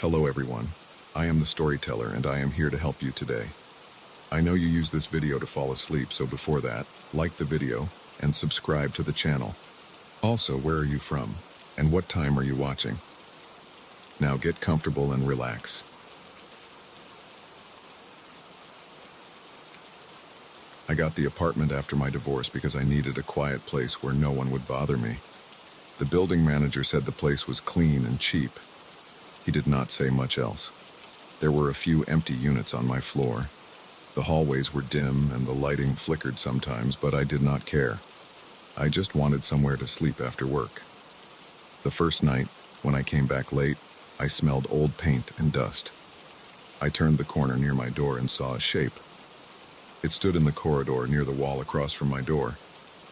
Hello everyone, I am the storyteller and I am here to help you today. I know you use this video to fall asleep, so before that, like the video and subscribe to the channel. Also, where are you from and what time are you watching? Now get comfortable and relax. I got the apartment after my divorce because I needed a quiet place where no one would bother me. The building manager said the place was clean and cheap. He did not say much else. There were a few empty units on my floor. The hallways were dim and the lighting flickered sometimes, but I did not care. I just wanted somewhere to sleep after work. The first night, when I came back late, I smelled old paint and dust. I turned the corner near my door and saw a shape. It stood in the corridor near the wall across from my door.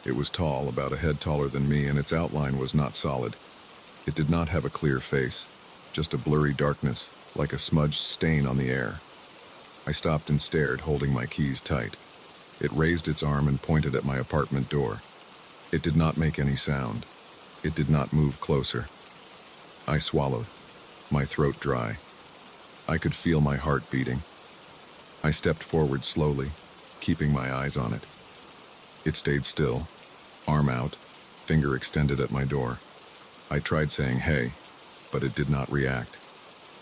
It was tall, about a head taller than me, and its outline was not solid. It did not have a clear face, just a blurry darkness, like a smudged stain on the air. I stopped and stared, holding my keys tight. It raised its arm and pointed at my apartment door. It did not make any sound. It did not move closer. I swallowed, my throat dry. I could feel my heart beating. I stepped forward slowly, keeping my eyes on it. It stayed still, arm out, finger extended at my door. I tried saying hey, but it did not react.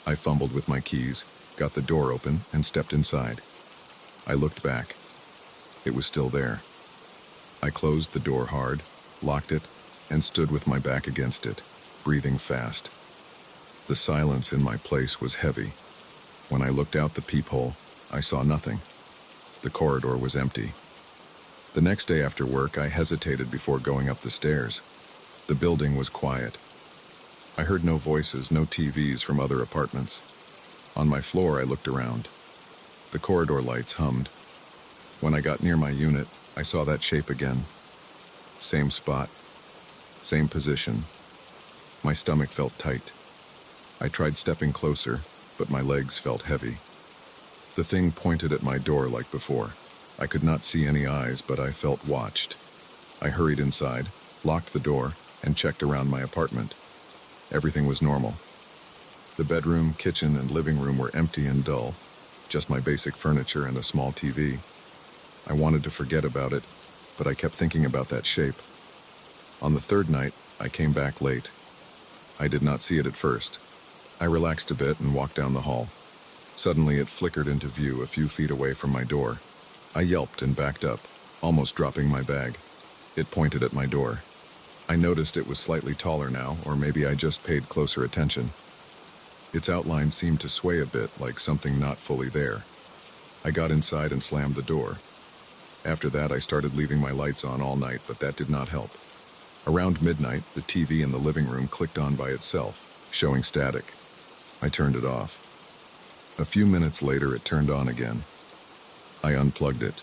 I fumbled with my keys, got the door open, and stepped inside. I looked back. It was still there. I closed the door hard, locked it, and stood with my back against it, breathing fast. The silence in my place was heavy. When I looked out the peephole, I saw nothing. The corridor was empty. The next day after work, I hesitated before going up the stairs. The building was quiet. I heard no voices, no TVs from other apartments. On my floor, I looked around. The corridor lights hummed. When I got near my unit, I saw that shape again. Same spot, same position. My stomach felt tight. I tried stepping closer, but my legs felt heavy. The thing pointed at my door like before. I could not see any eyes, but I felt watched. I hurried inside, locked the door, and checked around my apartment. Everything was normal. The bedroom, kitchen, and living room were empty and dull, just my basic furniture and a small TV. I wanted to forget about it, but I kept thinking about that shape. On the third night, I came back late. I did not see it at first. I relaxed a bit and walked down the hall. Suddenly, it flickered into view a few feet away from my door. I yelped and backed up, almost dropping my bag. It pointed at my door. I noticed it was slightly taller now, or maybe I just paid closer attention. Its outline seemed to sway a bit, like something not fully there. I got inside and slammed the door. After that, I started leaving my lights on all night, but that did not help. Around midnight, the TV in the living room clicked on by itself, showing static. I turned it off. A few minutes later, it turned on again. I unplugged it.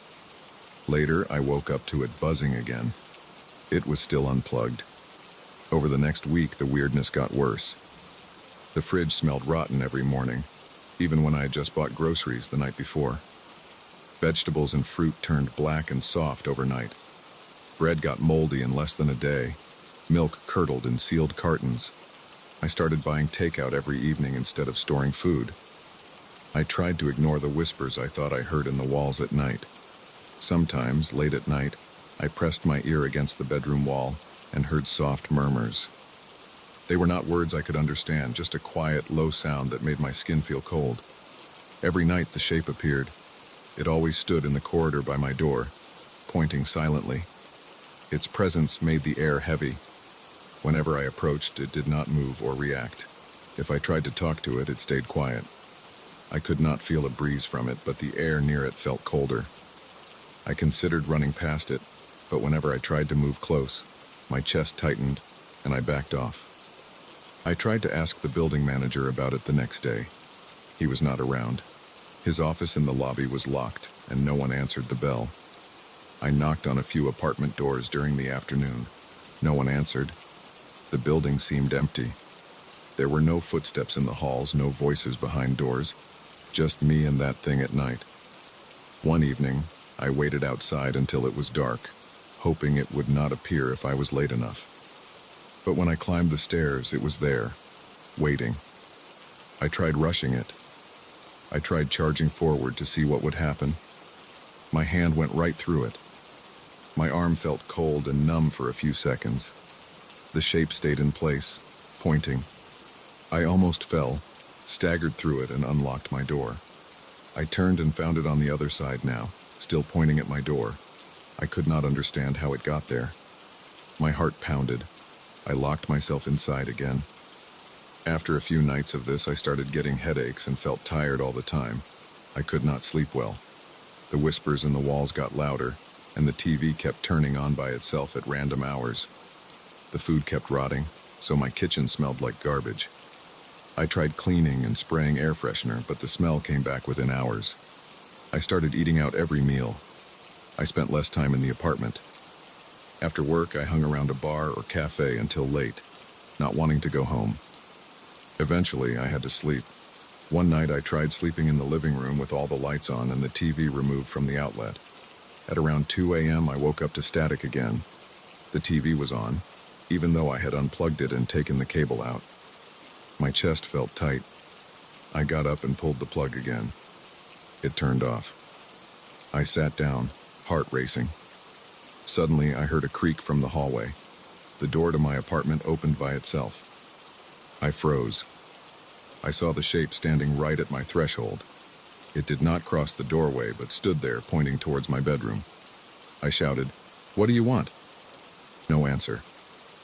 Later, I woke up to it buzzing again. It was still unplugged. Over the next week, the weirdness got worse. The fridge smelled rotten every morning, even when I had just bought groceries the night before. Vegetables and fruit turned black and soft overnight. Bread got moldy in less than a day. Milk curdled in sealed cartons. I started buying takeout every evening instead of storing food. I tried to ignore the whispers I thought I heard in the walls at night. Sometimes, late at night, I pressed my ear against the bedroom wall and heard soft murmurs. They were not words I could understand, just a quiet, low sound that made my skin feel cold. Every night the shape appeared. It always stood in the corridor by my door, pointing silently. Its presence made the air heavy. Whenever I approached, it did not move or react. If I tried to talk to it, it stayed quiet. I could not feel a breeze from it, but the air near it felt colder. I considered running past it, but whenever I tried to move close, my chest tightened and I backed off. I tried to ask the building manager about it the next day. He was not around. His office in the lobby was locked and no one answered the bell. I knocked on a few apartment doors during the afternoon. No one answered. The building seemed empty. There were no footsteps in the halls, no voices behind doors, just me and that thing at night. One evening, I waited outside until it was dark, hoping it would not appear if I was late enough. But when I climbed the stairs, it was there, waiting. I tried rushing it. I tried charging forward to see what would happen. My hand went right through it. My arm felt cold and numb for a few seconds. The shape stayed in place, pointing. I almost fell, staggered through it, and unlocked my door. I turned and found it on the other side now, still pointing at my door. I could not understand how it got there. My heart pounded. I locked myself inside again. After a few nights of this, I started getting headaches and felt tired all the time. I could not sleep well. The whispers in the walls got louder, and the TV kept turning on by itself at random hours. The food kept rotting, so my kitchen smelled like garbage. I tried cleaning and spraying air freshener, but the smell came back within hours. I started eating out every meal. I spent less time in the apartment. After work, I hung around a bar or cafe until late, not wanting to go home. Eventually, I had to sleep. One night, I tried sleeping in the living room with all the lights on and the TV removed from the outlet. At around 2 a.m., I woke up to static again. The TV was on, even though I had unplugged it and taken the cable out. My chest felt tight. I got up and pulled the plug again. It turned off. I sat down, heart racing. Suddenly, I heard a creak from the hallway. The door to my apartment opened by itself. I froze. I saw the shape standing right at my threshold. It did not cross the doorway, but stood there, pointing towards my bedroom. I shouted, "What do you want?" No answer.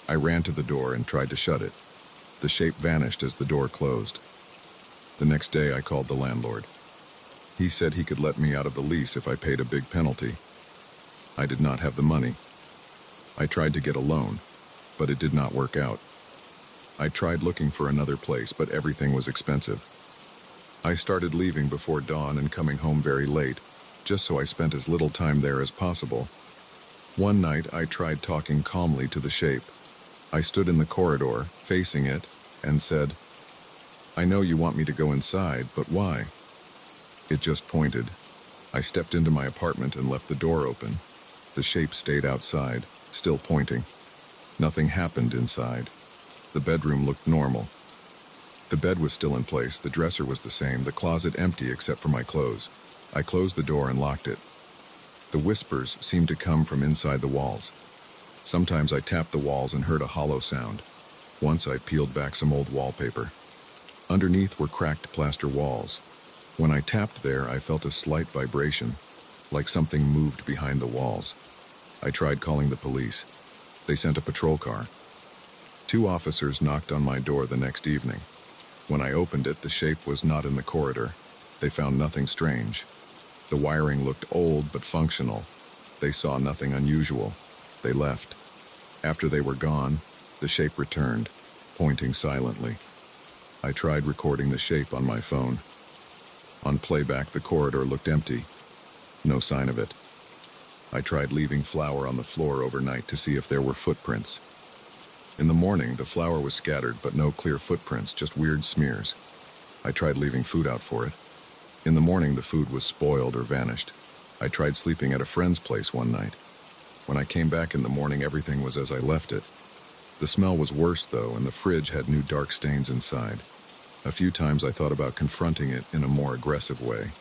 I ran to the door and tried to shut it. The shape vanished as the door closed. The next day, I called the landlord. He said he could let me out of the lease if I paid a big penalty. I did not have the money. I tried to get a loan, but it did not work out. I tried looking for another place, but everything was expensive. I started leaving before dawn and coming home very late, just so I spent as little time there as possible. One night, I tried talking calmly to the shape. I stood in the corridor, facing it, and said, "I know you want me to go inside, but why?" It just pointed. I stepped into my apartment and left the door open. The shape stayed outside, still pointing. Nothing happened inside. The bedroom looked normal. The bed was still in place, the dresser was the same, the closet empty except for my clothes. I closed the door and locked it. The whispers seemed to come from inside the walls. Sometimes I tapped the walls and heard a hollow sound. Once I peeled back some old wallpaper. Underneath were cracked plaster walls. When I tapped there, I felt a slight vibration, like something moved behind the walls. I tried calling the police. They sent a patrol car. 2 officers knocked on my door the next evening. When I opened it, the shape was not in the corridor. They found nothing strange. The wiring looked old but functional. They saw nothing unusual. They left. After they were gone, the shape returned, pointing silently. I tried recording the shape on my phone. On playback, the corridor looked empty. No sign of it. I tried leaving flour on the floor overnight to see if there were footprints. In the morning, the flour was scattered, but no clear footprints, just weird smears. I tried leaving food out for it. In the morning, the food was spoiled or vanished. I tried sleeping at a friend's place one night. When I came back in the morning, everything was as I left it. The smell was worse, though, and the fridge had new dark stains inside. A few times I thought about confronting it in a more aggressive way.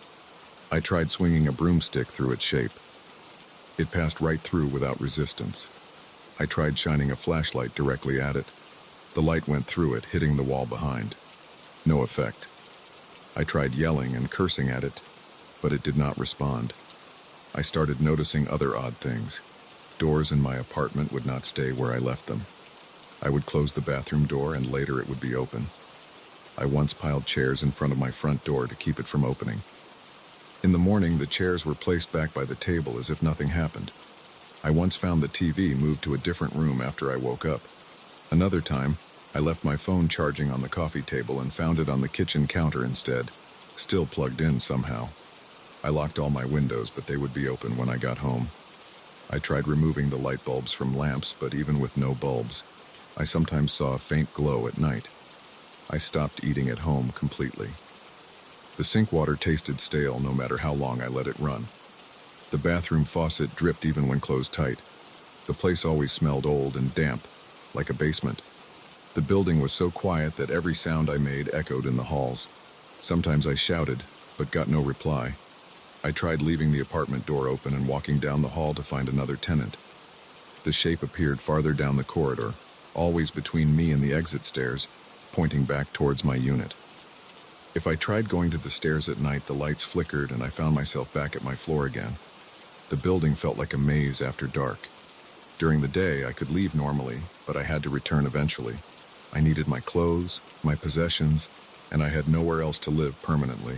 I tried swinging a broomstick through its shape. It passed right through without resistance. I tried shining a flashlight directly at it. The light went through it, hitting the wall behind. No effect. I tried yelling and cursing at it, but it did not respond. I started noticing other odd things. Doors in my apartment would not stay where I left them. I would close the bathroom door and later it would be open. I once piled chairs in front of my front door to keep it from opening. In the morning, the chairs were placed back by the table as if nothing happened. I once found the TV moved to a different room after I woke up. Another time, I left my phone charging on the coffee table and found it on the kitchen counter instead, still plugged in somehow. I locked all my windows, but they would be open when I got home. I tried removing the light bulbs from lamps, but even with no bulbs, I sometimes saw a faint glow at night. I stopped eating at home completely. The sink water tasted stale no matter how long I let it run. The bathroom faucet dripped even when closed tight. The place always smelled old and damp, like a basement. The building was so quiet that every sound I made echoed in the halls. Sometimes I shouted, but got no reply. I tried leaving the apartment door open and walking down the hall to find another tenant. The shape appeared farther down the corridor, always between me and the exit stairs, pointing back towards my unit. If I tried going to the stairs at night, the lights flickered and I found myself back at my floor again. The building felt like a maze after dark. During the day, I could leave normally, but I had to return eventually. I needed my clothes, my possessions, and I had nowhere else to live permanently.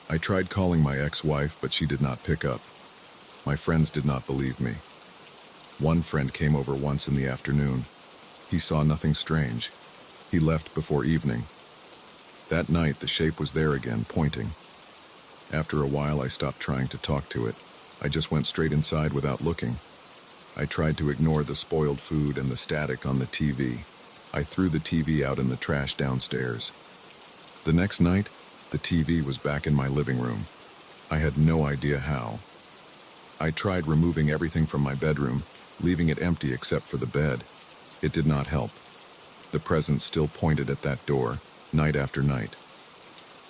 I tried calling my ex-wife, but she did not pick up. My friends did not believe me. One friend came over once in the afternoon. He saw nothing strange. He left before evening. That night, the shape was there again, pointing. After a while, I stopped trying to talk to it. I just went straight inside without looking. I tried to ignore the spoiled food and the static on the TV. I threw the TV out in the trash downstairs. The next night, the TV was back in my living room. I had no idea how. I tried removing everything from my bedroom, leaving it empty except for the bed. It did not help. The presence still pointed at that door, night after night.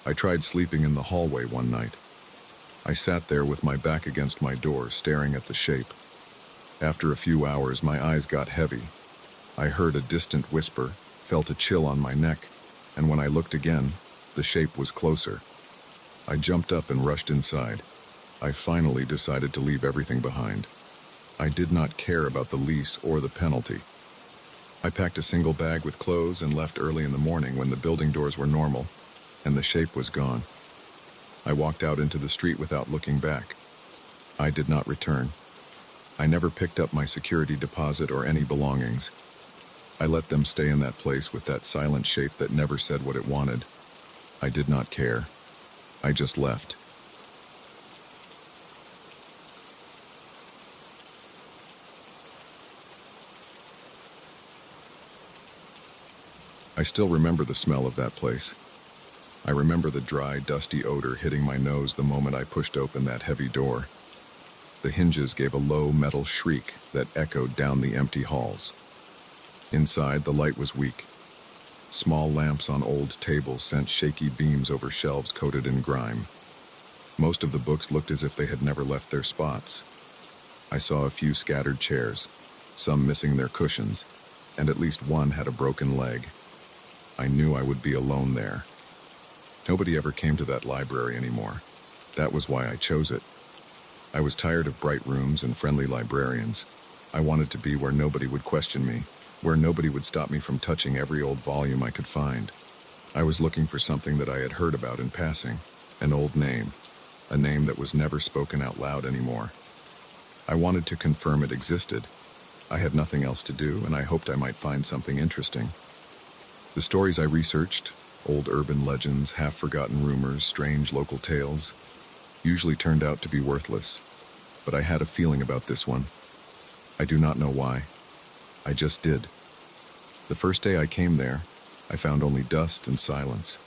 I tried sleeping in the hallway one night. I sat there with my back against my door, staring at the shape. After a few hours, my eyes got heavy. I heard a distant whisper, felt a chill on my neck, and when I looked again, the shape was closer. I jumped up and rushed inside. I finally decided to leave everything behind. I did not care about the lease or the penalty. I packed a single bag with clothes and left early in the morning when the building doors were normal, and the shape was gone. I walked out into the street without looking back. I did not return. I never picked up my security deposit or any belongings. I let them stay in that place with that silent shape that never said what it wanted. I did not care. I just left. I still remember the smell of that place. I remember the dry, dusty odor hitting my nose the moment I pushed open that heavy door. The hinges gave a low metal shriek that echoed down the empty halls. Inside, the light was weak. Small lamps on old tables sent shaky beams over shelves coated in grime. Most of the books looked as if they had never left their spots. I saw a few scattered chairs, some missing their cushions, and at least one had a broken leg. I knew I would be alone there. Nobody ever came to that library anymore. That was why I chose it. I was tired of bright rooms and friendly librarians. I wanted to be where nobody would question me, where nobody would stop me from touching every old volume I could find. I was looking for something that I had heard about in passing, an old name, a name that was never spoken out loud anymore. I wanted to confirm it existed. I had nothing else to do, and I hoped I might find something interesting. The stories I researched, old urban legends, half-forgotten rumors, strange local tales, usually turned out to be worthless. But I had a feeling about this one. I do not know why. I just did. The first day I came there, I found only dust and silence.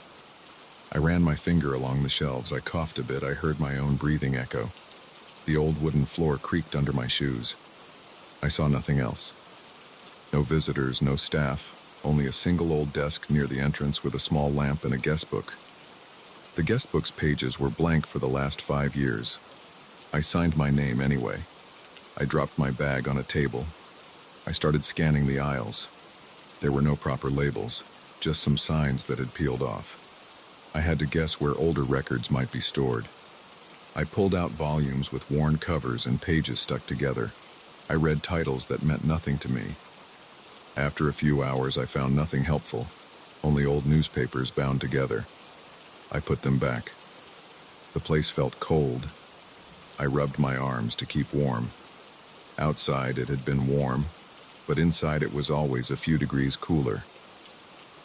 I ran my finger along the shelves. I coughed a bit. I heard my own breathing echo. The old wooden floor creaked under my shoes. I saw nothing else. No visitors, no staff, only a single old desk near the entrance with a small lamp and a guest book. The guest book's pages were blank for the last 5 years. I signed my name anyway. I dropped my bag on a table. I started scanning the aisles. There were no proper labels, just some signs that had peeled off. I had to guess where older records might be stored. I pulled out volumes with worn covers and pages stuck together. I read titles that meant nothing to me. After a few hours, I found nothing helpful, only old newspapers bound together. I put them back. The place felt cold. I rubbed my arms to keep warm. Outside, it had been warm, but inside it was always a few degrees cooler.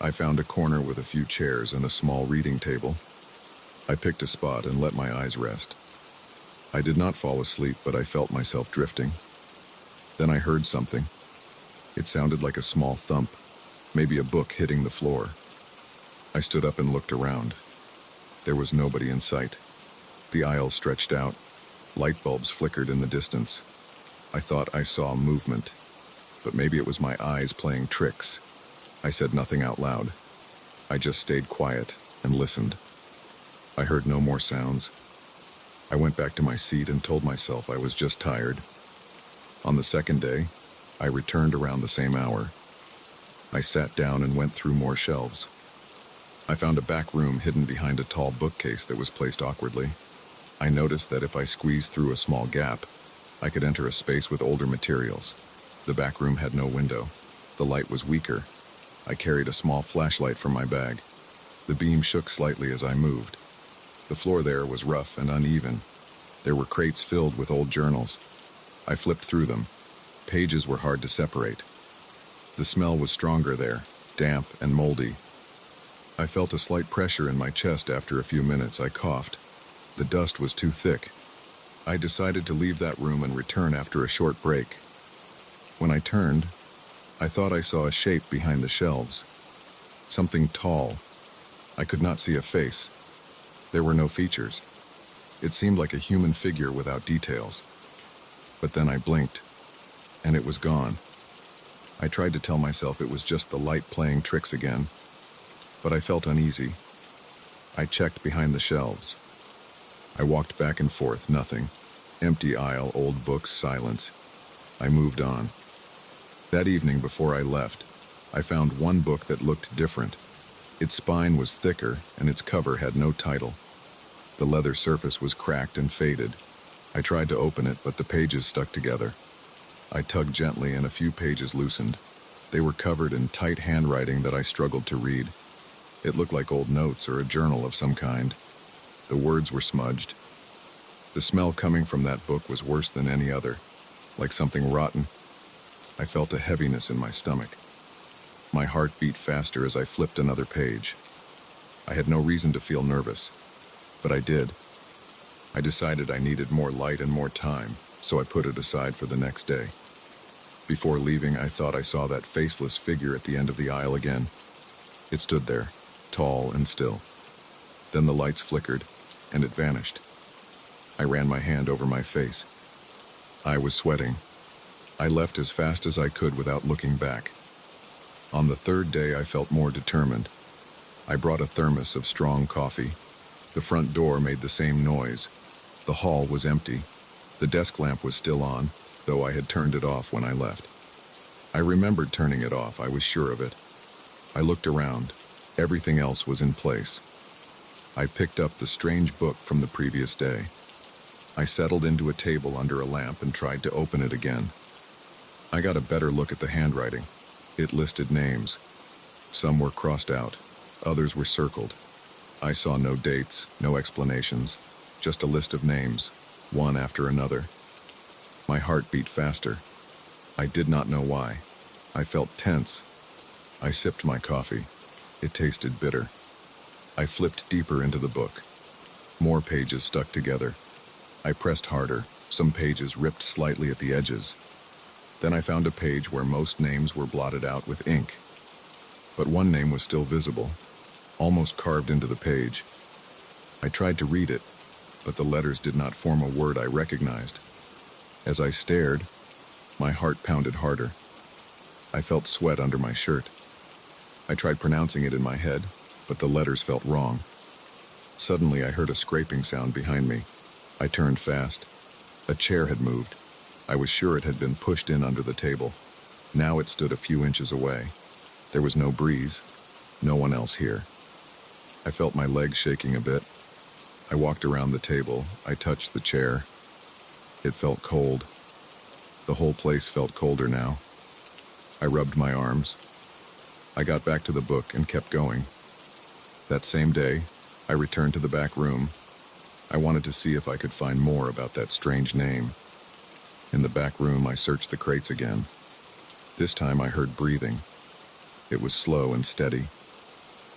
I found a corner with a few chairs and a small reading table. I picked a spot and let my eyes rest. I did not fall asleep, but I felt myself drifting. Then I heard something. It sounded like a small thump, maybe a book hitting the floor. I stood up and looked around. There was nobody in sight. The aisle stretched out. Light bulbs flickered in the distance. I thought I saw movement, but maybe it was my eyes playing tricks. I said nothing out loud. I just stayed quiet and listened. I heard no more sounds. I went back to my seat and told myself I was just tired. On the second day, I returned around the same hour. I sat down and went through more shelves. I found a back room hidden behind a tall bookcase that was placed awkwardly. I noticed that if I squeezed through a small gap, I could enter a space with older materials. The back room had no window. The light was weaker. I carried a small flashlight from my bag. The beam shook slightly as I moved. The floor there was rough and uneven. There were crates filled with old journals. I flipped through them. Pages were hard to separate. The smell was stronger there, damp and moldy. I felt a slight pressure in my chest after a few minutes. I coughed. The dust was too thick. I decided to leave that room and return after a short break. When I turned, I thought I saw a shape behind the shelves. Something tall. I could not see a face. There were no features. It seemed like a human figure without details. But then I blinked, and it was gone. I tried to tell myself it was just the light playing tricks again, but I felt uneasy. I checked behind the shelves. I walked back and forth, nothing. Empty aisle, old books, silence. I moved on. That evening before I left, I found one book that looked different. Its spine was thicker, and its cover had no title. The leather surface was cracked and faded. I tried to open it, but the pages stuck together. I tugged gently, and a few pages loosened. They were covered in tight handwriting that I struggled to read. It looked like old notes or a journal of some kind. The words were smudged. The smell coming from that book was worse than any other, like something rotten. I felt a heaviness in my stomach. My heart beat faster as I flipped another page. I had no reason to feel nervous, but I did. I decided I needed more light and more time, so I put it aside for the next day. Before leaving, I thought I saw that faceless figure at the end of the aisle again. It stood there, tall and still. Then the lights flickered, and it vanished. I ran my hand over my face. I was sweating. I left as fast as I could without looking back. On the third day, I felt more determined. I brought a thermos of strong coffee. The front door made the same noise. The hall was empty. The desk lamp was still on, though I had turned it off when I left. I remembered turning it off, I was sure of it. I looked around. Everything else was in place. I picked up the strange book from the previous day. I settled into a table under a lamp and tried to open it again. I got a better look at the handwriting. It listed names. Some were crossed out, others were circled. I saw no dates, no explanations, just a list of names, one after another. My heart beat faster. I did not know why. I felt tense. I sipped my coffee. It tasted bitter. I flipped deeper into the book. More pages stuck together. I pressed harder. Some pages ripped slightly at the edges. Then I found a page where most names were blotted out with ink. But one name was still visible, almost carved into the page. I tried to read it, but the letters did not form a word I recognized. As I stared, my heart pounded harder. I felt sweat under my shirt. I tried pronouncing it in my head, but the letters felt wrong. Suddenly, I heard a scraping sound behind me. I turned fast. A chair had moved. I was sure it had been pushed in under the table. Now it stood a few inches away. There was no breeze, no one else here. I felt my legs shaking a bit. I walked around the table. I touched the chair. It felt cold. The whole place felt colder now. I rubbed my arms. I got back to the book and kept going. That same day, I returned to the back room. I wanted to see if I could find more about that strange name. In the back room, I searched the crates again. This time I heard breathing. It was slow and steady.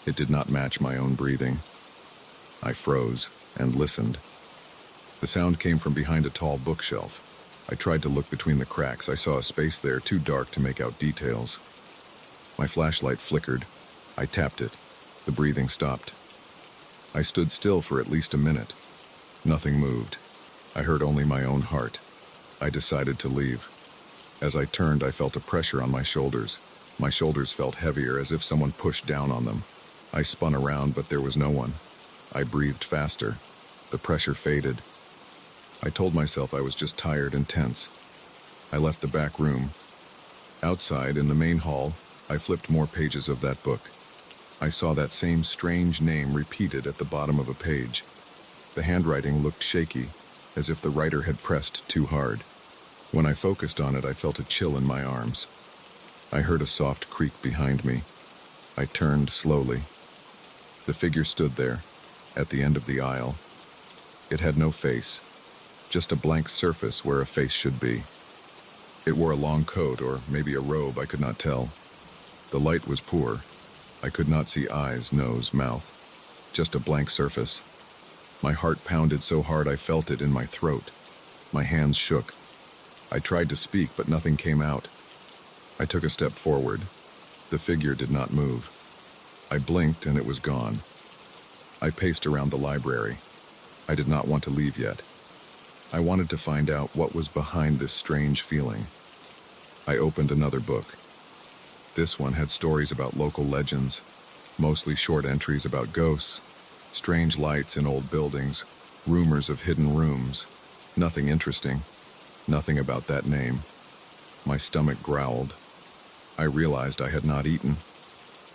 It did not match my own breathing. I froze and listened. The sound came from behind a tall bookshelf. I tried to look between the cracks. I saw a space there too dark to make out details. My flashlight flickered. I tapped it. The breathing stopped. I stood still for at least a minute. Nothing moved. I heard only my own heart. I decided to leave. As I turned, I felt a pressure on my shoulders. My shoulders felt heavier, as if someone pushed down on them. I spun around, but there was no one. I breathed faster. The pressure faded. I told myself I was just tired and tense. I left the back room. Outside, in the main hall, I flipped more pages of that book. I saw that same strange name repeated at the bottom of a page. The handwriting looked shaky, as if the writer had pressed too hard. When I focused on it, I felt a chill in my arms. I heard a soft creak behind me. I turned slowly. The figure stood there, at the end of the aisle. It had no face, just a blank surface where a face should be. It wore a long coat, or maybe a robe, I could not tell. The light was poor. I could not see eyes, nose, mouth. Just a blank surface. My heart pounded so hard I felt it in my throat. My hands shook. I tried to speak, but nothing came out. I took a step forward. The figure did not move. I blinked and it was gone. I paced around the library. I did not want to leave yet. I wanted to find out what was behind this strange feeling. I opened another book. This one had stories about local legends, mostly short entries about ghosts, strange lights in old buildings, rumors of hidden rooms. Nothing interesting. Nothing about that name. My stomach growled. I realized I had not eaten.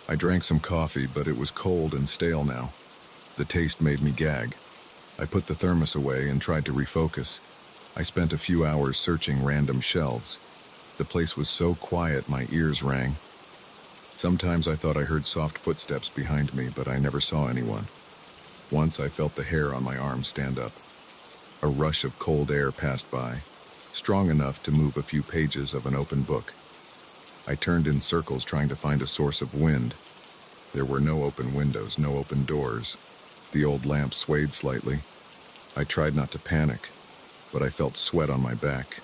I drank some coffee, but it was cold and stale now. The taste made me gag. I put the thermos away and tried to refocus. I spent a few hours searching random shelves. The place was so quiet my ears rang. Sometimes I thought I heard soft footsteps behind me, but I never saw anyone. Once I felt the hair on my arm stand up. A rush of cold air passed by, strong enough to move a few pages of an open book. I turned in circles trying to find a source of wind. There were no open windows, no open doors. The old lamp swayed slightly. I tried not to panic, but I felt sweat on my back.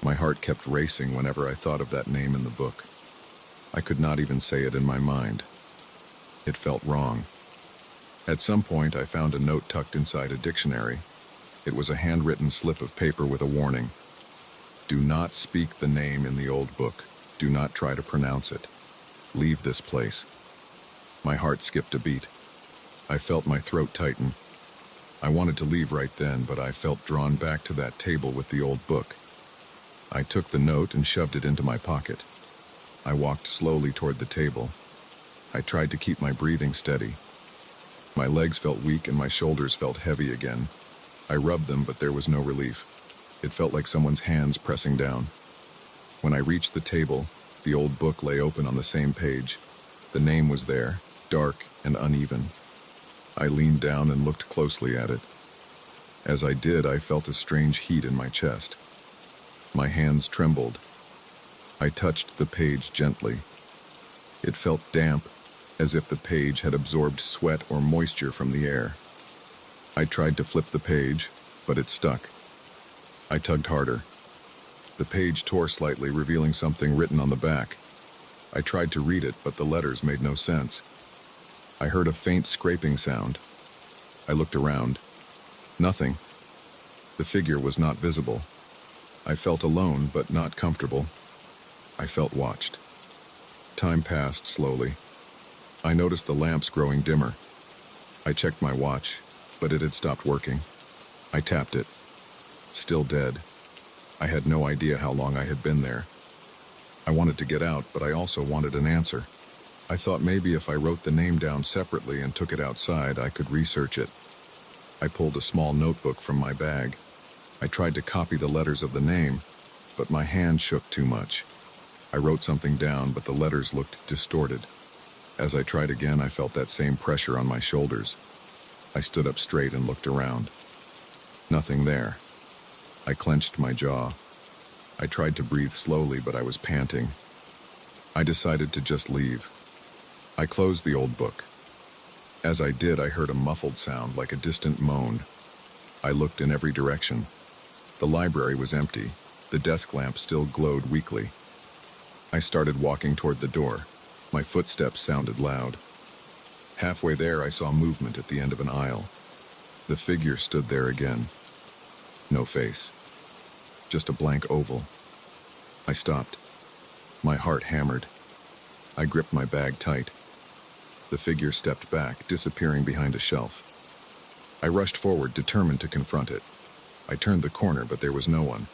My heart kept racing whenever I thought of that name in the book. I could not even say it in my mind. It felt wrong. At some point, I found a note tucked inside a dictionary. It was a handwritten slip of paper with a warning. Do not speak the name in the old book. Do not try to pronounce it. Leave this place. My heart skipped a beat. I felt my throat tighten. I wanted to leave right then, but I felt drawn back to that table with the old book. I took the note and shoved it into my pocket. I walked slowly toward the table. I tried to keep my breathing steady. My legs felt weak and my shoulders felt heavy again. I rubbed them, but there was no relief. It felt like someone's hands pressing down. When I reached the table, the old book lay open on the same page. The name was there, dark and uneven. I leaned down and looked closely at it. As I did, I felt a strange heat in my chest. My hands trembled. I touched the page gently. It felt damp, as if the page had absorbed sweat or moisture from the air. I tried to flip the page, but it stuck. I tugged harder. The page tore slightly, revealing something written on the back. I tried to read it, but the letters made no sense. I heard a faint scraping sound. I looked around. Nothing. The figure was not visible. I felt alone, but not comfortable. I felt watched. Time passed slowly. I noticed the lamps growing dimmer. I checked my watch, but it had stopped working. I tapped it. Still dead. I had no idea how long I had been there. I wanted to get out, but I also wanted an answer. I thought maybe if I wrote the name down separately and took it outside, I could research it. I pulled a small notebook from my bag. I tried to copy the letters of the name, but my hand shook too much. I wrote something down, but the letters looked distorted. As I tried again, I felt that same pressure on my shoulders. I stood up straight and looked around. Nothing there. I clenched my jaw. I tried to breathe slowly, but I was panting. I decided to just leave. I closed the old book. As I did, I heard a muffled sound like a distant moan. I looked in every direction. The library was empty. The desk lamp still glowed weakly. I started walking toward the door. My footsteps sounded loud. Halfway there, I saw movement at the end of an aisle. The figure stood there again. No face. Just a blank oval. I stopped. My heart hammered. I gripped my bag tight. The figure stepped back, disappearing behind a shelf. I rushed forward, determined to confront it. I turned the corner, but there was no one.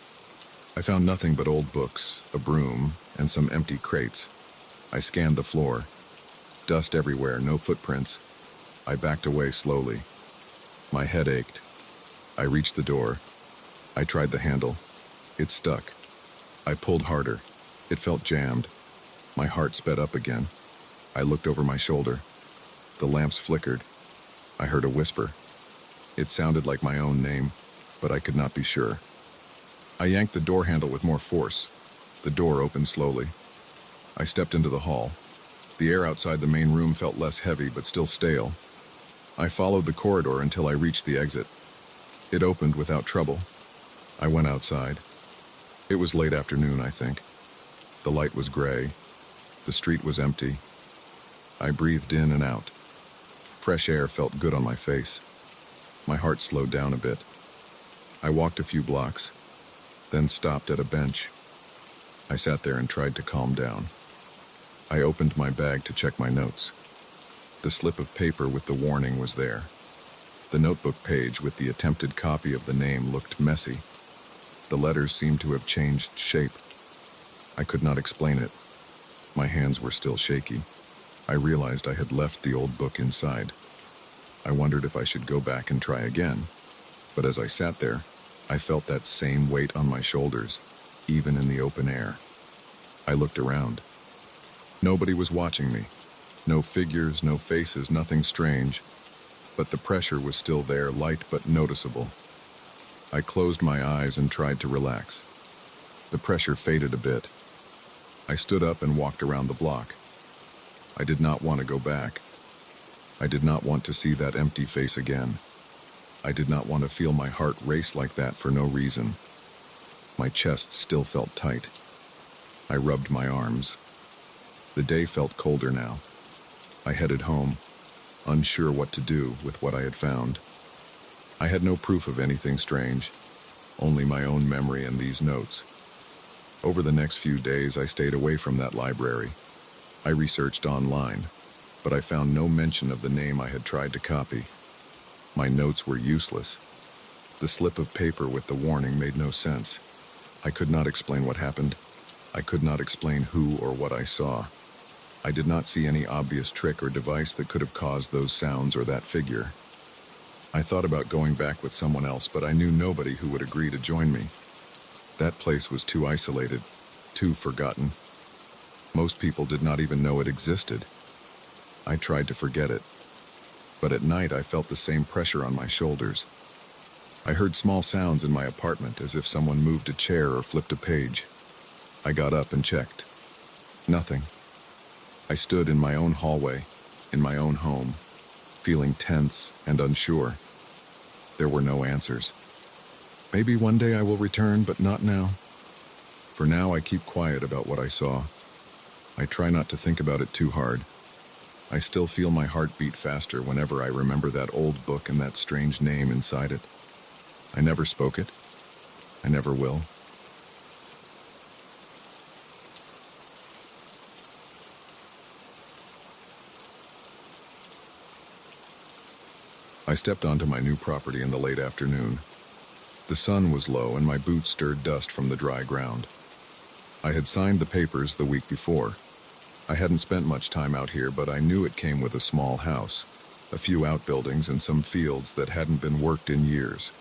I found nothing but old books, a broom, and some empty crates. I scanned the floor. Dust everywhere, no footprints. I backed away slowly. My head ached. I reached the door. I tried the handle. It stuck. I pulled harder. It felt jammed. My heart sped up again. I looked over my shoulder. The lamps flickered. I heard a whisper. It sounded like my own name, but I could not be sure. I yanked the door handle with more force. The door opened slowly. I stepped into the hall. The air outside the main room felt less heavy, but still stale. I followed the corridor until I reached the exit. It opened without trouble. I went outside. It was late afternoon, I think. The light was gray. The street was empty. I breathed in and out. Fresh air felt good on my face. My heart slowed down a bit. I walked a few blocks, then stopped at a bench. I sat there and tried to calm down. I opened my bag to check my notes. The slip of paper with the warning was there. The notebook page with the attempted copy of the name looked messy. The letters seemed to have changed shape. I could not explain it. My hands were still shaky. I realized I had left the old book inside. I wondered if I should go back and try again. But as I sat there, I felt that same weight on my shoulders, even in the open air. I looked around. Nobody was watching me. No figures, no faces, nothing strange. But the pressure was still there, light but noticeable. I closed my eyes and tried to relax. The pressure faded a bit. I stood up and walked around the block. I did not want to go back. I did not want to see that empty face again. I did not want to feel my heart race like that for no reason. My chest still felt tight. I rubbed my arms. The day felt colder now. I headed home, unsure what to do with what I had found. I had no proof of anything strange, only my own memory and these notes. Over the next few days, I stayed away from that library. I researched online, but I found no mention of the name I had tried to copy. My notes were useless. The slip of paper with the warning made no sense. I could not explain what happened. I could not explain who or what I saw. I did not see any obvious trick or device that could have caused those sounds or that figure. I thought about going back with someone else, but I knew nobody who would agree to join me. That place was too isolated, too forgotten. Most people did not even know it existed. I tried to forget it, but at night I felt the same pressure on my shoulders. I heard small sounds in my apartment, as if someone moved a chair or flipped a page. I got up and checked. Nothing. I stood in my own hallway, in my own home, feeling tense and unsure. There were no answers. Maybe one day I will return, but not now. For now, I keep quiet about what I saw. I try not to think about it too hard. I still feel my heart beat faster whenever I remember that old book and that strange name inside it. I never spoke it. I never will. I stepped onto my new property in the late afternoon. The sun was low and my boots stirred dust from the dry ground. I had signed the papers the week before. I hadn't spent much time out here, but I knew it came with a small house, a few outbuildings and some fields that hadn't been worked in years.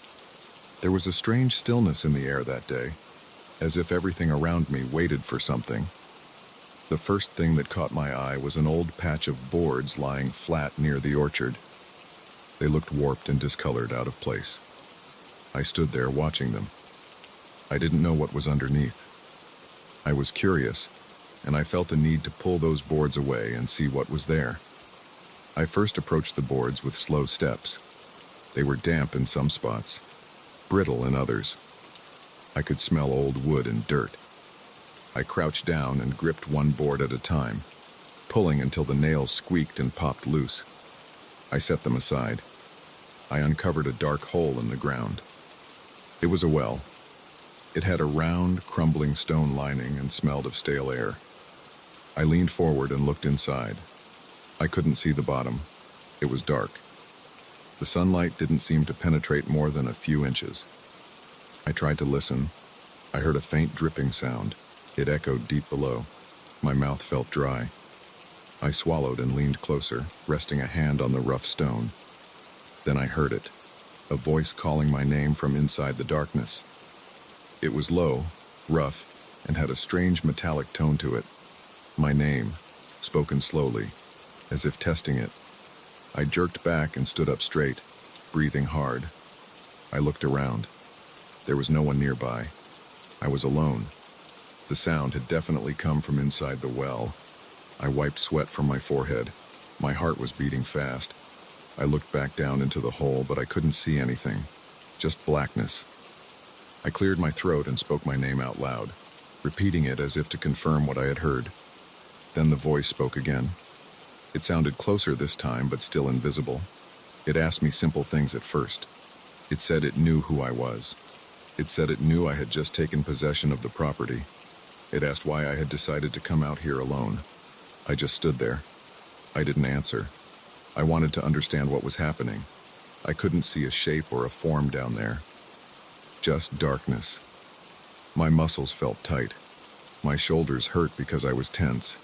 There was a strange stillness in the air that day, as if everything around me waited for something. The first thing that caught my eye was an old patch of boards lying flat near the orchard. They looked warped and discolored, out of place. I stood there watching them. I didn't know what was underneath. I was curious, and I felt a need to pull those boards away and see what was there. I first approached the boards with slow steps. They were damp in some spots, brittle in others. I could smell old wood and dirt. I crouched down and gripped one board at a time, pulling until the nails squeaked and popped loose. I set them aside. I uncovered a dark hole in the ground. It was a well. It had a round, crumbling stone lining and smelled of stale air. I leaned forward and looked inside. I couldn't see the bottom. It was dark. The sunlight didn't seem to penetrate more than a few inches. I tried to listen. I heard a faint dripping sound. It echoed deep below. My mouth felt dry. I swallowed and leaned closer, resting a hand on the rough stone. Then I heard it, a voice calling my name from inside the darkness. It was low, rough, and had a strange metallic tone to it. My name, spoken slowly, as if testing it. I jerked back and stood up straight, breathing hard. I looked around. There was no one nearby. I was alone. The sound had definitely come from inside the well. I wiped sweat from my forehead. My heart was beating fast. I looked back down into the hole, but I couldn't see anything. Just blackness. I cleared my throat and spoke my name out loud, repeating it as if to confirm what I had heard. Then the voice spoke again. It sounded closer this time, but still invisible. It asked me simple things at first. It said it knew who I was. It said it knew I had just taken possession of the property. It asked why I had decided to come out here alone. I just stood there. I didn't answer. I wanted to understand what was happening. I couldn't see a shape or a form down there. Just darkness. My muscles felt tight. My shoulders hurt because I was tense.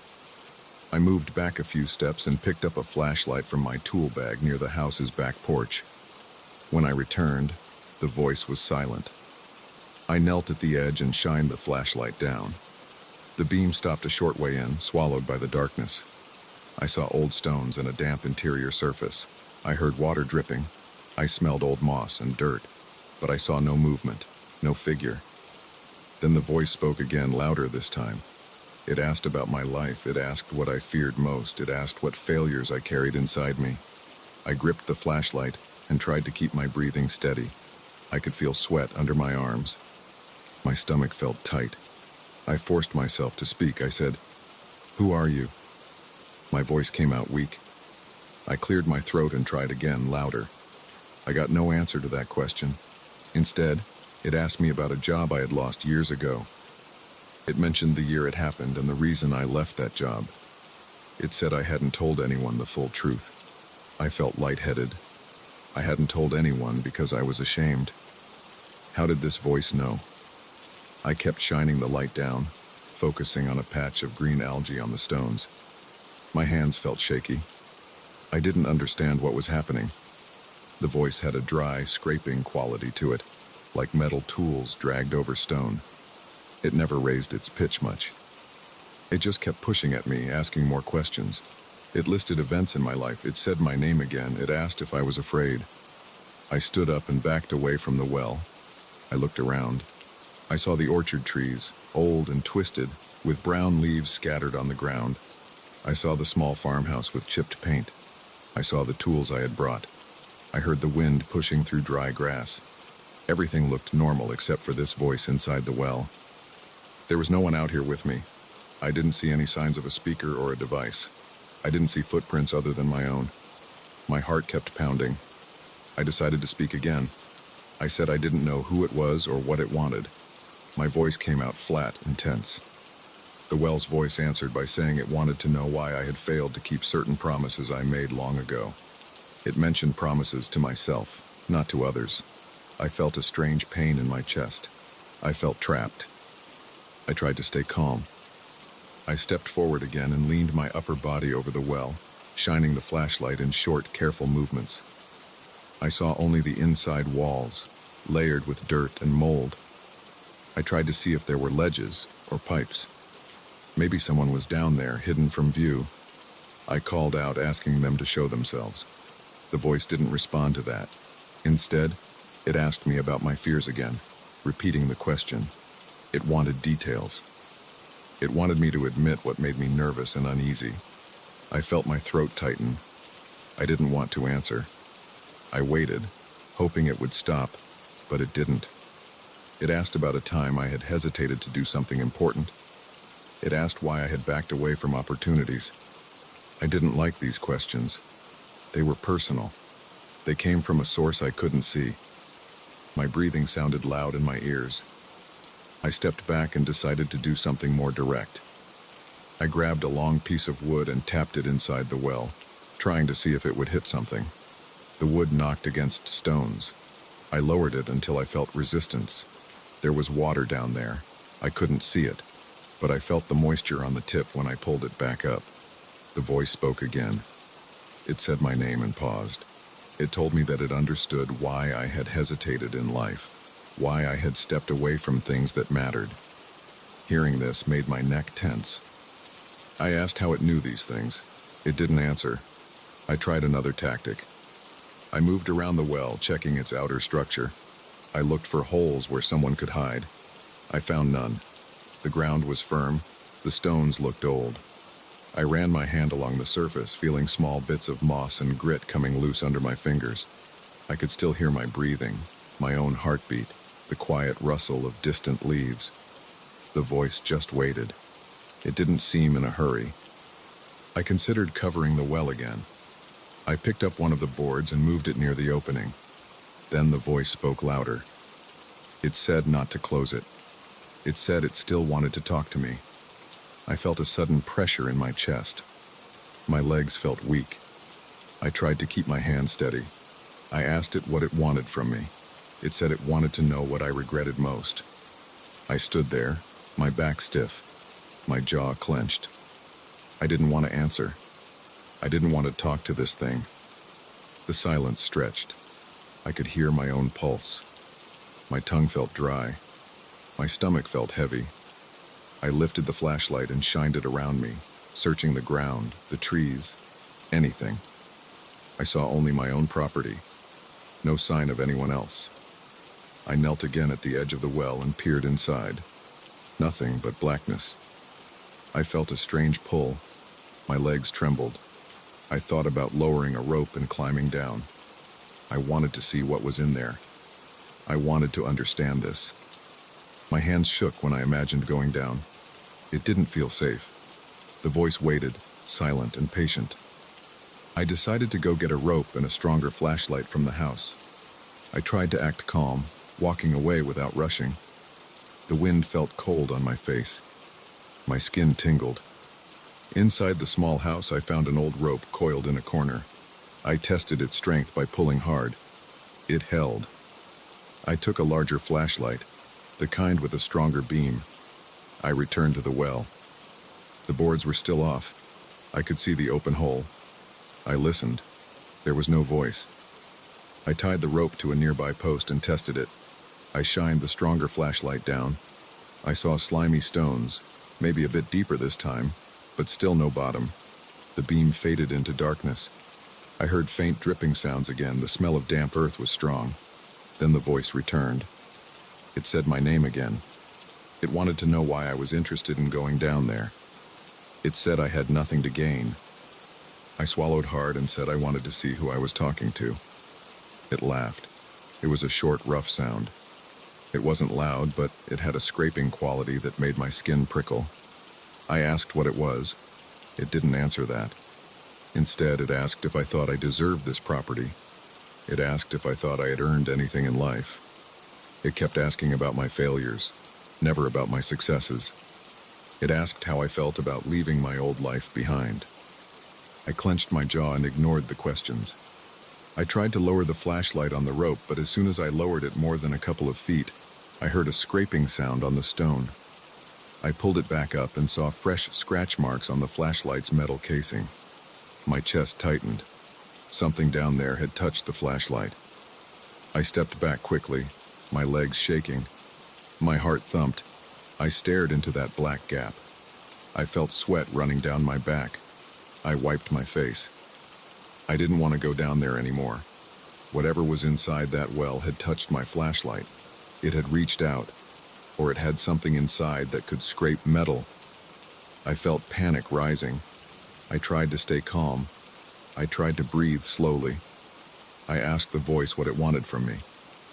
I moved back a few steps and picked up a flashlight from my tool bag near the house's back porch. When I returned, the voice was silent. I knelt at the edge and shined the flashlight down. The beam stopped a short way in, swallowed by the darkness. I saw old stones and a damp interior surface. I heard water dripping. I smelled old moss and dirt, but I saw no movement, no figure. Then the voice spoke again, louder this time. It asked about my life. It asked what I feared most. It asked what failures I carried inside me. I gripped the flashlight and tried to keep my breathing steady. I could feel sweat under my arms. My stomach felt tight. I forced myself to speak. I said, "Who are you?" My voice came out weak. I cleared my throat and tried again, louder. I got no answer to that question. Instead, it asked me about a job I had lost years ago. It mentioned the year it happened and the reason I left that job. It said I hadn't told anyone the full truth. I felt lightheaded. I hadn't told anyone because I was ashamed. How did this voice know? I kept shining the light down, focusing on a patch of green algae on the stones. My hands felt shaky. I didn't understand what was happening. The voice had a dry, scraping quality to it, like metal tools dragged over stone. It never raised its pitch much. It just kept pushing at me, asking more questions. It listed events in my life. It said my name again. It asked if I was afraid. I stood up and backed away from the well. I looked around. I saw the orchard trees, old and twisted, with brown leaves scattered on the ground. I saw the small farmhouse with chipped paint. I saw the tools I had brought. I heard the wind pushing through dry grass. Everything looked normal except for this voice inside the well. There was no one out here with me. I didn't see any signs of a speaker or a device. I didn't see footprints other than my own. My heart kept pounding. I decided to speak again. I said I didn't know who it was or what it wanted. My voice came out flat and tense. The well's voice answered by saying it wanted to know why I had failed to keep certain promises I made long ago. It mentioned promises to myself, not to others. I felt a strange pain in my chest. I felt trapped. I tried to stay calm. I stepped forward again and leaned my upper body over the well, shining the flashlight in short, careful movements. I saw only the inside walls, layered with dirt and mold. I tried to see if there were ledges or pipes. Maybe someone was down there, hidden from view. I called out, asking them to show themselves. The voice didn't respond to that. Instead, it asked me about my fears again, repeating the question. It wanted details. It wanted me to admit what made me nervous and uneasy. I felt my throat tighten. I didn't want to answer. I waited, hoping it would stop, but it didn't. It asked about a time I had hesitated to do something important. It asked why I had backed away from opportunities. I didn't like these questions. They were personal. They came from a source I couldn't see. My breathing sounded loud in my ears. I stepped back and decided to do something more direct. I grabbed a long piece of wood and tapped it inside the well, trying to see if it would hit something. The wood knocked against stones. I lowered it until I felt resistance. There was water down there. I couldn't see it, but I felt the moisture on the tip when I pulled it back up. The voice spoke again. It said my name and paused. It told me that it understood why I had hesitated in life, why I had stepped away from things that mattered. Hearing this made my neck tense. I asked how it knew these things. It didn't answer. I tried another tactic. I moved around the well, checking its outer structure. I looked for holes where someone could hide. I found none. The ground was firm. The stones looked old. I ran my hand along the surface, feeling small bits of moss and grit coming loose under my fingers. I could still hear my breathing, my own heartbeat, the quiet rustle of distant leaves. The voice just waited. It didn't seem in a hurry. I considered covering the well again. I picked up one of the boards and moved it near the opening. Then the voice spoke louder. It said not to close it. It said it still wanted to talk to me. I felt a sudden pressure in my chest. My legs felt weak. I tried to keep my hand steady. I asked it what it wanted from me. It said it wanted to know what I regretted most. I stood there, my back stiff, my jaw clenched. I didn't want to answer. I didn't want to talk to this thing. The silence stretched. I could hear my own pulse. My tongue felt dry. My stomach felt heavy. I lifted the flashlight and shined it around me, searching the ground, the trees, anything. I saw only my own property, no sign of anyone else. I knelt again at the edge of the well and peered inside. Nothing but blackness. I felt a strange pull. My legs trembled. I thought about lowering a rope and climbing down. I wanted to see what was in there. I wanted to understand this. My hands shook when I imagined going down. It didn't feel safe. The voice waited, silent and patient. I decided to go get a rope and a stronger flashlight from the house. I tried to act calm, walking away without rushing. The wind felt cold on my face. My skin tingled. Inside the small house, I found an old rope coiled in a corner. I tested its strength by pulling hard. It held. I took a larger flashlight, the kind with a stronger beam. I returned to the well. The boards were still off. I could see the open hole. I listened. There was no voice. I tied the rope to a nearby post and tested it. I shined the stronger flashlight down. I saw slimy stones, maybe a bit deeper this time, but still no bottom. The beam faded into darkness. I heard faint dripping sounds again. The smell of damp earth was strong. Then the voice returned. It said my name again. It wanted to know why I was interested in going down there. It said I had nothing to gain. I swallowed hard and said I wanted to see who I was talking to. It laughed. It was a short, rough sound. It wasn't loud, but it had a scraping quality that made my skin prickle. I asked what it was. It didn't answer that. Instead, it asked if I thought I deserved this property. It asked if I thought I had earned anything in life. It kept asking about my failures, never about my successes. It asked how I felt about leaving my old life behind. I clenched my jaw and ignored the questions. I tried to lower the flashlight on the rope, but as soon as I lowered it more than a couple of feet, I heard a scraping sound on the stone. I pulled it back up and saw fresh scratch marks on the flashlight's metal casing. My chest tightened. Something down there had touched the flashlight. I stepped back quickly, my legs shaking. My heart thumped. I stared into that black gap. I felt sweat running down my back. I wiped my face. I didn't want to go down there anymore. Whatever was inside that well had touched my flashlight. It had reached out, or it had something inside that could scrape metal. I felt panic rising. I tried to stay calm. I tried to breathe slowly. I asked the voice what it wanted from me.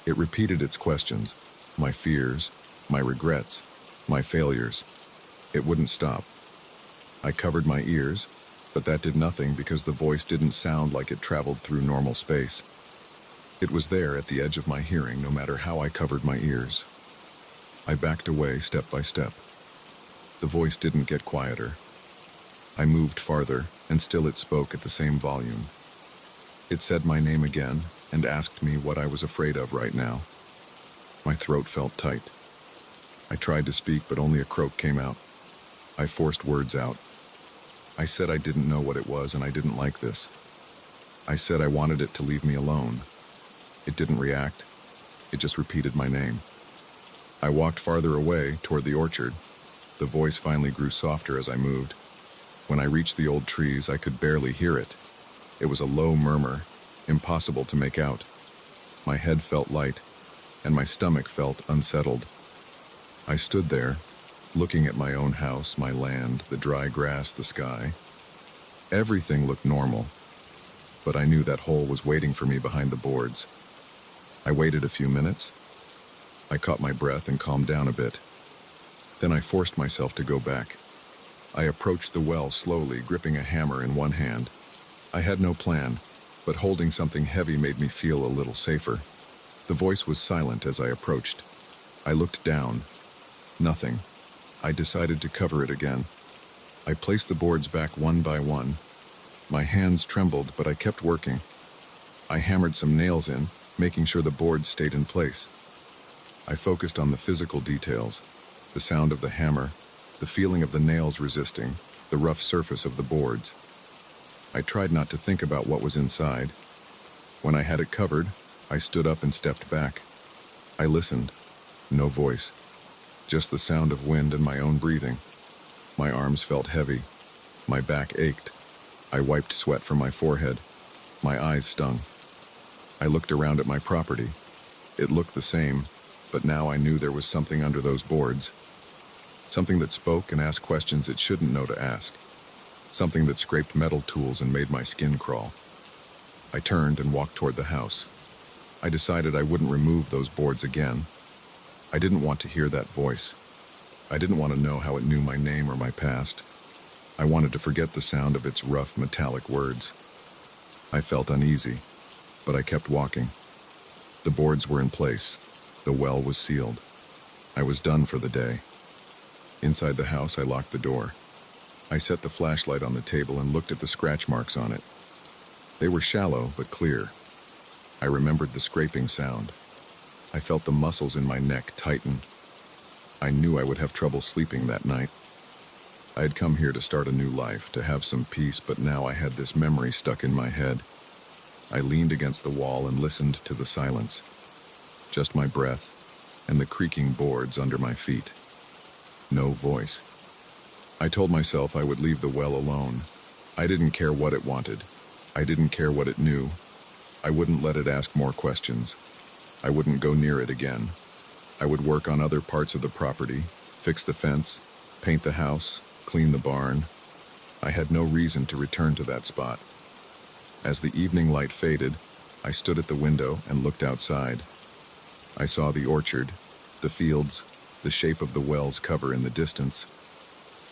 It repeated its questions, my fears, my regrets, my failures. It wouldn't stop. I covered my ears, but that did nothing because the voice didn't sound like it traveled through normal space. It was there at the edge of my hearing, no matter how I covered my ears. I backed away step by step. The voice didn't get quieter. I moved farther, and still it spoke at the same volume. It said my name again and asked me what I was afraid of right now. My throat felt tight. I tried to speak, but only a croak came out. I forced words out. I said I didn't know what it was and I didn't like this. I said I wanted it to leave me alone. It didn't react. It just repeated my name. I walked farther away, toward the orchard. The voice finally grew softer as I moved. When I reached the old trees, I could barely hear it. It was a low murmur, impossible to make out. My head felt light, and my stomach felt unsettled. I stood there, looking at my own house, my land, the dry grass, the sky. Everything looked normal, but I knew that hole was waiting for me behind the boards. I waited a few minutes. I caught my breath and calmed down a bit. Then I forced myself to go back. I approached the well slowly, gripping a hammer in one hand. I had no plan, but holding something heavy made me feel a little safer. The voice was silent as I approached. I looked down. Nothing. I decided to cover it again. I placed the boards back one by one. My hands trembled, but I kept working. I hammered some nails in, making sure the boards stayed in place. I focused on the physical details, the sound of the hammer, the feeling of the nails resisting, the rough surface of the boards. I tried not to think about what was inside. When I had it covered, I stood up and stepped back. I listened. No voice. Just the sound of wind and my own breathing. My arms felt heavy. My back ached. I wiped sweat from my forehead. My eyes stung. I looked around at my property. It looked the same, but now I knew there was something under those boards. Something that spoke and asked questions it shouldn't know to ask. Something that scraped metal tools and made my skin crawl. I turned and walked toward the house. I decided I wouldn't remove those boards again. I didn't want to hear that voice. I didn't want to know how it knew my name or my past. I wanted to forget the sound of its rough, metallic words. I felt uneasy, but I kept walking. The boards were in place. The well was sealed. I was done for the day. Inside the house, I locked the door. I set the flashlight on the table and looked at the scratch marks on it. They were shallow but clear. I remembered the scraping sound. I felt the muscles in my neck tighten. I knew I would have trouble sleeping that night. I had come here to start a new life, to have some peace, but now I had this memory stuck in my head. I leaned against the wall and listened to the silence. Just my breath and the creaking boards under my feet. No voice. I told myself I would leave the well alone. I didn't care what it wanted. I didn't care what it knew. I wouldn't let it ask more questions. I wouldn't go near it again. I would work on other parts of the property, fix the fence, paint the house, clean the barn. I had no reason to return to that spot. As the evening light faded, I stood at the window and looked outside. I saw the orchard, the fields, the shape of the well's cover in the distance.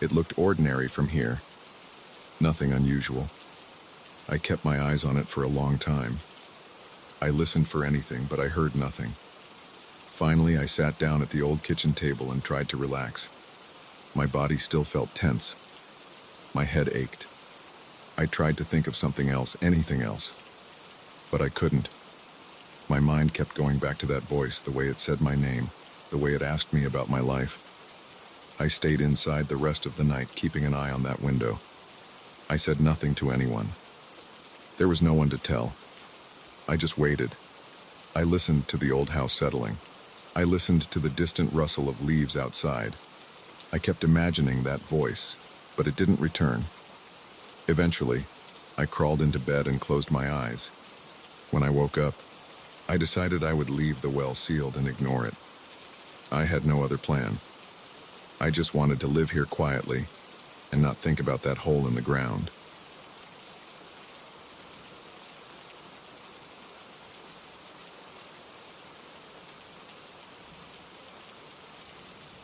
It looked ordinary from here. Nothing unusual. I kept my eyes on it for a long time. I listened for anything, but I heard nothing. Finally, I sat down at the old kitchen table and tried to relax. My body still felt tense. My head ached. I tried to think of something else, anything else. But I couldn't. My mind kept going back to that voice, the way it said my name, the way it asked me about my life. I stayed inside the rest of the night, keeping an eye on that window. I said nothing to anyone. There was no one to tell. I just waited. I listened to the old house settling. I listened to the distant rustle of leaves outside. I kept imagining that voice, but it didn't return. Eventually, I crawled into bed and closed my eyes. When I woke up, I decided I would leave the well sealed and ignore it. I had no other plan. I just wanted to live here quietly and not think about that hole in the ground.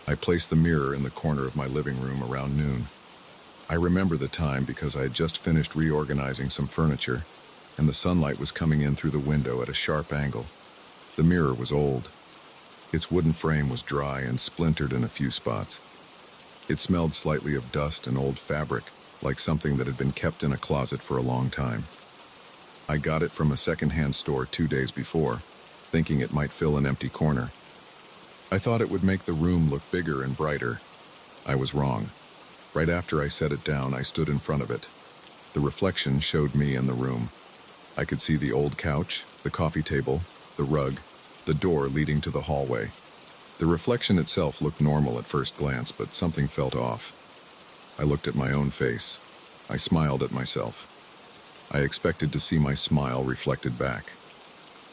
I placed the mirror in the corner of my living room around noon. I remember the time because I had just finished reorganizing some furniture, and the sunlight was coming in through the window at a sharp angle. The mirror was old. Its wooden frame was dry and splintered in a few spots. It smelled slightly of dust and old fabric, like something that had been kept in a closet for a long time. I got it from a second-hand store 2 days before, thinking it might fill an empty corner. I thought it would make the room look bigger and brighter. I was wrong. Right after I set it down, I stood in front of it. The reflection showed me in the room. I could see the old couch, the coffee table, the rug, the door leading to the hallway. The reflection itself looked normal at first glance, but something felt off. I looked at my own face. I smiled at myself. I expected to see my smile reflected back.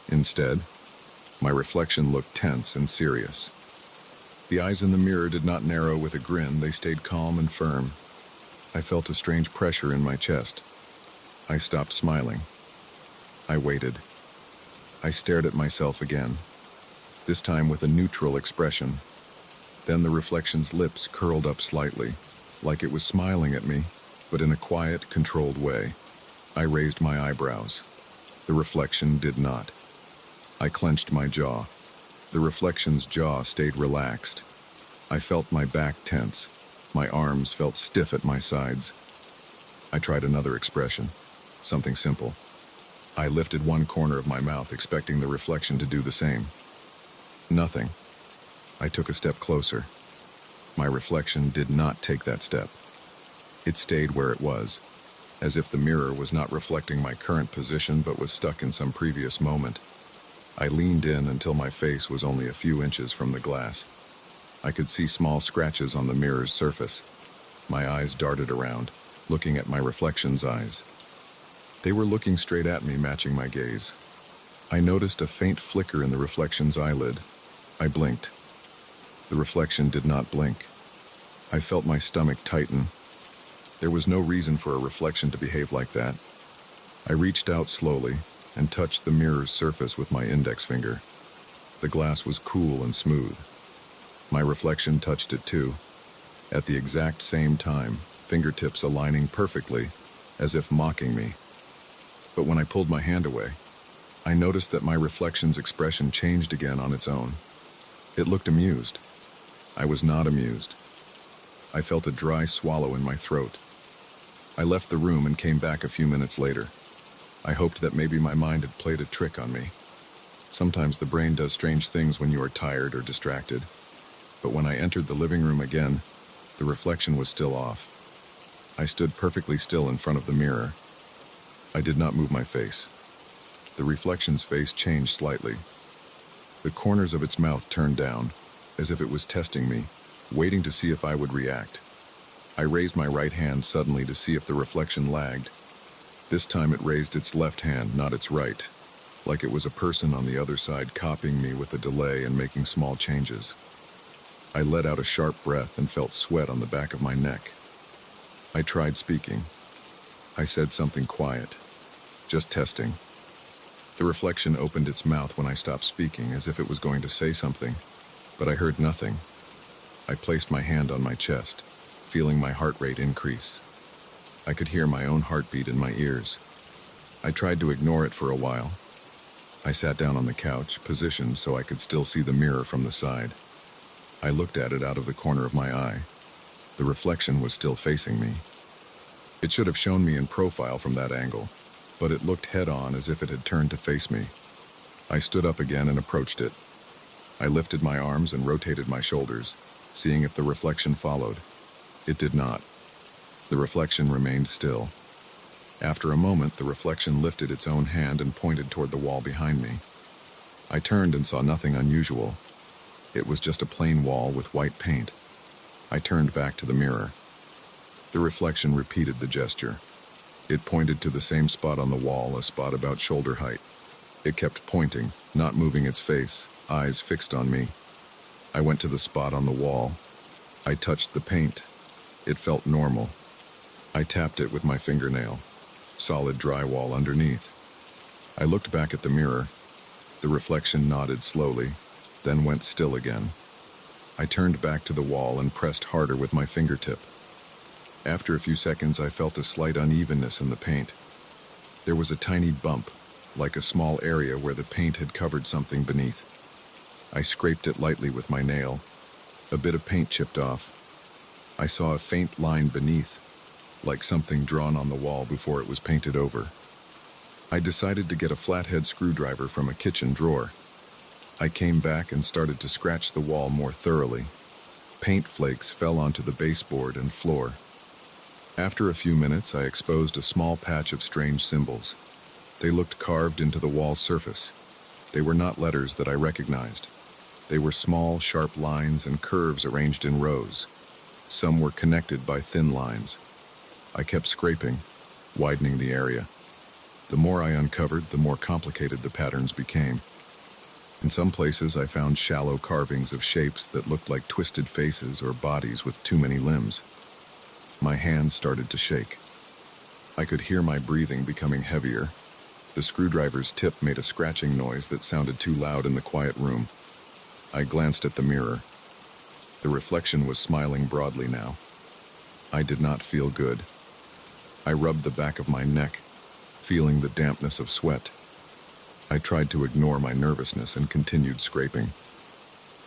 Instead, my reflection looked tense and serious. The eyes in the mirror did not narrow with a grin, they stayed calm and firm. I felt a strange pressure in my chest. I stopped smiling. I waited. I stared at myself again, this time with a neutral expression. Then the reflection's lips curled up slightly, like it was smiling at me, but in a quiet, controlled way. I raised my eyebrows. The reflection did not. I clenched my jaw. The reflection's jaw stayed relaxed. I felt my back tense. My arms felt stiff at my sides. I tried another expression, something simple. I lifted one corner of my mouth, expecting the reflection to do the same. Nothing. I took a step closer. My reflection did not take that step. It stayed where it was, as if the mirror was not reflecting my current position but was stuck in some previous moment. I leaned in until my face was only a few inches from the glass. I could see small scratches on the mirror's surface. My eyes darted around, looking at my reflection's eyes. They were looking straight at me, matching my gaze. I noticed a faint flicker in the reflection's eyelid. I blinked. The reflection did not blink. I felt my stomach tighten. There was no reason for a reflection to behave like that. I reached out slowly and touched the mirror's surface with my index finger. The glass was cool and smooth. My reflection touched it too, at the exact same time, fingertips aligning perfectly, as if mocking me. But when I pulled my hand away, I noticed that my reflection's expression changed again on its own. It looked amused. I was not amused. I felt a dry swallow in my throat. I left the room and came back a few minutes later. I hoped that maybe my mind had played a trick on me. Sometimes the brain does strange things when you are tired or distracted. But when I entered the living room again, the reflection was still off. I stood perfectly still in front of the mirror. I did not move my face. The reflection's face changed slightly. The corners of its mouth turned down, as if it was testing me, waiting to see if I would react. I raised my right hand suddenly to see if the reflection lagged. This time it raised its left hand, not its right, like it was a person on the other side copying me with a delay and making small changes. I let out a sharp breath and felt sweat on the back of my neck. I tried speaking. I said something quiet, just testing. The reflection opened its mouth when I stopped speaking, as if it was going to say something, but I heard nothing. I placed my hand on my chest, feeling my heart rate increase. I could hear my own heartbeat in my ears. I tried to ignore it for a while. I sat down on the couch, positioned so I could still see the mirror from the side. I looked at it out of the corner of my eye. The reflection was still facing me. It should have shown me in profile from that angle, but it looked head-on as if it had turned to face me. I stood up again and approached it. I lifted my arms and rotated my shoulders, seeing if the reflection followed. It did not. The reflection remained still. After a moment, the reflection lifted its own hand and pointed toward the wall behind me. I turned and saw nothing unusual. It was just a plain wall with white paint. I turned back to the mirror. The reflection repeated the gesture. It pointed to the same spot on the wall, a spot about shoulder height. It kept pointing, not moving its face, eyes fixed on me. I went to the spot on the wall. I touched the paint. It felt normal. I tapped it with my fingernail. Solid drywall underneath. I looked back at the mirror. The reflection nodded slowly, then went still again. I turned back to the wall and pressed harder with my fingertip. After a few seconds, I felt a slight unevenness in the paint. There was a tiny bump, like a small area where the paint had covered something beneath. I scraped it lightly with my nail. A bit of paint chipped off. I saw a faint line beneath. like something drawn on the wall before it was painted over. I decided to get a flathead screwdriver from a kitchen drawer. I came back and started to scratch the wall more thoroughly. Paint flakes fell onto the baseboard and floor. After a few minutes, I exposed a small patch of strange symbols. They looked carved into the wall's surface. They were not letters that I recognized. They were small, sharp lines and curves arranged in rows. Some were connected by thin lines. I kept scraping, widening the area. The more I uncovered, the more complicated the patterns became. In some places, I found shallow carvings of shapes that looked like twisted faces or bodies with too many limbs. My hands started to shake. I could hear my breathing becoming heavier. The screwdriver's tip made a scratching noise that sounded too loud in the quiet room. I glanced at the mirror. The reflection was smiling broadly now. I did not feel good. I rubbed the back of my neck, feeling the dampness of sweat. I tried to ignore my nervousness and continued scraping.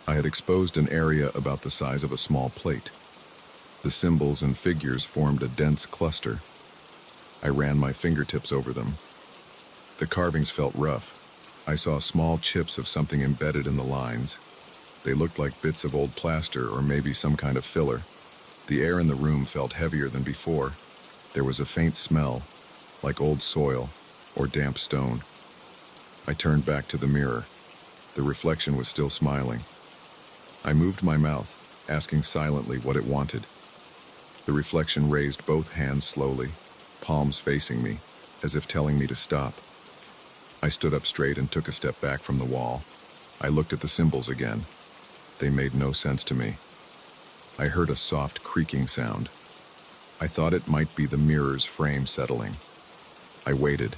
I had exposed an area about the size of a small plate. The symbols and figures formed a dense cluster. I ran my fingertips over them. The carvings felt rough. I saw small chips of something embedded in the lines. They looked like bits of old plaster or maybe some kind of filler. The air in the room felt heavier than before. There was a faint smell, like old soil or damp stone. I turned back to the mirror. The reflection was still smiling. I moved my mouth, asking silently what it wanted. The reflection raised both hands slowly, palms facing me, as if telling me to stop. I stood up straight and took a step back from the wall. I looked at the symbols again. They made no sense to me. I heard a soft creaking sound. I thought it might be the mirror's frame settling. I waited.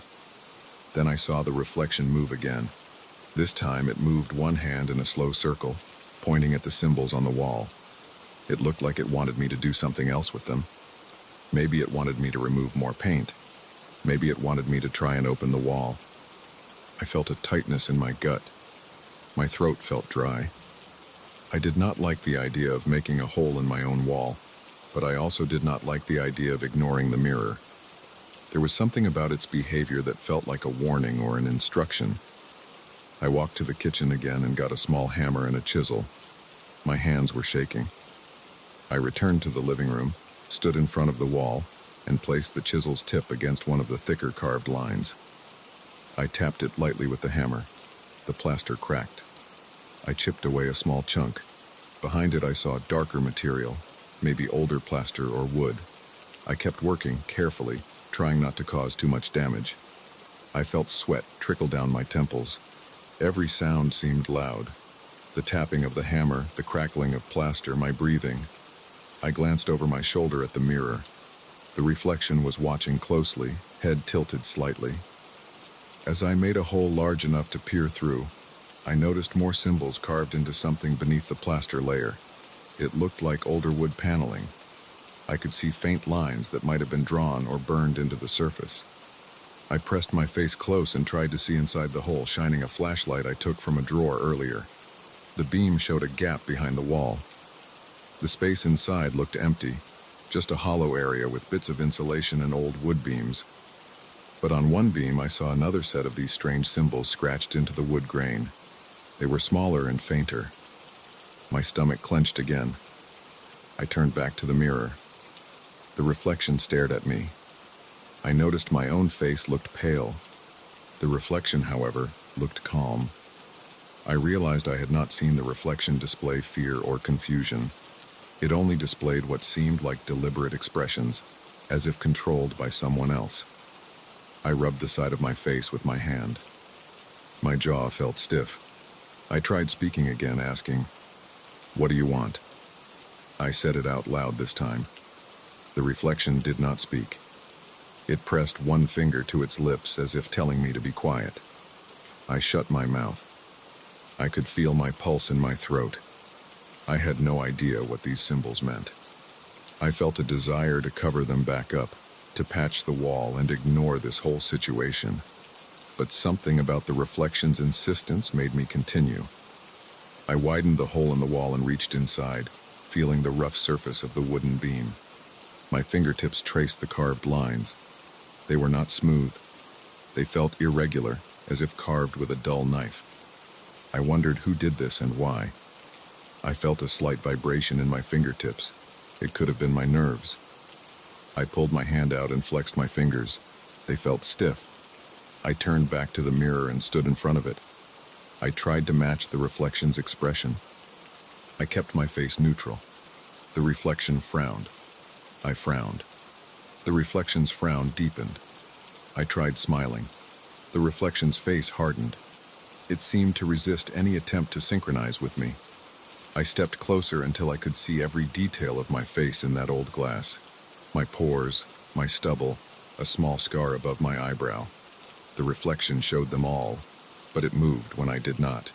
Then I saw the reflection move again. This time it moved one hand in a slow circle, pointing at the symbols on the wall. It looked like it wanted me to do something else with them. Maybe it wanted me to remove more paint. Maybe it wanted me to try and open the wall. I felt a tightness in my gut. My throat felt dry. I did not like the idea of making a hole in my own wall, but I also did not like the idea of ignoring the mirror. There was something about its behavior that felt like a warning or an instruction. I walked to the kitchen again and got a small hammer and a chisel. My hands were shaking. I returned to the living room, stood in front of the wall, and placed the chisel's tip against one of the thicker carved lines. I tapped it lightly with the hammer. The plaster cracked. I chipped away a small chunk. Behind it I saw darker material, maybe older plaster or wood. I kept working carefully, trying not to cause too much damage. I felt sweat trickle down my temples. Every sound seemed loud. The tapping of the hammer, the crackling of plaster, my breathing. I glanced over my shoulder at the mirror. The reflection was watching closely, head tilted slightly. As I made a hole large enough to peer through, I noticed more symbols carved into something beneath the plaster layer. It looked like older wood paneling. I could see faint lines that might have been drawn or burned into the surface. I pressed my face close and tried to see inside the hole, shining a flashlight I took from a drawer earlier. The beam showed a gap behind the wall. The space inside looked empty, just a hollow area with bits of insulation and old wood beams. But on one beam I saw another set of these strange symbols scratched into the wood grain. They were smaller and fainter. My stomach clenched again. I turned back to the mirror. The reflection stared at me. I noticed my own face looked pale. The reflection, however, looked calm. I realized I had not seen the reflection display fear or confusion. It only displayed what seemed like deliberate expressions, as if controlled by someone else. I rubbed the side of my face with my hand. My jaw felt stiff. I tried speaking again, asking, "What do you want?" I said it out loud this time. The reflection did not speak. It pressed one finger to its lips as if telling me to be quiet. I shut my mouth. I could feel my pulse in my throat. I had no idea what these symbols meant. I felt a desire to cover them back up, to patch the wall and ignore this whole situation. But something about the reflection's insistence made me continue. I widened the hole in the wall and reached inside, feeling the rough surface of the wooden beam. My fingertips traced the carved lines. They were not smooth. They felt irregular, as if carved with a dull knife. I wondered who did this and why. I felt a slight vibration in my fingertips. It could have been my nerves. I pulled my hand out and flexed my fingers. They felt stiff. I turned back to the mirror and stood in front of it. I tried to match the reflection's expression. I kept my face neutral. The reflection frowned. I frowned. The reflection's frown deepened. I tried smiling. The reflection's face hardened. It seemed to resist any attempt to synchronize with me. I stepped closer until I could see every detail of my face in that old glass. My pores, my stubble, a small scar above my eyebrow. The reflection showed them all, but it moved when I did not.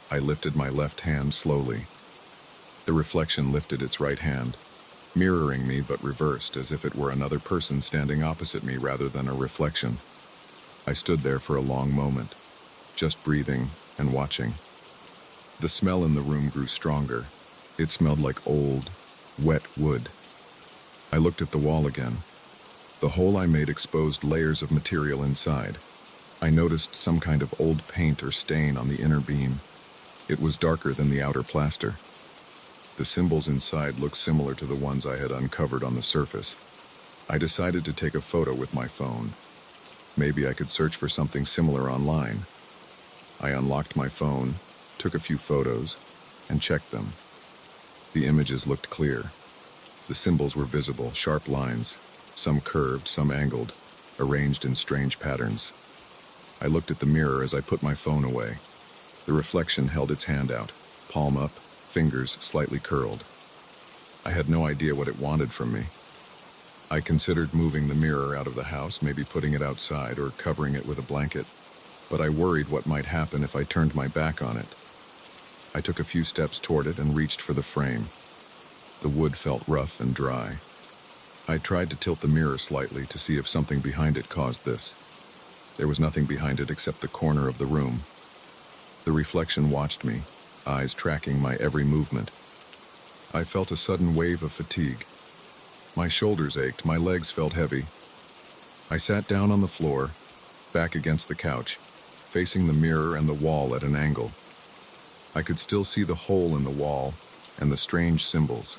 I lifted my left hand slowly. The reflection lifted its right hand, mirroring me but reversed, as if it were another person standing opposite me rather than a reflection. I stood there for a long moment, just breathing and watching. The smell in the room grew stronger. It smelled like old, wet wood. I looked at the wall again. The hole I made exposed layers of material inside. I noticed some kind of old paint or stain on the inner beam. It was darker than the outer plaster. The symbols inside looked similar to the ones I had uncovered on the surface. I decided to take a photo with my phone. Maybe I could search for something similar online. I unlocked my phone, took a few photos, and checked them. The images looked clear. The symbols were visible, sharp lines, some curved, some angled, arranged in strange patterns. I looked at the mirror as I put my phone away. The reflection held its hand out, palm up, fingers slightly curled. I had no idea what it wanted from me. I considered moving the mirror out of the house, maybe putting it outside or covering it with a blanket, but I worried what might happen if I turned my back on it. I took a few steps toward it and reached for the frame. The wood felt rough and dry. I tried to tilt the mirror slightly to see if something behind it caused this. There was nothing behind it except the corner of the room. The reflection watched me, eyes tracking my every movement. I felt a sudden wave of fatigue. My shoulders ached, my legs felt heavy. I sat down on the floor, back against the couch, facing the mirror and the wall at an angle. I could still see the hole in the wall and the strange symbols.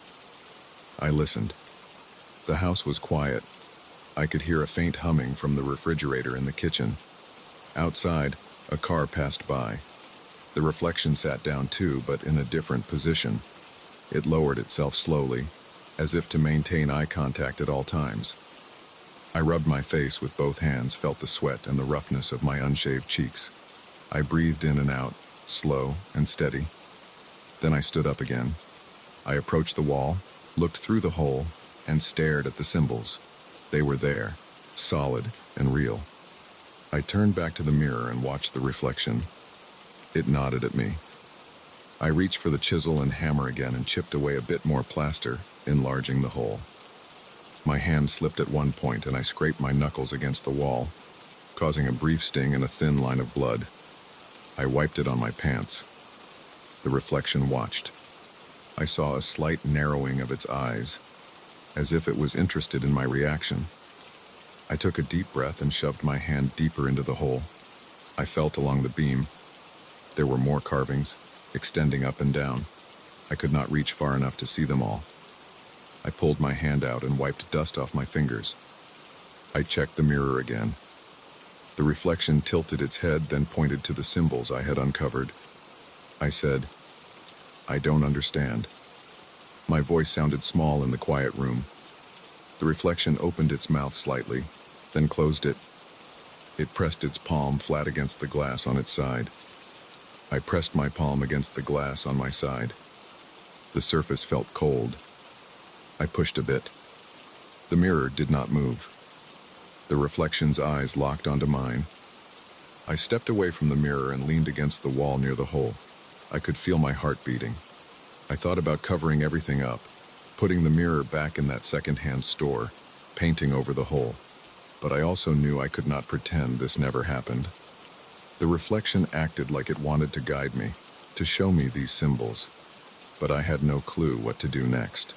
I listened. The house was quiet. I could hear a faint humming from the refrigerator in the kitchen. Outside, a car passed by. The reflection sat down too, but in a different position. It lowered itself slowly, as if to maintain eye contact at all times. I rubbed my face with both hands, felt the sweat and the roughness of my unshaved cheeks. I breathed in and out, slow and steady. Then I stood up again. I approached the wall, looked through the hole, and stared at the symbols. They were there, solid and real. I turned back to the mirror and watched the reflection. It nodded at me. I reached for the chisel and hammer again and chipped away a bit more plaster, enlarging the hole. My hand slipped at one point and I scraped my knuckles against the wall, causing a brief sting and a thin line of blood. I wiped it on my pants. The reflection watched. I saw a slight narrowing of its eyes, as if it was interested in my reaction. I took a deep breath and shoved my hand deeper into the hole. I felt along the beam. There were more carvings, extending up and down. I could not reach far enough to see them all. I pulled my hand out and wiped dust off my fingers. I checked the mirror again. The reflection tilted its head, then pointed to the symbols I had uncovered. I said, "I don't understand." My voice sounded small in the quiet room. The reflection opened its mouth slightly, then closed it. It pressed its palm flat against the glass on its side. I pressed my palm against the glass on my side. The surface felt cold. I pushed a bit. The mirror did not move. The reflection's eyes locked onto mine. I stepped away from the mirror and leaned against the wall near the hole. I could feel my heart beating. I thought about covering everything up, putting the mirror back in that second-hand store, painting over the hole. But I also knew I could not pretend this never happened. The reflection acted like it wanted to guide me, to show me these symbols. But I had no clue what to do next.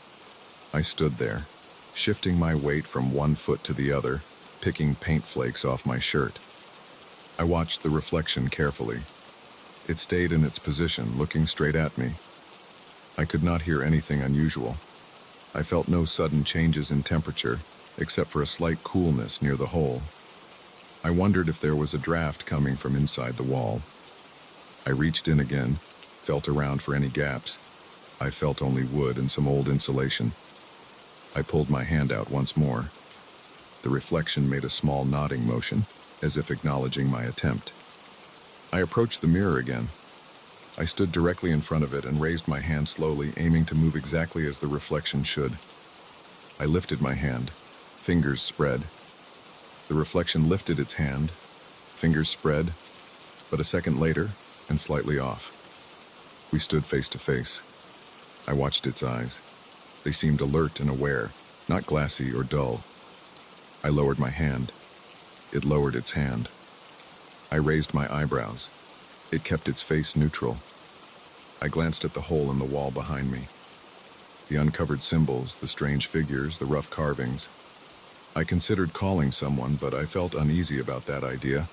I stood there, shifting my weight from one foot to the other, picking paint flakes off my shirt. I watched the reflection carefully. It stayed in its position, looking straight at me. I could not hear anything unusual. I felt no sudden changes in temperature, except for a slight coolness near the hole. I wondered if there was a draft coming from inside the wall. I reached in again, felt around for any gaps. I felt only wood and some old insulation. I pulled my hand out once more. The reflection made a small nodding motion, as if acknowledging my attempt. I approached the mirror again. I stood directly in front of it and raised my hand slowly, aiming to move exactly as the reflection should. I lifted my hand, fingers spread. The reflection lifted its hand, fingers spread, but a second later, and slightly off. We stood face to face. I watched its eyes. They seemed alert and aware, not glassy or dull. I lowered my hand. It lowered its hand. I raised my eyebrows. It kept its face neutral. I glanced at the hole in the wall behind me. The uncovered symbols, the strange figures, the rough carvings. I considered calling someone, but I felt uneasy about that idea.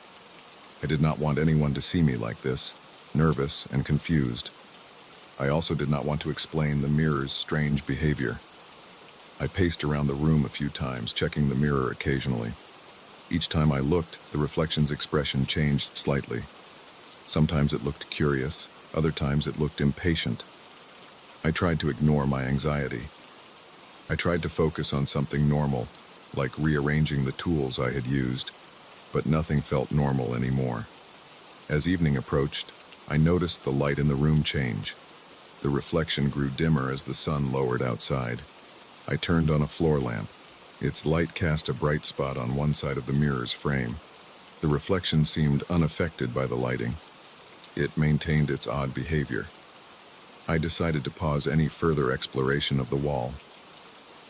I did not want anyone to see me like this, nervous and confused. I also did not want to explain the mirror's strange behavior. I paced around the room a few times, checking the mirror occasionally. Each time I looked, the reflection's expression changed slightly. Sometimes it looked curious, other times it looked impatient. I tried to ignore my anxiety. I tried to focus on something normal, like rearranging the tools I had used, but nothing felt normal anymore. As evening approached, I noticed the light in the room change. The reflection grew dimmer as the sun lowered outside. I turned on a floor lamp. Its light cast a bright spot on one side of the mirror's frame. The reflection seemed unaffected by the lighting. It maintained its odd behavior. I decided to pause any further exploration of the wall.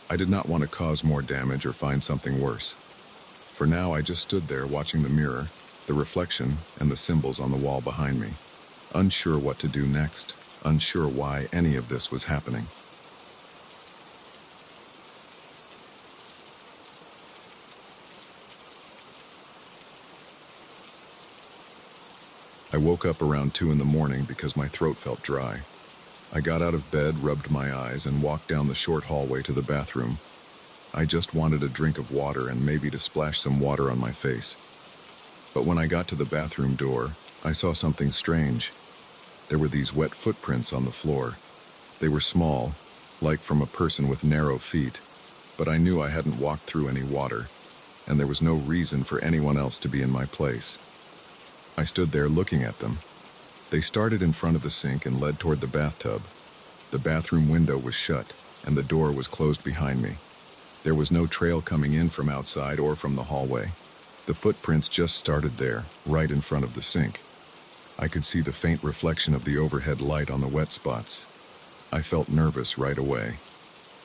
I did not want to cause more damage or find something worse. For now, I just stood there watching the mirror, the reflection, and the symbols on the wall behind me, unsure what to do next, unsure why any of this was happening. I woke up around 2 in the morning because my throat felt dry. I got out of bed, rubbed my eyes, and walked down the short hallway to the bathroom. I just wanted a drink of water and maybe to splash some water on my face. But when I got to the bathroom door, I saw something strange. There were these wet footprints on the floor. They were small, like from a person with narrow feet, but I knew I hadn't walked through any water, and there was no reason for anyone else to be in my place. I stood there looking at them. They started in front of the sink and led toward the bathtub. The bathroom window was shut, and the door was closed behind me. There was no trail coming in from outside or from the hallway. The footprints just started there, right in front of the sink. I could see the faint reflection of the overhead light on the wet spots. I felt nervous right away.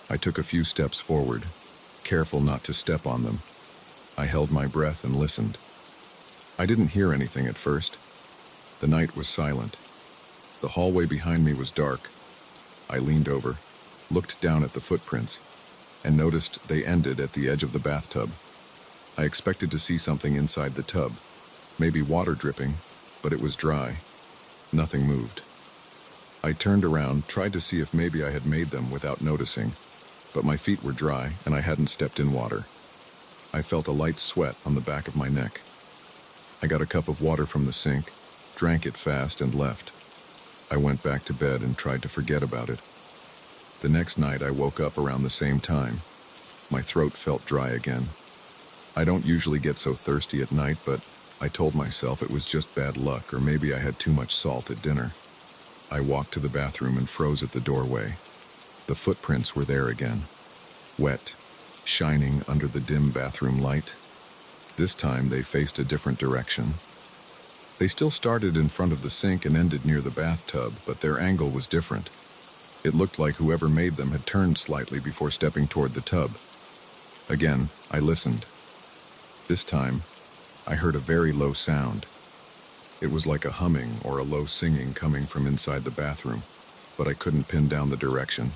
I took a few steps forward, careful not to step on them. I held my breath and listened. I didn't hear anything at first. The night was silent. The hallway behind me was dark. I leaned over, looked down at the footprints, and noticed they ended at the edge of the bathtub. I expected to see something inside the tub, maybe water dripping, but it was dry. Nothing moved. I turned around, tried to see if maybe I had made them without noticing, but my feet were dry and I hadn't stepped in water. I felt a light sweat on the back of my neck. I got a cup of water from the sink, drank it fast, and left. I went back to bed and tried to forget about it. The next night I woke up around the same time. My throat felt dry again. I don't usually get so thirsty at night, but I told myself it was just bad luck, or maybe I had too much salt at dinner. I walked to the bathroom and froze at the doorway. The footprints were there again, wet, shining under the dim bathroom light. This time they faced a different direction. They still started in front of the sink and ended near the bathtub, but their angle was different. It looked like whoever made them had turned slightly before stepping toward the tub. Again, I listened. This time, I heard a very low sound. It was like a humming or a low singing coming from inside the bathroom, but I couldn't pin down the direction.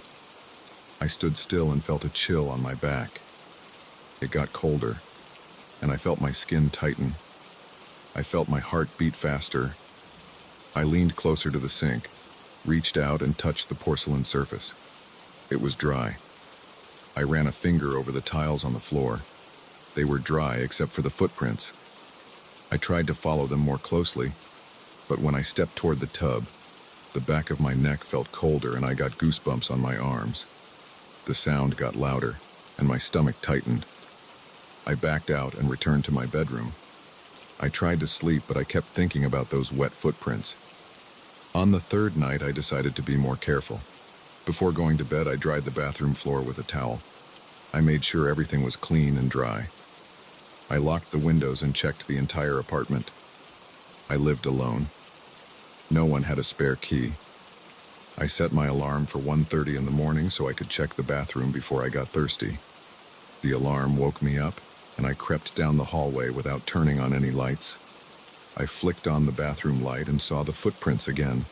I stood still and felt a chill on my back. It got colder, and I felt my skin tighten. I felt my heart beat faster. I leaned closer to the sink, reached out and touched the porcelain surface. It was dry. I ran a finger over the tiles on the floor. They were dry except for the footprints. I tried to follow them more closely, but when I stepped toward the tub, the back of my neck felt colder and I got goosebumps on my arms. The sound got louder, and my stomach tightened. I backed out and returned to my bedroom. I tried to sleep, but I kept thinking about those wet footprints. On the third night, I decided to be more careful. Before going to bed, I dried the bathroom floor with a towel. I made sure everything was clean and dry. I locked the windows and checked the entire apartment. I lived alone. No one had a spare key. I set my alarm for 1:30 in the morning so I could check the bathroom before I got thirsty. The alarm woke me up, and I crept down the hallway without turning on any lights. I flicked on the bathroom light and saw the footprints again,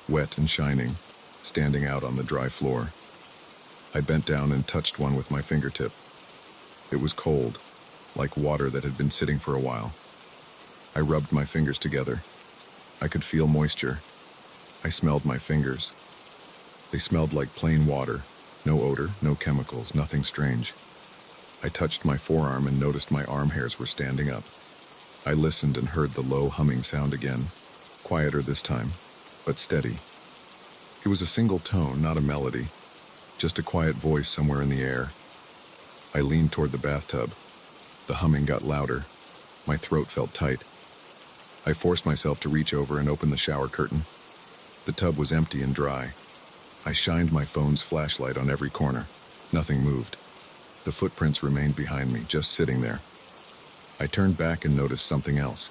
wet and shining, standing out on the dry floor. I bent down and touched one with my fingertip. It was cold, like water that had been sitting for a while. I rubbed my fingers together. I could feel moisture. I smelled my fingers. They smelled like plain water, no odor, no chemicals, nothing strange. I touched my forearm and noticed my arm hairs were standing up. I listened and heard the low humming sound again, quieter this time, but steady. It was a single tone, not a melody, just a quiet voice somewhere in the air. I leaned toward the bathtub. The humming got louder. My throat felt tight. I forced myself to reach over and open the shower curtain. The tub was empty and dry. I shined my phone's flashlight on every corner. Nothing moved. The footprints remained behind me, just sitting there. I turned back and noticed something else.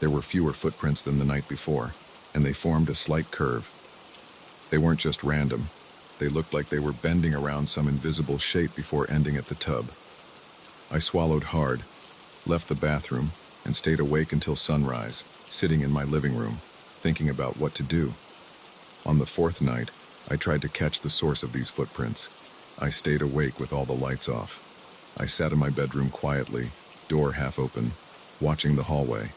There were fewer footprints than the night before, and they formed a slight curve. They weren't just random. They looked like they were bending around some invisible shape before ending at the tub. I swallowed hard, left the bathroom, and stayed awake until sunrise, sitting in my living room, thinking about what to do. On the fourth night, I tried to catch the source of these footprints. I stayed awake with all the lights off. I sat in my bedroom quietly, door half open, watching the hallway.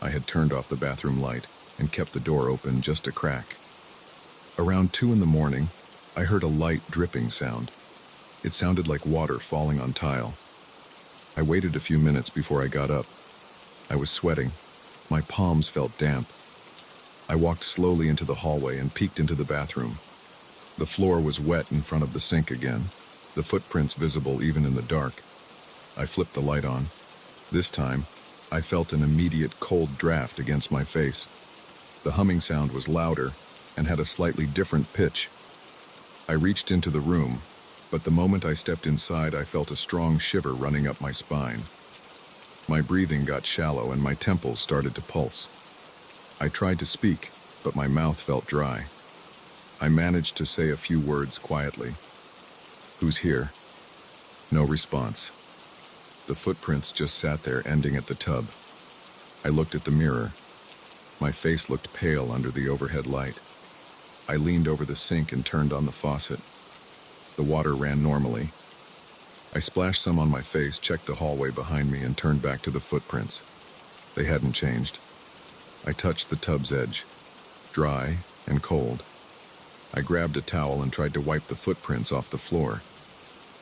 I had turned off the bathroom light and kept the door open just a crack. Around 2 in the morning, I heard a light dripping sound. It sounded like water falling on tile. I waited a few minutes before I got up. I was sweating. My palms felt damp. I walked slowly into the hallway and peeked into the bathroom. The floor was wet in front of the sink again, the footprints visible even in the dark. I flipped the light on. This time, I felt an immediate cold draft against my face. The humming sound was louder and had a slightly different pitch. I reached into the room, but the moment I stepped inside, I felt a strong shiver running up my spine. My breathing got shallow and my temples started to pulse. I tried to speak, but my mouth felt dry. I managed to say a few words quietly. "Who's here?" No response. The footprints just sat there, ending at the tub. I looked at the mirror. My face looked pale under the overhead light. I leaned over the sink and turned on the faucet. The water ran normally. I splashed some on my face, checked the hallway behind me, and turned back to the footprints. They hadn't changed. I touched the tub's edge, dry and cold. I grabbed a towel and tried to wipe the footprints off the floor.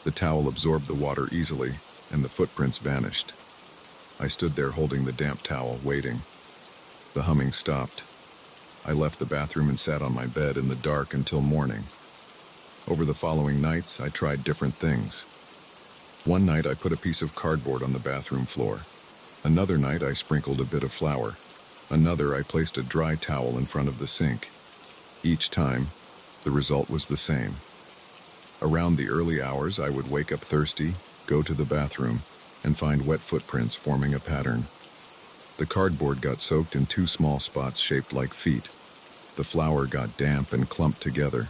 The towel absorbed the water easily, and the footprints vanished. I stood there holding the damp towel, waiting. The humming stopped. I left the bathroom and sat on my bed in the dark until morning. Over the following nights, I tried different things. One night, I put a piece of cardboard on the bathroom floor. Another night, I sprinkled a bit of flour. Another, I placed a dry towel in front of the sink. Each time, the result was the same. Around the early hours, I would wake up thirsty, go to the bathroom, and find wet footprints forming a pattern. The cardboard got soaked in 2 small spots shaped like feet. The flour got damp and clumped together.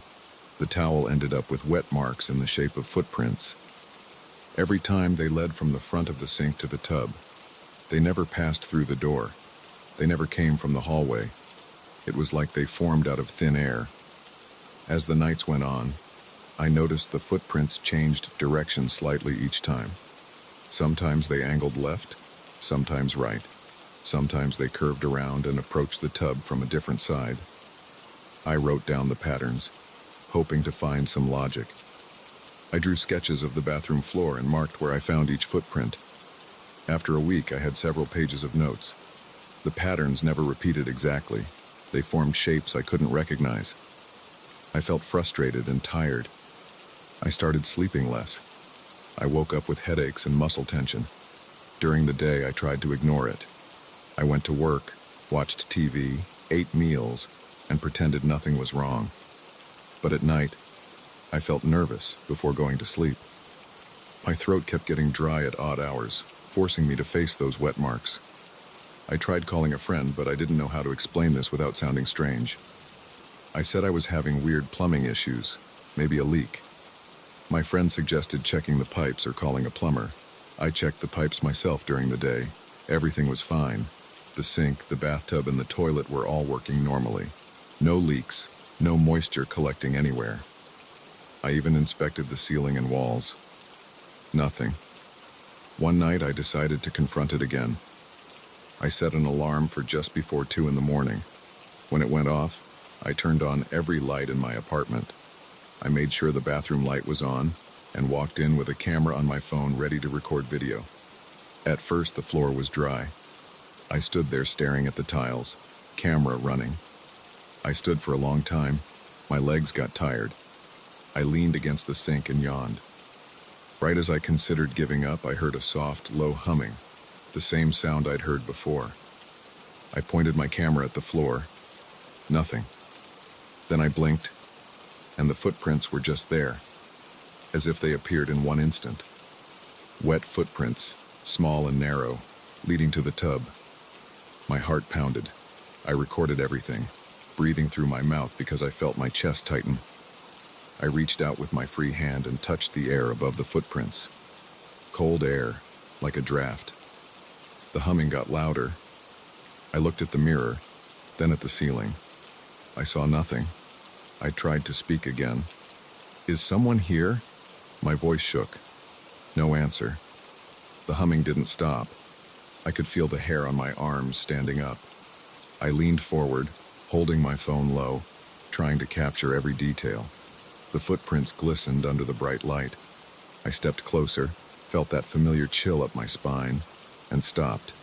The towel ended up with wet marks in the shape of footprints. Every time they led from the front of the sink to the tub. They never passed through the door. They never came from the hallway. It was like they formed out of thin air. As the nights went on, I noticed the footprints changed direction slightly each time. Sometimes they angled left, sometimes right. Sometimes they curved around and approached the tub from a different side. I wrote down the patterns, hoping to find some logic. I drew sketches of the bathroom floor and marked where I found each footprint. After a week, I had several pages of notes. The patterns never repeated exactly. They formed shapes I couldn't recognize. I felt frustrated and tired. I started sleeping less. I woke up with headaches and muscle tension. During the day, I tried to ignore it. I went to work, watched TV, ate meals, and pretended nothing was wrong. But at night, I felt nervous before going to sleep. My throat kept getting dry at odd hours, forcing me to face those wet marks. I tried calling a friend, but I didn't know how to explain this without sounding strange. I said I was having weird plumbing issues, maybe a leak. My friend suggested checking the pipes or calling a plumber. I checked the pipes myself during the day. Everything was fine. The sink, the bathtub, and the toilet were all working normally. No leaks, no moisture collecting anywhere. I even inspected the ceiling and walls. Nothing. One night I decided to confront it again. I set an alarm for just before 2 in the morning. When it went off, I turned on every light in my apartment. I made sure the bathroom light was on and walked in with a camera on my phone ready to record video. At first, the floor was dry. I stood there staring at the tiles, camera running. I stood for a long time. My legs got tired. I leaned against the sink and yawned. Right as I considered giving up, I heard a soft, low humming, the same sound I'd heard before. I pointed my camera at the floor. Nothing. Then I blinked, and the footprints were just there, as if they appeared in one instant. Wet footprints, small and narrow, leading to the tub. My heart pounded. I recorded everything, breathing through my mouth because I felt my chest tighten. I reached out with my free hand and touched the air above the footprints. Cold air, like a draft. The humming got louder. I looked at the mirror, then at the ceiling. I saw nothing. I tried to speak again. "Is someone here?" My voice shook. No answer. The humming didn't stop. I could feel the hair on my arms standing up. I leaned forward, holding my phone low, trying to capture every detail. The footprints glistened under the bright light. I stepped closer, felt that familiar chill up my spine, and stopped.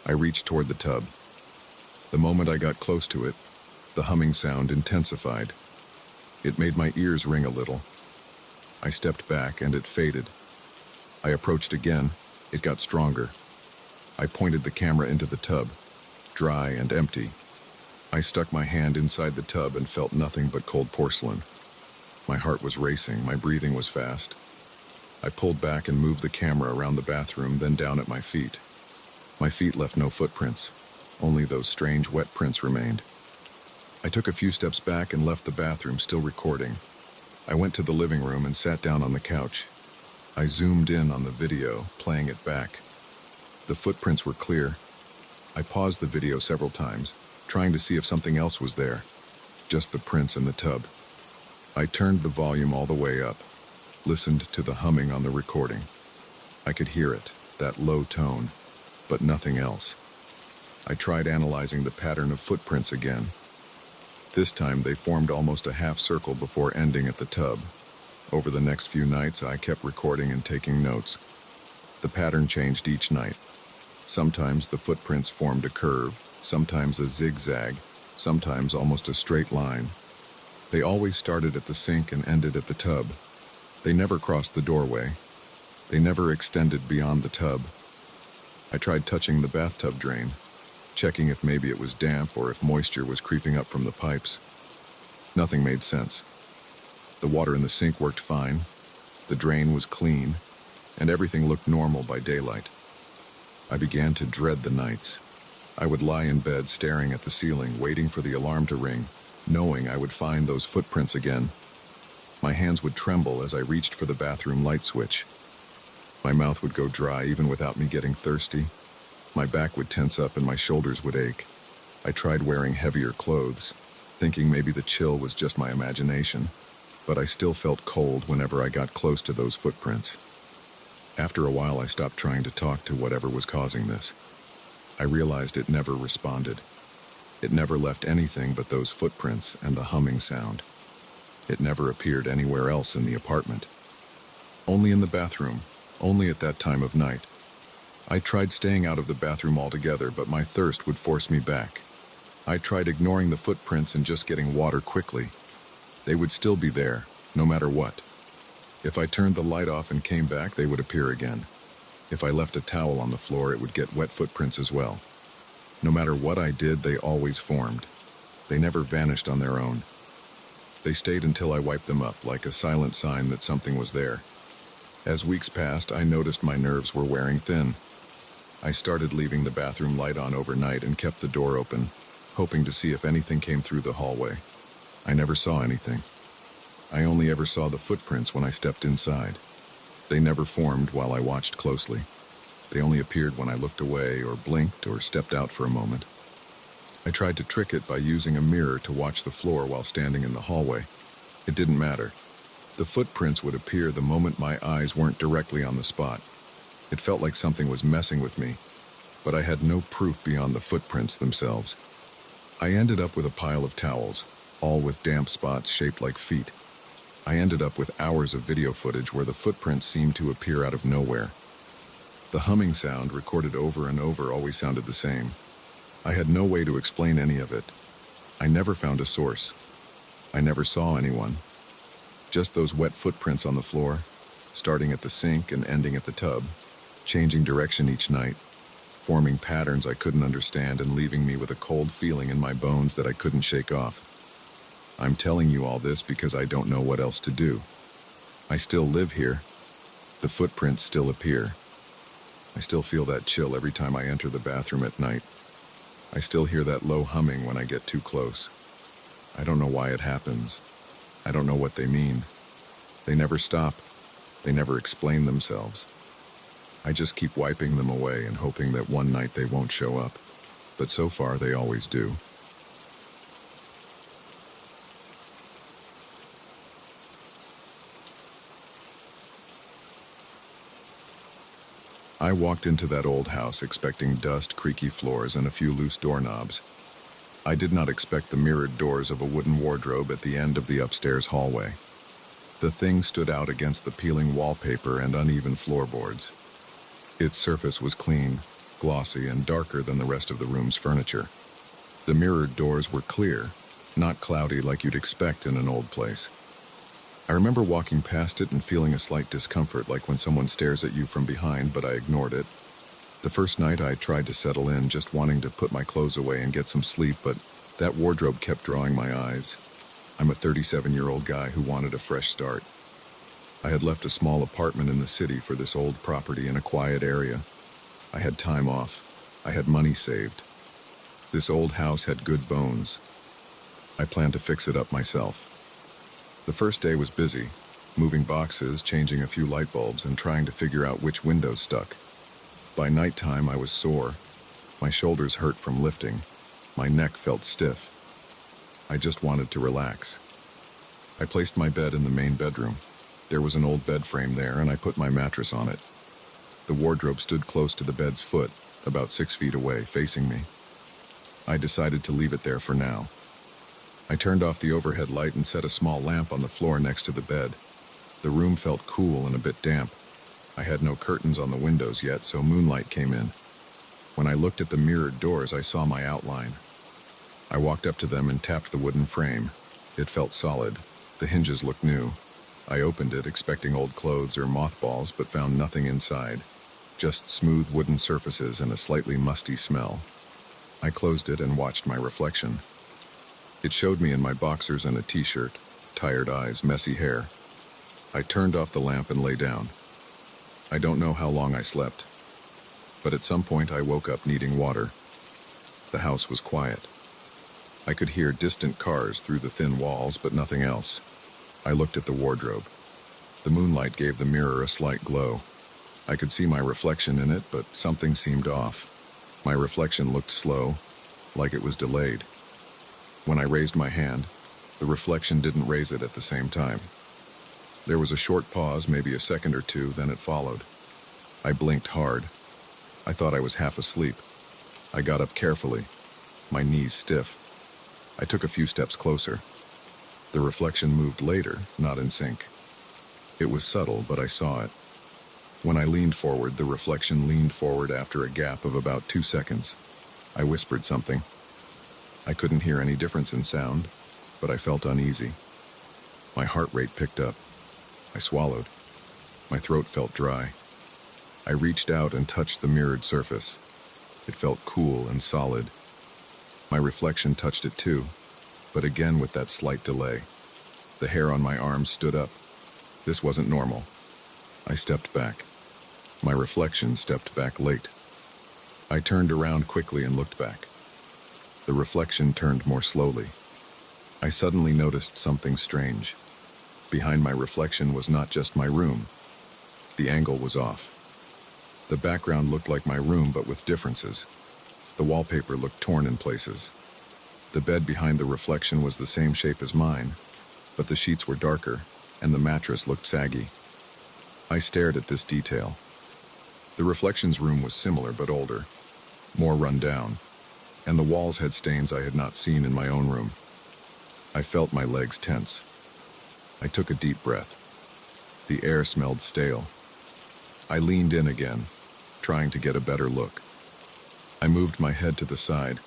I reached toward the tub. The moment I got close to it, the humming sound intensified. It made my ears ring a little. I stepped back and it faded. I approached again. It got stronger. I pointed the camera into the tub, dry and empty. I stuck my hand inside the tub and felt nothing but cold porcelain. My heart was racing, my breathing was fast. I pulled back and moved the camera around the bathroom, then down at my feet. My feet left no footprints. Only those strange wet prints remained. I took a few steps back and left the bathroom, still recording. I went to the living room and sat down on the couch. I zoomed in on the video, playing it back. The footprints were clear. I paused the video several times, trying to see if something else was there. Just the prints in the tub. I turned the volume all the way up, listened to the humming on the recording. I could hear it, that low tone, but nothing else. I tried analyzing the pattern of footprints again. This time they formed almost a half circle before ending at the tub. Over the next few nights, I kept recording and taking notes. The pattern changed each night. Sometimes the footprints formed a curve, sometimes a zigzag, sometimes almost a straight line. They always started at the sink and ended at the tub. They never crossed the doorway. They never extended beyond the tub. I tried touching the bathtub drain, checking if maybe it was damp or if moisture was creeping up from the pipes. Nothing made sense. The water in the sink worked fine, the drain was clean, and everything looked normal by daylight. I began to dread the nights. I would lie in bed staring at the ceiling, waiting for the alarm to ring, knowing I would find those footprints again. My hands would tremble as I reached for the bathroom light switch. My mouth would go dry even without me getting thirsty. My back would tense up and my shoulders would ache. I tried wearing heavier clothes, thinking maybe the chill was just my imagination. but I still felt cold whenever I got close to those footprints. After a while, I stopped trying to talk to whatever was causing this. I realized it never responded. It never left anything but those footprints and the humming sound. It never appeared anywhere else in the apartment. Only in the bathroom, only at that time of night. I tried staying out of the bathroom altogether, but my thirst would force me back. I tried ignoring the footprints and just getting water quickly. They would still be there, no matter what. If I turned the light off and came back, they would appear again. If I left a towel on the floor, it would get wet footprints as well. No matter what I did, they always formed. They never vanished on their own. They stayed until I wiped them up, like a silent sign that something was there. As weeks passed, I noticed my nerves were wearing thin. I started leaving the bathroom light on overnight and kept the door open, hoping to see if anything came through the hallway. I never saw anything. I only ever saw the footprints when I stepped inside. They never formed while I watched closely. They only appeared when I looked away or blinked or stepped out for a moment. I tried to trick it by using a mirror to watch the floor while standing in the hallway. It didn't matter. The footprints would appear the moment my eyes weren't directly on the spot. It felt like something was messing with me, but I had no proof beyond the footprints themselves. I ended up with a pile of towels, all with damp spots shaped like feet. I ended up with hours of video footage where the footprints seemed to appear out of nowhere. The humming sound, recorded over and over, always sounded the same. I had no way to explain any of it. I never found a source. I never saw anyone. Just those wet footprints on the floor, starting at the sink and ending at the tub, changing direction each night, forming patterns I couldn't understand and leaving me with a cold feeling in my bones that I couldn't shake off. I'm telling you all this because I don't know what else to do. I still live here. The footprints still appear. I still feel that chill every time I enter the bathroom at night. I still hear that low humming when I get too close. I don't know why it happens. I don't know what they mean. They never stop. They never explain themselves. I just keep wiping them away and hoping that one night they won't show up. But so far, they always do. I walked into that old house expecting dust, creaky floors, and a few loose doorknobs. I did not expect the mirrored doors of a wooden wardrobe at the end of the upstairs hallway. The thing stood out against the peeling wallpaper and uneven floorboards. Its surface was clean, glossy, and darker than the rest of the room's furniture. The mirrored doors were clear, not cloudy like you'd expect in an old place. I remember walking past it and feeling a slight discomfort, like when someone stares at you from behind, but I ignored it. The first night I tried to settle in, just wanting to put my clothes away and get some sleep, but that wardrobe kept drawing my eyes. I'm a 37-year-old guy who wanted a fresh start. I had left a small apartment in the city for this old property in a quiet area. I had time off. I had money saved. This old house had good bones. I planned to fix it up myself. The first day was busy, moving boxes, changing a few light bulbs, and trying to figure out which windows stuck. By nighttime, I was sore. My shoulders hurt from lifting. My neck felt stiff. I just wanted to relax. I placed my bed in the main bedroom. There was an old bed frame there, and I put my mattress on it. The wardrobe stood close to the bed's foot, about 6 feet away, facing me. I decided to leave it there for now. I turned off the overhead light and set a small lamp on the floor next to the bed. The room felt cool and a bit damp. I had no curtains on the windows yet, so moonlight came in. When I looked at the mirrored doors, I saw my outline. I walked up to them and tapped the wooden frame. It felt solid. The hinges looked new. I opened it, expecting old clothes or mothballs, but found nothing inside. Just smooth wooden surfaces and a slightly musty smell. I closed it and watched my reflection. It showed me in my boxers and a t-shirt, tired eyes, messy hair. I turned off the lamp and lay down. I don't know how long I slept, but at some point I woke up needing water. The house was quiet. I could hear distant cars through the thin walls, but nothing else. I looked at the wardrobe. The moonlight gave the mirror a slight glow. I could see my reflection in it, but something seemed off. My reflection looked slow, like it was delayed. When I raised my hand, The reflection didn't raise it at the same time. There was a short pause, maybe a second or two, then it followed. I blinked hard. I thought I was half asleep. I got up carefully, my knees stiff. I took a few steps closer. The reflection moved later, not in sync. It was subtle, but I saw it. When I leaned forward, the reflection leaned forward after a gap of about 2 seconds. I whispered something. I couldn't hear any difference in sound, but I felt uneasy. My heart rate picked up. I swallowed. My throat felt dry. I reached out and touched the mirrored surface. It felt cool and solid. My reflection touched it too, but again with that slight delay. The hair on my arms stood up. This wasn't normal. I stepped back. My reflection stepped back late. I turned around quickly and looked back. The reflection turned more slowly. I suddenly noticed something strange. Behind my reflection was not just my room. The angle was off. The background looked like my room, but with differences. The wallpaper looked torn in places. The bed behind the reflection was the same shape as mine, but the sheets were darker, and the mattress looked saggy. I stared at this detail. The reflection's room was similar but older, more run down, and the walls had stains I had not seen in my own room. I felt my legs tense. I took a deep breath. The air smelled stale. I leaned in again, trying to get a better look. I moved my head to the side.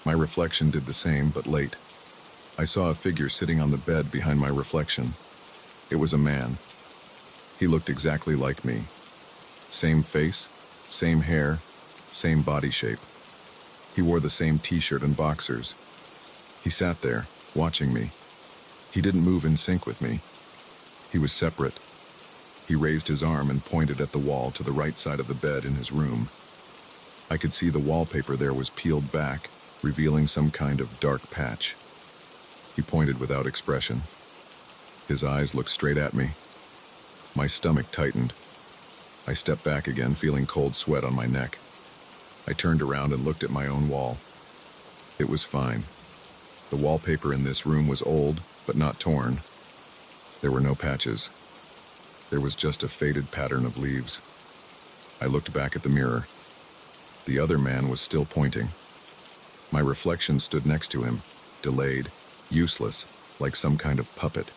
My reflection did the same, but late. I saw a figure sitting on the bed behind my reflection. It was a man. He looked exactly like me. Same face, same hair, same body shape. He wore the same t-shirt and boxers. He sat there, watching me. He didn't move in sync with me. He was separate. He raised his arm and pointed at the wall to the right side of the bed in his room. I could see the wallpaper there was peeled back, revealing some kind of dark patch. He pointed without expression. His eyes looked straight at me. My stomach tightened. I stepped back again, feeling cold sweat on my neck. I turned around and looked at my own wall. It was fine. The wallpaper in this room was old, but not torn. There were no patches. There was just a faded pattern of leaves. I looked back at the mirror. The other man was still pointing. My reflection stood next to him, delayed, useless, like some kind of puppet.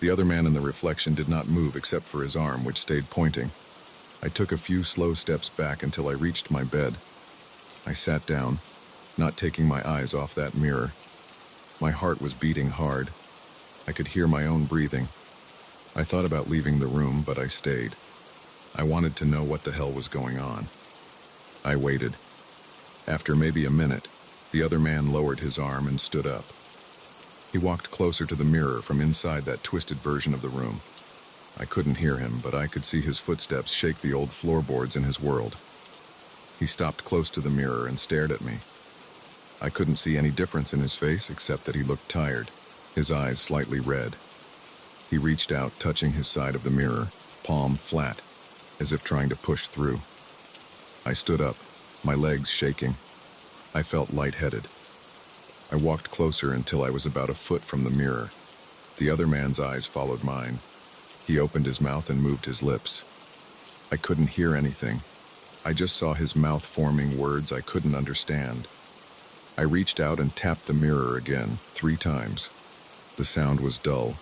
The other man in the reflection did not move except for his arm, which stayed pointing. I took a few slow steps back until I reached my bed. I sat down, not taking my eyes off that mirror. My heart was beating hard. I could hear my own breathing. I thought about leaving the room, but I stayed. I wanted to know what the hell was going on. I waited. After maybe a minute, the other man lowered his arm and stood up. He walked closer to the mirror from inside that twisted version of the room. I couldn't hear him, but I could see his footsteps shake the old floorboards in his world. He stopped close to the mirror and stared at me. I couldn't see any difference in his face except that he looked tired, his eyes slightly red. He reached out, touching his side of the mirror, palm flat, as if trying to push through. I stood up, my legs shaking. I felt lightheaded. I walked closer until I was about a foot from the mirror. The other man's eyes followed mine. He opened his mouth and moved his lips. I couldn't hear anything. I just saw his mouth forming words I couldn't understand. I reached out and tapped the mirror again, 3 times. The sound was dull.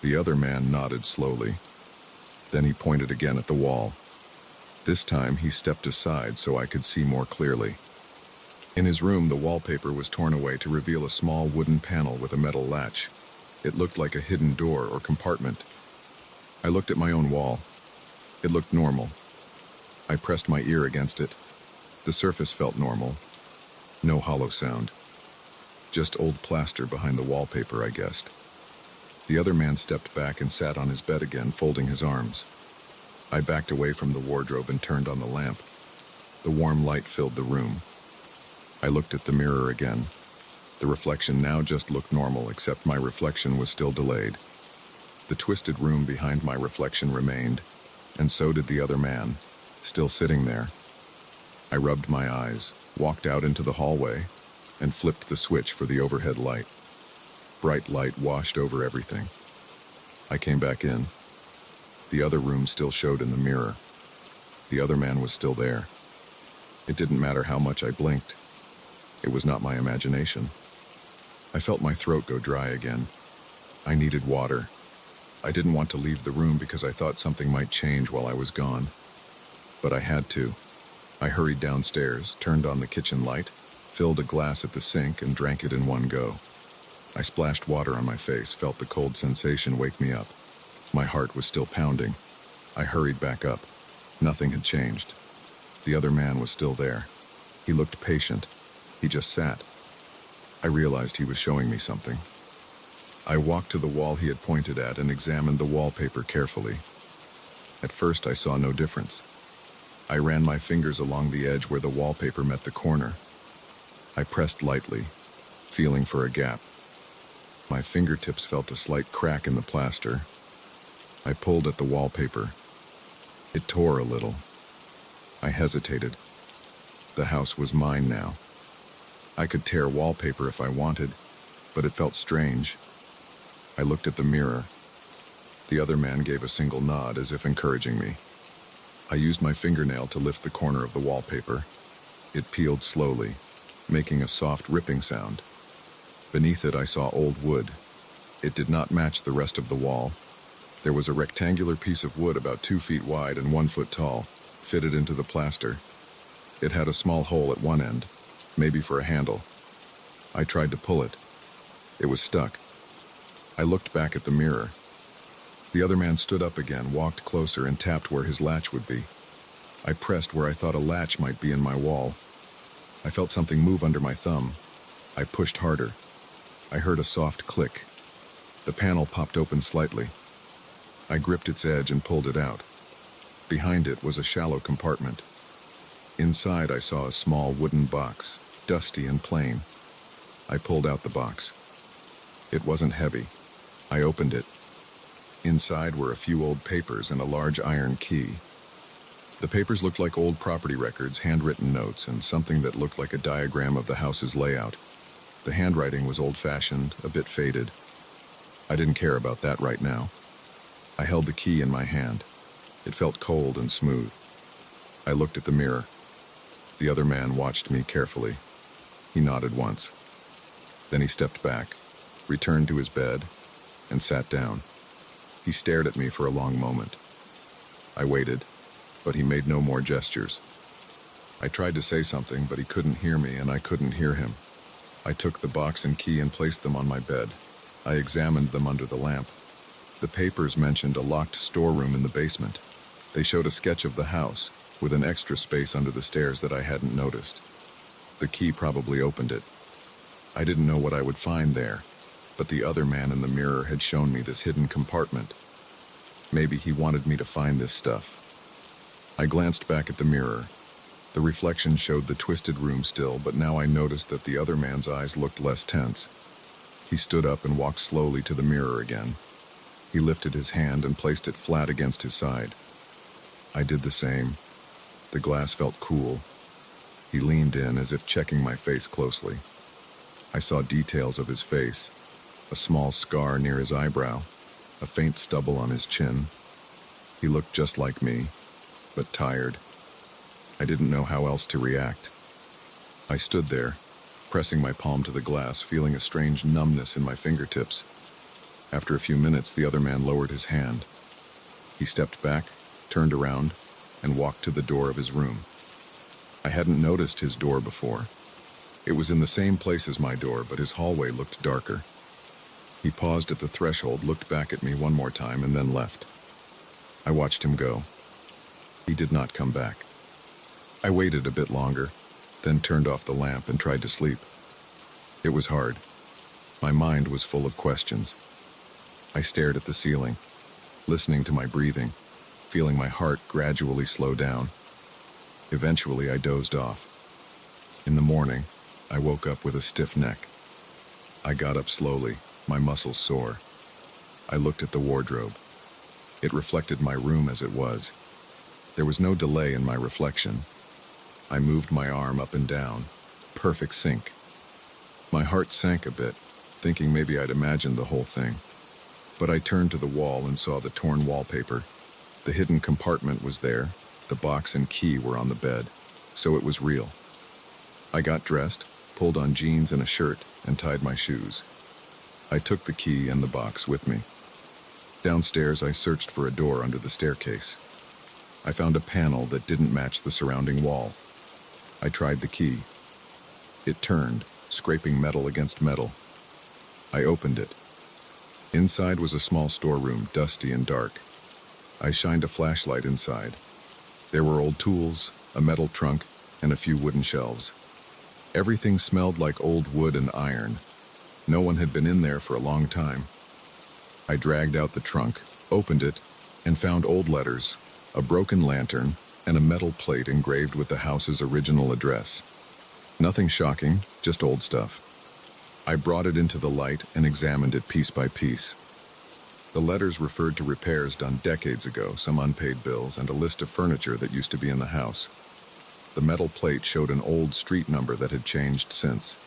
The other man nodded slowly. Then he pointed again at the wall. This time he stepped aside so I could see more clearly. In his room, the wallpaper was torn away to reveal a small wooden panel with a metal latch. It looked like a hidden door or compartment. I looked at my own wall. It looked normal. I pressed my ear against it. The surface felt normal. No hollow sound. Just old plaster behind the wallpaper, I guessed. The other man stepped back and sat on his bed again, folding his arms. I backed away from the wardrobe and turned on the lamp. The warm light filled the room. I looked at the mirror again. The reflection now just looked normal, except my reflection was still delayed. The twisted room behind my reflection remained, and so did the other man, still sitting there. I rubbed my eyes, walked out into the hallway, and flipped the switch for the overhead light. Bright light washed over everything. I came back in. The other room still showed in the mirror. The other man was still there. It didn't matter how much I blinked. It was not my imagination. I felt my throat go dry again. I needed water. I didn't want to leave the room because I thought something might change while I was gone. But I had to. I hurried downstairs, turned on the kitchen light, filled a glass at the sink, and drank it in one go. I splashed water on my face, felt the cold sensation wake me up. My heart was still pounding. I hurried back up. Nothing had changed. The other man was still there. He looked patient. He just sat. I realized he was showing me something. I walked to the wall he had pointed at and examined the wallpaper carefully. At first, I saw no difference. I ran my fingers along the edge where the wallpaper met the corner. I pressed lightly, feeling for a gap. My fingertips felt a slight crack in the plaster. I pulled at the wallpaper. It tore a little. I hesitated. The house was mine now. I could tear wallpaper if I wanted, but it felt strange. I looked at the mirror. The other man gave a single nod as if encouraging me. I used my fingernail to lift the corner of the wallpaper. It peeled slowly, making a soft ripping sound. Beneath it, I saw old wood. It did not match the rest of the wall. There was a rectangular piece of wood about 2 feet wide and 1 foot tall, fitted into the plaster. It had a small hole at one end, maybe for a handle. I tried to pull it. It was stuck. I looked back at the mirror. The other man stood up again, walked closer, and tapped where his latch would be. I pressed where I thought a latch might be in my wall. I felt something move under my thumb. I pushed harder. I heard a soft click. The panel popped open slightly. I gripped its edge and pulled it out. Behind it was a shallow compartment. Inside, I saw a small wooden box, dusty and plain. I pulled out the box. It wasn't heavy. I opened it. Inside were a few old papers and a large iron key. The papers looked like old property records, handwritten notes, and something that looked like a diagram of the house's layout. The handwriting was old-fashioned, a bit faded. I didn't care about that right now. I held the key in my hand. It felt cold and smooth. I looked at the mirror. The other man watched me carefully. He nodded once. Then he stepped back, returned to his bed, and sat down. He stared at me for a long moment. I waited, but he made no more gestures. I tried to say something, but he couldn't hear me, and I couldn't hear him. I took the box and key and placed them on my bed. I examined them under the lamp. The papers mentioned a locked storeroom in the basement. They showed a sketch of the house, with an extra space under the stairs that I hadn't noticed. The key probably opened it. I didn't know what I would find there, but the other man in the mirror had shown me this hidden compartment. Maybe he wanted me to find this stuff. I glanced back at the mirror. The reflection showed the twisted room still, but now I noticed that the other man's eyes looked less tense. He stood up and walked slowly to the mirror again. He lifted his hand and placed it flat against his side. I did the same. The glass felt cool. He leaned in as if checking my face closely. I saw details of his face, a small scar near his eyebrow, a faint stubble on his chin. He looked just like me, but tired. I didn't know how else to react. I stood there, pressing my palm to the glass, feeling a strange numbness in my fingertips. After a few minutes, the other man lowered his hand. He stepped back, turned around, and walked to the door of his room. I hadn't noticed his door before. It was in the same place as my door, but his hallway looked darker. He paused at the threshold, looked back at me one more time, and then left. I watched him go. He did not come back. I waited a bit longer, then turned off the lamp and tried to sleep. It was hard. My mind was full of questions. I stared at the ceiling, listening to my breathing, feeling my heart gradually slow down. Eventually, I dozed off. In the morning, I woke up with a stiff neck. I got up slowly, my muscles sore. I looked at the wardrobe. It reflected my room as it was. There was no delay in my reflection. I moved my arm up and down. Perfect sync. My heart sank a bit, thinking maybe I'd imagined the whole thing. But I turned to the wall and saw the torn wallpaper. The hidden compartment was there, the box and key were on the bed, so it was real. I got dressed, pulled on jeans and a shirt, and tied my shoes. I took the key and the box with me. Downstairs, I searched for a door under the staircase. I found a panel that didn't match the surrounding wall. I tried the key. It turned, scraping metal against metal. I opened it. Inside was a small storeroom, dusty and dark. I shined a flashlight inside. There were old tools, a metal trunk, and a few wooden shelves. Everything smelled like old wood and iron. No one had been in there for a long time. I dragged out the trunk, opened it, and found old letters, a broken lantern, and a metal plate engraved with the house's original address. Nothing shocking, just old stuff. I brought it into the light and examined it piece by piece. The letters referred to repairs done decades ago, some unpaid bills, and a list of furniture that used to be in the house. The metal plate showed an old street number that had changed since.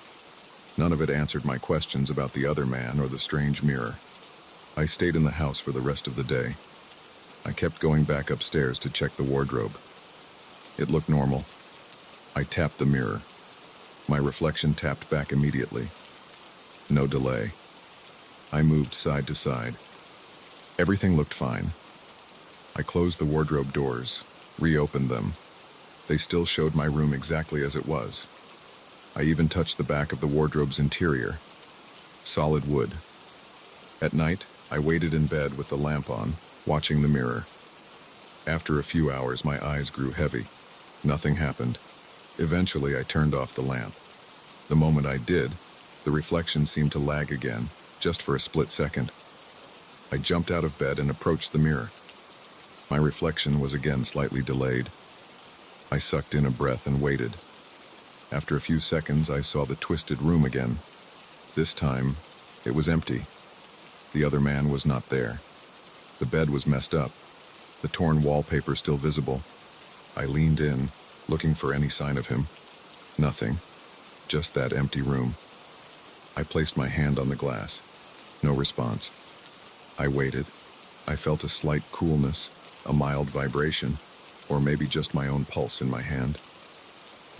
None of it answered my questions about the other man or the strange mirror. I stayed in the house for the rest of the day. I kept going back upstairs to check the wardrobe. It looked normal. I tapped the mirror. My reflection tapped back immediately. No delay. I moved side to side. Everything looked fine. I closed the wardrobe doors, reopened them. They still showed my room exactly as it was. I even touched the back of the wardrobe's interior. Solid wood. At night, I waited in bed with the lamp on, watching the mirror. After a few hours, my eyes grew heavy. Nothing happened. Eventually, I turned off the lamp. The moment I did, the reflection seemed to lag again, just for a split second. I jumped out of bed and approached the mirror. My reflection was again slightly delayed. I sucked in a breath and waited. After a few seconds, I saw the twisted room again. This time, it was empty. The other man was not there. The bed was messed up, the torn wallpaper still visible. I leaned in, looking for any sign of him. Nothing, just that empty room. I placed my hand on the glass. No response. I waited. I felt a slight coolness, a mild vibration, or maybe just my own pulse in my hand.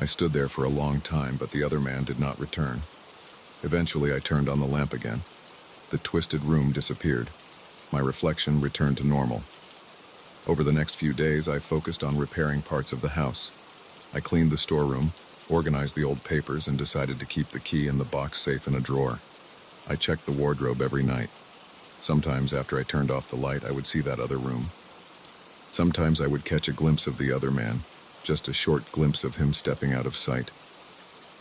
I stood there for a long time, but the other man did not return. Eventually, I turned on the lamp again. The twisted room disappeared. My reflection returned to normal. Over the next few days, I focused on repairing parts of the house. I cleaned the storeroom, organized the old papers, and decided to keep the key and the box safe in a drawer. I checked the wardrobe every night. Sometimes after I turned off the light, I would see that other room. Sometimes I would catch a glimpse of the other man, just a short glimpse of him stepping out of sight.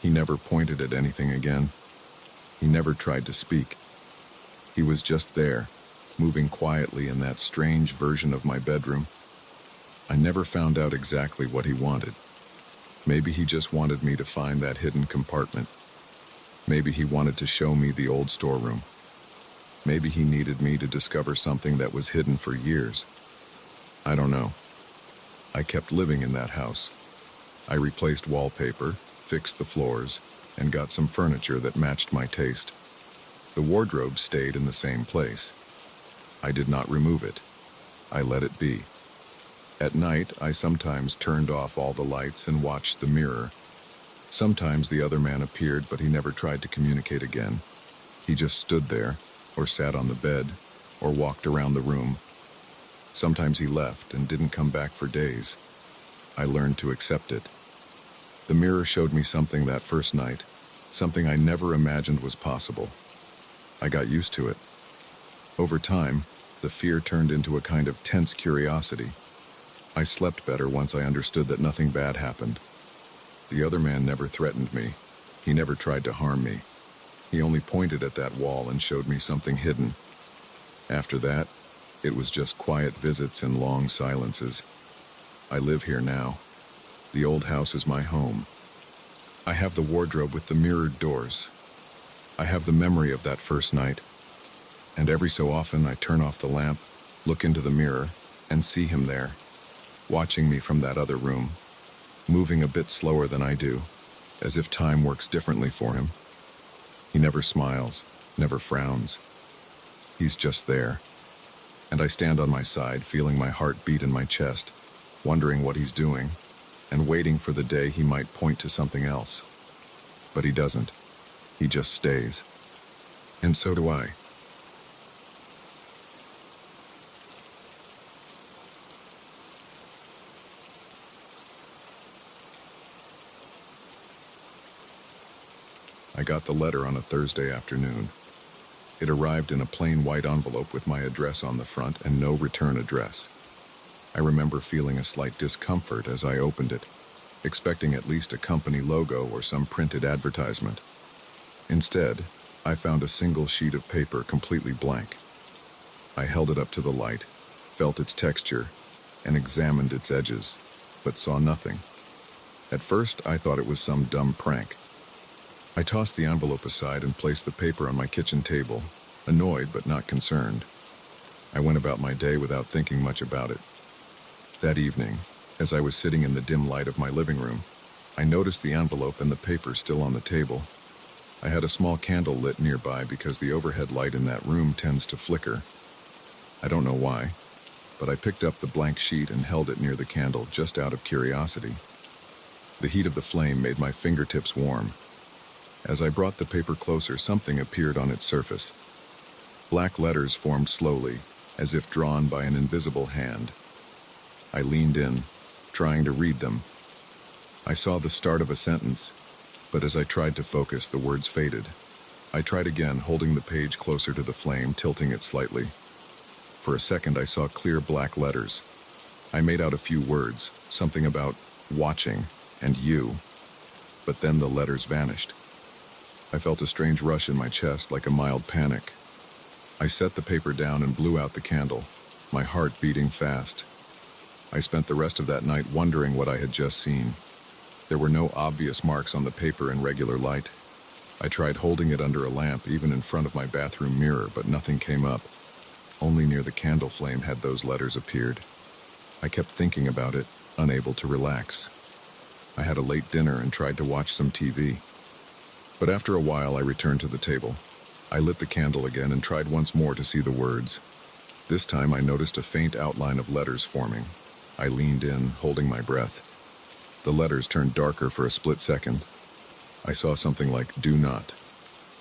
He never pointed at anything again. He never tried to speak. He was just there, moving quietly in that strange version of my bedroom. I never found out exactly what he wanted. Maybe he just wanted me to find that hidden compartment. Maybe he wanted to show me the old storeroom. Maybe he needed me to discover something that was hidden for years. I don't know. I kept living in that house. I replaced wallpaper, fixed the floors, and got some furniture that matched my taste. The wardrobe stayed in the same place. I did not remove it. I let it be. At night, I sometimes turned off all the lights and watched the mirror. Sometimes the other man appeared, but he never tried to communicate again. He just stood there, or sat on the bed, or walked around the room. Sometimes he left and didn't come back for days. I learned to accept it. The mirror showed me something that first night, something I never imagined was possible. I got used to it. Over time, the fear turned into a kind of tense curiosity. I slept better once I understood that nothing bad happened. The other man never threatened me. He never tried to harm me. He only pointed at that wall and showed me something hidden. After that, it was just quiet visits and long silences. I live here now. The old house is my home. I have the wardrobe with the mirrored doors. I have the memory of that first night. And every so often I turn off the lamp, look into the mirror, and see him there, watching me from that other room, moving a bit slower than I do, as if time works differently for him. He never smiles. never frowns. He's just there. And I stand on my side, feeling my heart beat in my chest, wondering what he's doing, and waiting for the day he might point to something else. But he doesn't. He just stays. And so do I. I got the letter on a Thursday afternoon. It arrived in a plain white envelope with my address on the front and no return address. I remember feeling a slight discomfort as I opened it, expecting at least a company logo or some printed advertisement. Instead, I found a single sheet of paper completely blank. I held it up to the light, felt its texture, and examined its edges, but saw nothing. At first, I thought it was some dumb prank. I tossed the envelope aside and placed the paper on my kitchen table, annoyed but not concerned. I went about my day without thinking much about it. That evening, as I was sitting in the dim light of my living room, I noticed the envelope and the paper still on the table. I had a small candle lit nearby because the overhead light in that room tends to flicker. I don't know why, but I picked up the blank sheet and held it near the candle just out of curiosity. The heat of the flame made my fingertips warm. As I brought the paper closer, something appeared on its surface. Black letters formed slowly, as if drawn by an invisible hand. I leaned in, trying to read them. I saw the start of a sentence, but as I tried to focus, the words faded. I tried again, holding the page closer to the flame, tilting it slightly. For a second, I saw clear black letters. I made out a few words, something about watching and you, but then the letters vanished. I felt a strange rush in my chest, like a mild panic. I set the paper down and blew out the candle, my heart beating fast. I spent the rest of that night wondering what I had just seen. There were no obvious marks on the paper in regular light. I tried holding it under a lamp, even in front of my bathroom mirror, but nothing came up. Only near the candle flame had those letters appeared. I kept thinking about it, unable to relax. I had a late dinner and tried to watch some TV. But after a while, I returned to the table. I lit the candle again and tried once more to see the words. This time, I noticed a faint outline of letters forming. I leaned in, holding my breath. The letters turned darker for a split second. I saw something like "do not,"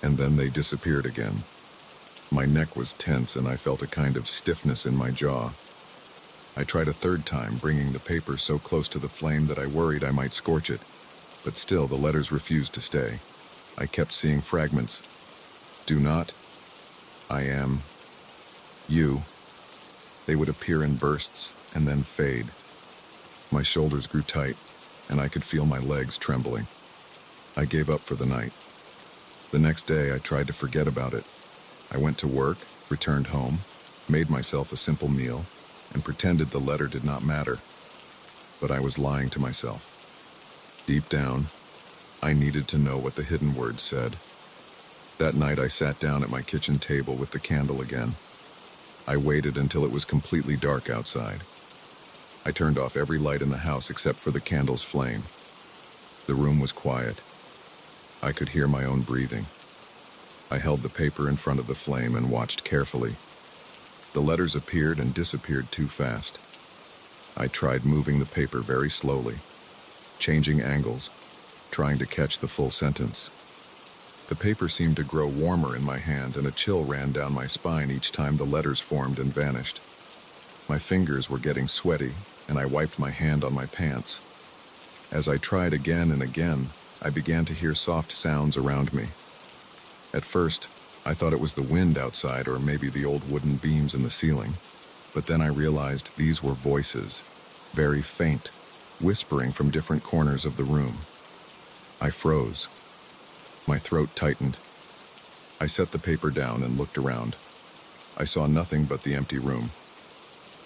and then they disappeared again. My neck was tense and I felt a kind of stiffness in my jaw. I tried a third time, bringing the paper so close to the flame that I worried I might scorch it, but still the letters refused to stay. I kept seeing fragments. Do not. I am. You. They would appear in bursts and then fade. My shoulders grew tight, and I could feel my legs trembling. I gave up for the night. The next day, I tried to forget about it. I went to work, returned home, made myself a simple meal, and pretended the letter did not matter. But I was lying to myself. Deep down, I needed to know what the hidden words said. That night, I sat down at my kitchen table with the candle again. I waited until it was completely dark outside. I turned off every light in the house except for the candle's flame. The room was quiet. I could hear my own breathing. I held the paper in front of the flame and watched carefully. The letters appeared and disappeared too fast. I tried moving the paper very slowly, changing angles, trying to catch the full sentence. The paper seemed to grow warmer in my hand, and a chill ran down my spine each time the letters formed and vanished. My fingers were getting sweaty, and I wiped my hand on my pants. As I tried again and again, I began to hear soft sounds around me. At first, I thought it was the wind outside or maybe the old wooden beams in the ceiling, but then I realized these were voices, very faint, whispering from different corners of the room. I froze. My throat tightened. I set the paper down and looked around. I saw nothing but the empty room.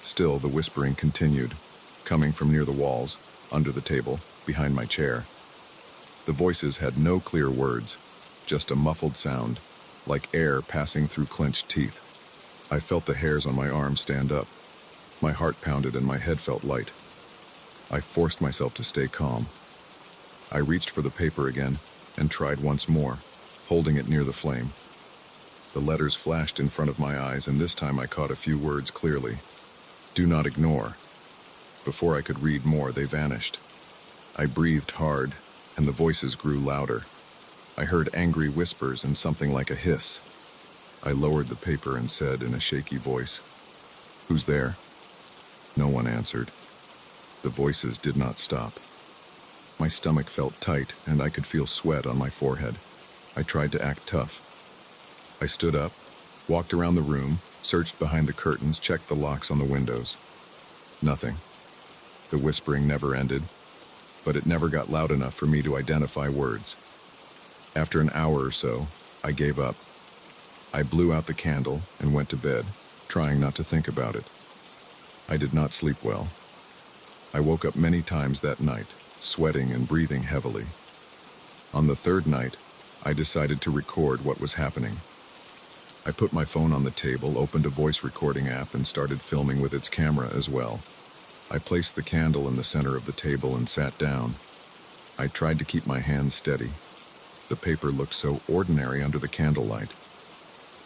Still, the whispering continued, coming from near the walls, under the table, behind my chair. The voices had no clear words, just a muffled sound, like air passing through clenched teeth. I felt the hairs on my arms stand up. My heart pounded and my head felt light. I forced myself to stay calm. I reached for the paper again and tried once more, holding it near the flame. The letters flashed in front of my eyes, and this time I caught a few words clearly. Do not ignore. Before I could read more, they vanished. I breathed hard, and the voices grew louder. I heard angry whispers and something like a hiss. I lowered the paper and said in a shaky voice, "Who's there?" No one answered. The voices did not stop. My stomach felt tight, and I could feel sweat on my forehead. I tried to act tough. I stood up, walked around the room, searched behind the curtains, checked the locks on the windows. Nothing. The whispering never ended, but it never got loud enough for me to identify words. After an hour or so, I gave up. I blew out the candle and went to bed, trying not to think about it. I did not sleep well. I woke up many times that night, sweating and breathing heavily. On the third night, I decided to record what was happening. I put my phone on the table, opened a voice recording app, and started filming with its camera as well. I placed the candle in the center of the table and sat down. I tried to keep my hands steady. The paper looked so ordinary under the candlelight.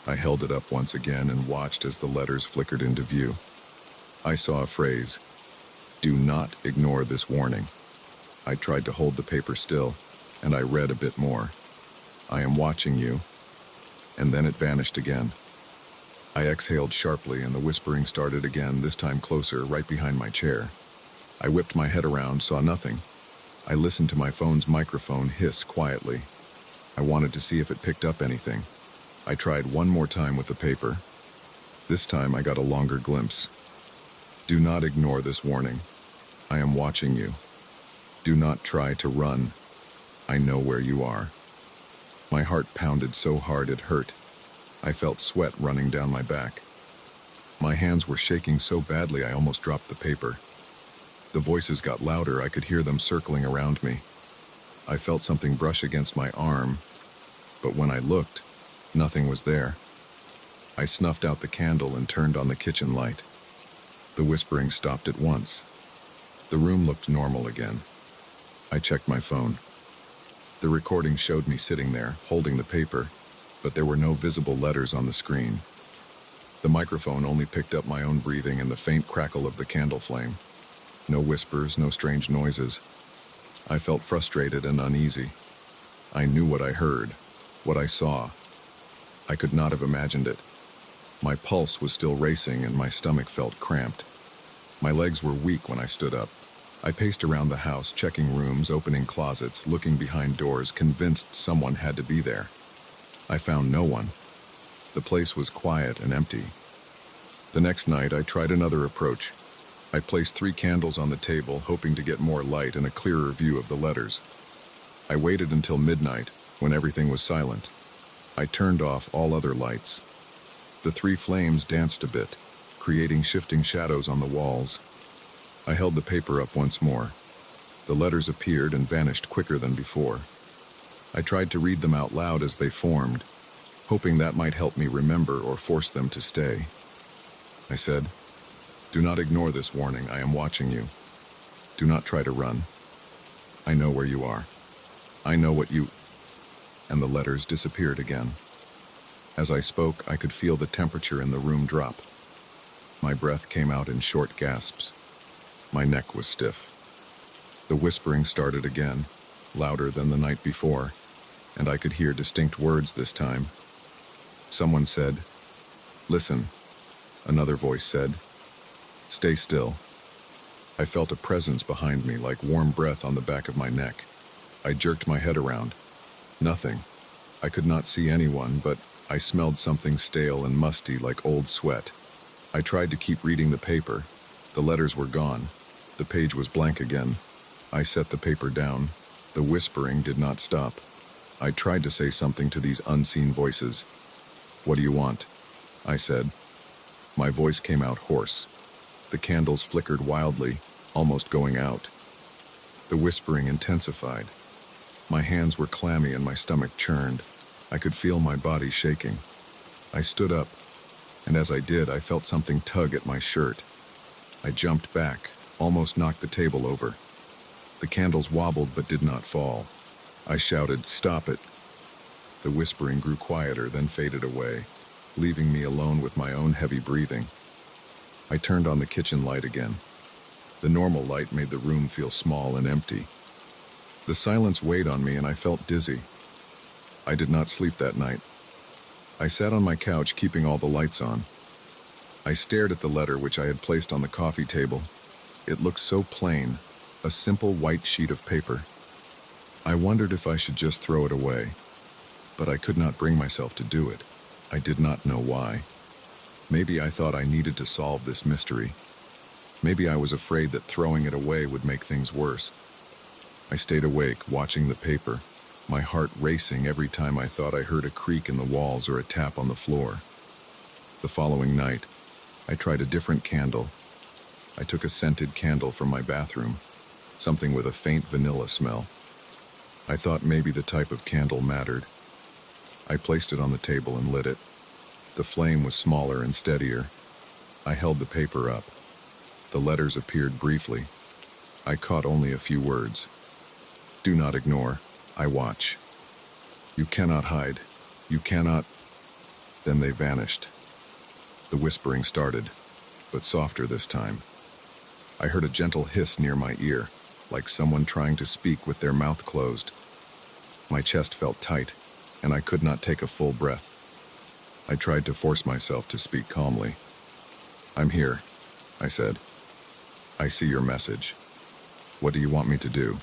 I held it up once again and watched as the letters flickered into view. I saw a phrase, "Do not ignore this warning." I tried to hold the paper still, and I read a bit more. "I am watching you," and then it vanished again. I exhaled sharply, and the whispering started again, this time closer, right behind my chair. I whipped my head around, saw nothing. I listened to my phone's microphone hiss quietly. I wanted to see if it picked up anything. I tried one more time with the paper. This time I got a longer glimpse. "Do not ignore this warning. I am watching you. Do not try to run. I know where you are." My heart pounded so hard it hurt. I felt sweat running down my back. My hands were shaking so badly I almost dropped the paper. The voices got louder. I could hear them circling around me. I felt something brush against my arm, but when I looked, nothing was there. I snuffed out the candle and turned on the kitchen light. The whispering stopped at once. The room looked normal again. I checked my phone. The recording showed me sitting there, holding the paper, but there were no visible letters on the screen. The microphone only picked up my own breathing and the faint crackle of the candle flame. No whispers, no strange noises. I felt frustrated and uneasy. I knew what I heard, what I saw. I could not have imagined it. My pulse was still racing and my stomach felt cramped. My legs were weak when I stood up. I paced around the house, checking rooms, opening closets, looking behind doors, convinced someone had to be there. I found no one. The place was quiet and empty. The next night, I tried another approach. I placed 3 candles on the table, hoping to get more light and a clearer view of the letters. I waited until midnight, when everything was silent. I turned off all other lights. The 3 flames danced a bit, creating shifting shadows on the walls. I held the paper up once more. The letters appeared and vanished quicker than before. I tried to read them out loud as they formed, hoping that might help me remember or force them to stay. I said, "Do not ignore this warning. I am watching you. Do not try to run. I know where you are. I know what you..." And the letters disappeared again. As I spoke, I could feel the temperature in the room drop. My breath came out in short gasps. My neck was stiff. The whispering started again, louder than the night before, and I could hear distinct words this time. Someone said, "Listen." Another voice said, "Stay still." I felt a presence behind me, like warm breath on the back of my neck. I jerked my head around. Nothing. I could not see anyone, but I smelled something stale and musty, like old sweat. I tried to keep reading the paper. The letters were gone. The page was blank again. I set the paper down. The whispering did not stop. I tried to say something to these unseen voices. "What do you want?" I said. My voice came out hoarse. The candles flickered wildly, almost going out. The whispering intensified. My hands were clammy and my stomach churned. I could feel my body shaking. I stood up, and as I did, I felt something tug at my shirt. I jumped back, almost knocked the table over. The candles wobbled but did not fall. I shouted, "Stop it!" The whispering grew quieter, then faded away. leaving me alone with my own heavy breathing. I turned on the kitchen light again. The normal light made the room feel small and empty. The silence weighed on me and I felt dizzy. I did not sleep that night. I sat on my couch, keeping all the lights on. I stared at the letter which I had placed on the coffee table. It looked so plain, a simple white sheet of paper. I wondered if I should just throw it away, but I could not bring myself to do it. I did not know why. Maybe I thought I needed to solve this mystery. Maybe I was afraid that throwing it away would make things worse. I stayed awake, watching the paper, my heart racing every time I thought I heard a creak in the walls or a tap on the floor. The following night, I tried a different candle. I took a scented candle from my bathroom, something with a faint vanilla smell. I thought maybe the type of candle mattered. I placed it on the table and lit it. The flame was smaller and steadier. I held the paper up. The letters appeared briefly. I caught only a few words. Do not ignore. I watch. You cannot hide. You cannot. Then they vanished. The whispering started, but softer this time. I heard a gentle hiss near my ear, like someone trying to speak with their mouth closed. My chest felt tight, and I could not take a full breath. I tried to force myself to speak calmly. I'm here, I said. I see your message. What do you want me to do?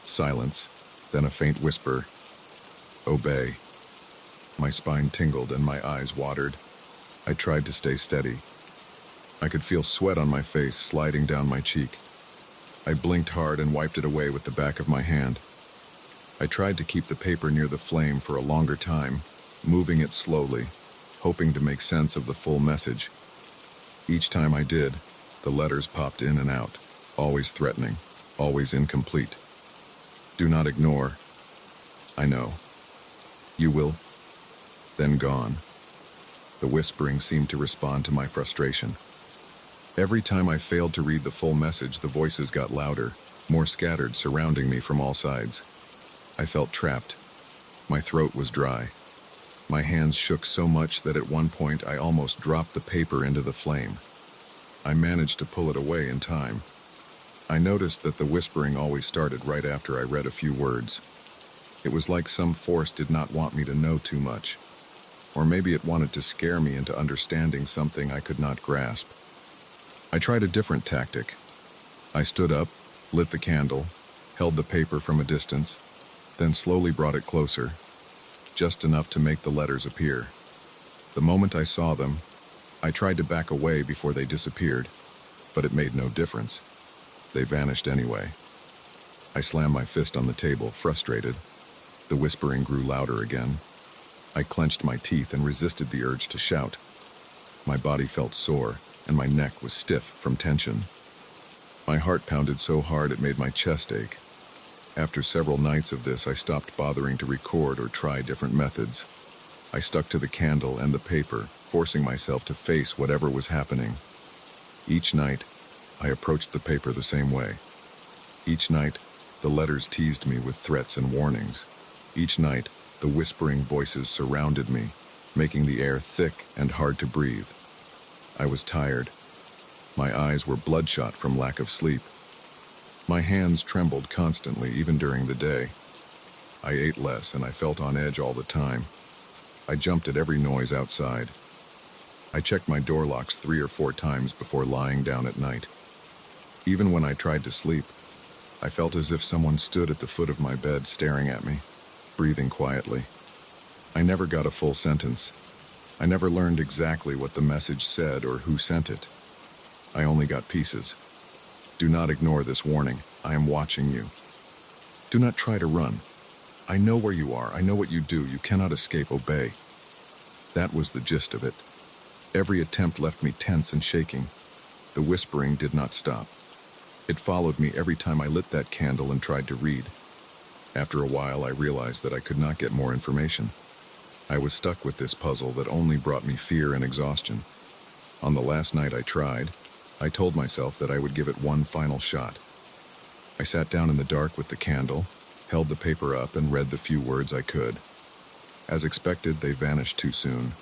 Silence, then a faint whisper. Obey. My spine tingled and my eyes watered. I tried to stay steady. I could feel sweat on my face sliding down my cheek. I blinked hard and wiped it away with the back of my hand. I tried to keep the paper near the flame for a longer time, moving it slowly, hoping to make sense of the full message. Each time I did, the letters popped in and out, always threatening, always incomplete. Do not ignore. I know. You will. Then gone. The whispering seemed to respond to my frustration. Every time I failed to read the full message, the voices got louder, more scattered, surrounding me from all sides. I felt trapped. My throat was dry. My hands shook so much that at one point I almost dropped the paper into the flame. I managed to pull it away in time. I noticed that the whispering always started right after I read a few words. It was like some force did not want me to know too much. Or maybe it wanted to scare me into understanding something I could not grasp. I tried a different tactic. I stood up, lit the candle, held the paper from a distance, then slowly brought it closer, just enough to make the letters appear. The moment I saw them, I tried to back away before they disappeared, but it made no difference. They vanished anyway. I slammed my fist on the table, frustrated. The whispering grew louder again. I clenched my teeth and resisted the urge to shout. My body felt sore, and my neck was stiff from tension. My heart pounded so hard it made my chest ache. After several nights of this, I stopped bothering to record or try different methods. I stuck to the candle and the paper, forcing myself to face whatever was happening. Each night, I approached the paper the same way. Each night, the letters teased me with threats and warnings. Each night, the whispering voices surrounded me, making the air thick and hard to breathe. I was tired. My eyes were bloodshot from lack of sleep. My hands trembled constantly, even during the day. I ate less and I felt on edge all the time. I jumped at every noise outside. I checked my door locks 3 or 4 times before lying down at night. Even when I tried to sleep, I felt as if someone stood at the foot of my bed staring at me, breathing quietly. I never got a full sentence. I never learned exactly what the message said or who sent it. I only got pieces. Do not ignore this warning. I am watching you. Do not try to run. I know where you are. I know what you do. You cannot escape. Obey. That was the gist of it. Every attempt left me tense and shaking. The whispering did not stop. It followed me every time I lit that candle and tried to read. After a while, I realized that I could not get more information. I was stuck with this puzzle that only brought me fear and exhaustion. On the last night I tried, I told myself that I would give it one final shot. I sat down in the dark with the candle, held the paper up, and read the few words I could. As expected, they vanished too soon.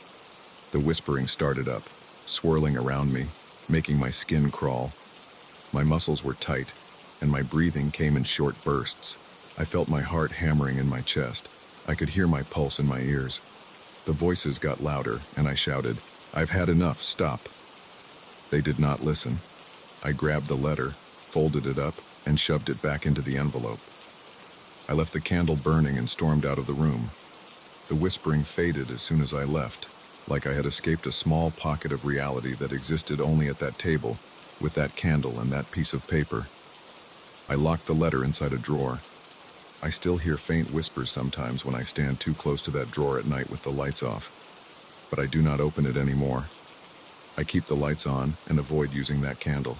The whispering started up, swirling around me, making my skin crawl. My muscles were tight, and my breathing came in short bursts. I felt my heart hammering in my chest. I could hear my pulse in my ears. The voices got louder, and I shouted, "I've had enough, stop." They did not listen. I grabbed the letter, folded it up, and shoved it back into the envelope. I left the candle burning and stormed out of the room. The whispering faded as soon as I left, like I had escaped a small pocket of reality that existed only at that table, with that candle and that piece of paper. I locked the letter inside a drawer. I still hear faint whispers sometimes when I stand too close to that drawer at night with the lights off, but I do not open it anymore. I keep the lights on and avoid using that candle.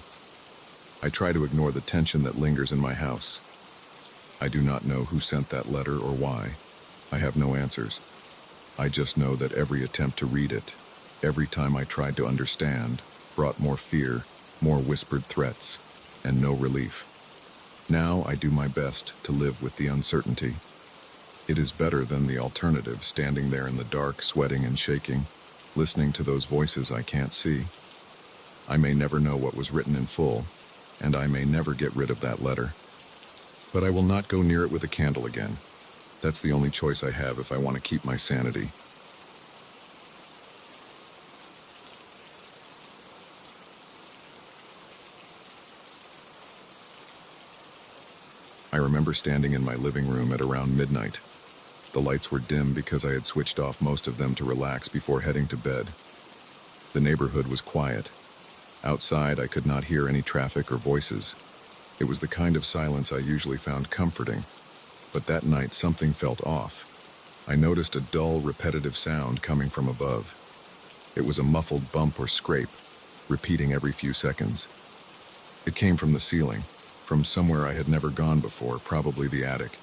I try to ignore the tension that lingers in my house. I do not know who sent that letter or why. I have no answers. I just know that every attempt to read it, every time I tried to understand, brought more fear, more whispered threats, and no relief. Now I do my best to live with the uncertainty. It is better than the alternative, standing there in the dark, sweating and shaking, listening to those voices I can't see. I may never know what was written in full, and I may never get rid of that letter. But I will not go near it with a candle again. That's the only choice I have if I want to keep my sanity. I remember standing in my living room at around midnight. The lights were dim because I had switched off most of them to relax before heading to bed. The neighborhood was quiet. Outside, I could not hear any traffic or voices. It was the kind of silence I usually found comforting, but that night something felt off. I noticed a dull, repetitive sound coming from above. It was a muffled bump or scrape, repeating every few seconds. It came from the ceiling, from somewhere I had never gone before, probably the attic.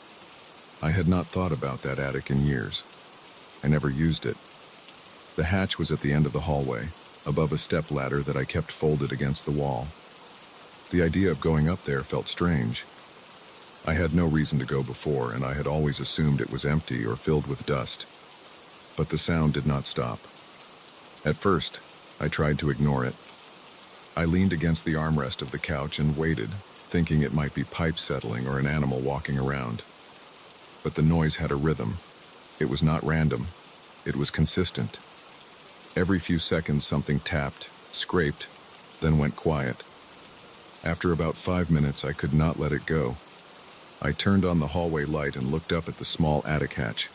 I had not thought about that attic in years. I never used it. The hatch was at the end of the hallway, above a step ladder that I kept folded against the wall. The idea of going up there felt strange. I had no reason to go before, and I had always assumed it was empty or filled with dust. But the sound did not stop. At first, I tried to ignore it. I leaned against the armrest of the couch and waited, thinking it might be pipes settling or an animal walking around. But the noise had a rhythm. It was not random. It was consistent. Every few seconds something tapped, scraped, then went quiet. After about 5 minutes, I could not let it go. I turned on the hallway light and looked up at the small attic hatch.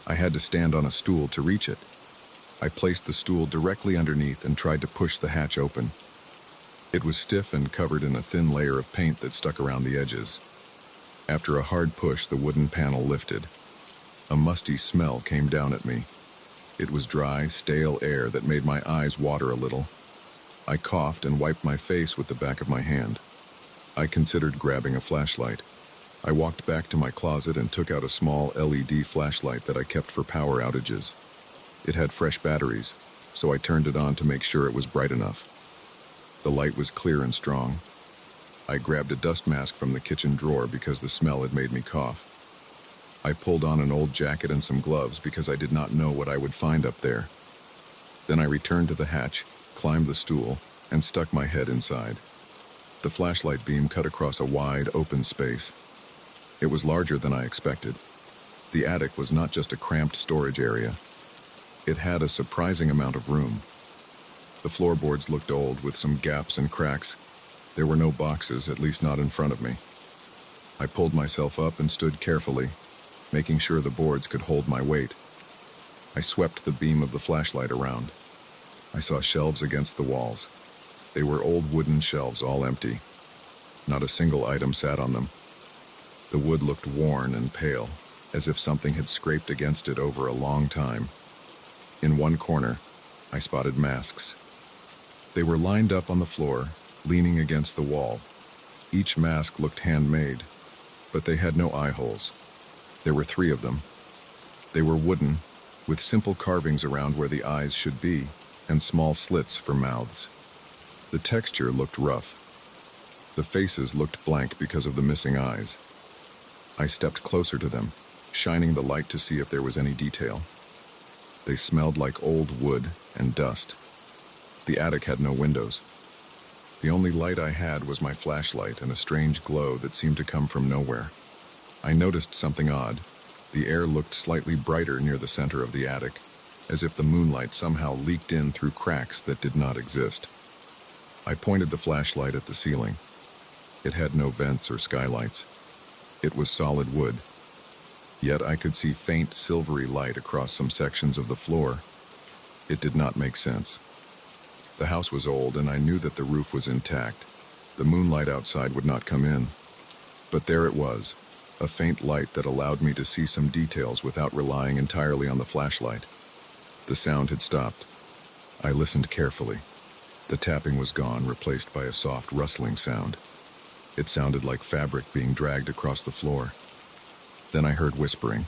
I had to stand on a stool to reach it. I placed the stool directly underneath and tried to push the hatch open. It was stiff and covered in a thin layer of paint that stuck around the edges. After a hard push, the wooden panel lifted. A musty smell came down at me. It was dry, stale air that made my eyes water a little. I coughed and wiped my face with the back of my hand. I considered grabbing a flashlight. I walked back to my closet and took out a small LED flashlight that I kept for power outages. It had fresh batteries, so I turned it on to make sure it was bright enough. The light was clear and strong. I grabbed a dust mask from the kitchen drawer because the smell had made me cough. I pulled on an old jacket and some gloves because I did not know what I would find up there. Then I returned to the hatch, climbed the stool, and stuck my head inside. The flashlight beam cut across a wide, open space. It was larger than I expected. The attic was not just a cramped storage area. It had a surprising amount of room. The floorboards looked old, with some gaps and cracks. There were no boxes, at least not in front of me. I pulled myself up and stood carefully, making sure the boards could hold my weight. I swept the beam of the flashlight around. I saw shelves against the walls. They were old wooden shelves, all empty. Not a single item sat on them. The wood looked worn and pale, as if something had scraped against it over a long time. In one corner, I spotted masks. They were lined up on the floor, leaning against the wall. Each mask looked handmade, but they had no eye holes. There were 3 of them. They were wooden, with simple carvings around where the eyes should be, and small slits for mouths. The texture looked rough. The faces looked blank because of the missing eyes. I stepped closer to them, shining the light to see if there was any detail. They smelled like old wood and dust. The attic had no windows. The only light I had was my flashlight and a strange glow that seemed to come from nowhere. I noticed something odd. The air looked slightly brighter near the center of the attic, as if the moonlight somehow leaked in through cracks that did not exist. I pointed the flashlight at the ceiling. It had no vents or skylights. It was solid wood. Yet I could see faint silvery light across some sections of the floor. It did not make sense. The house was old, and I knew that the roof was intact. The moonlight outside would not come in. But there it was, a faint light that allowed me to see some details without relying entirely on the flashlight. The sound had stopped. I listened carefully. The tapping was gone, replaced by a soft rustling sound. It sounded like fabric being dragged across the floor. Then I heard whispering.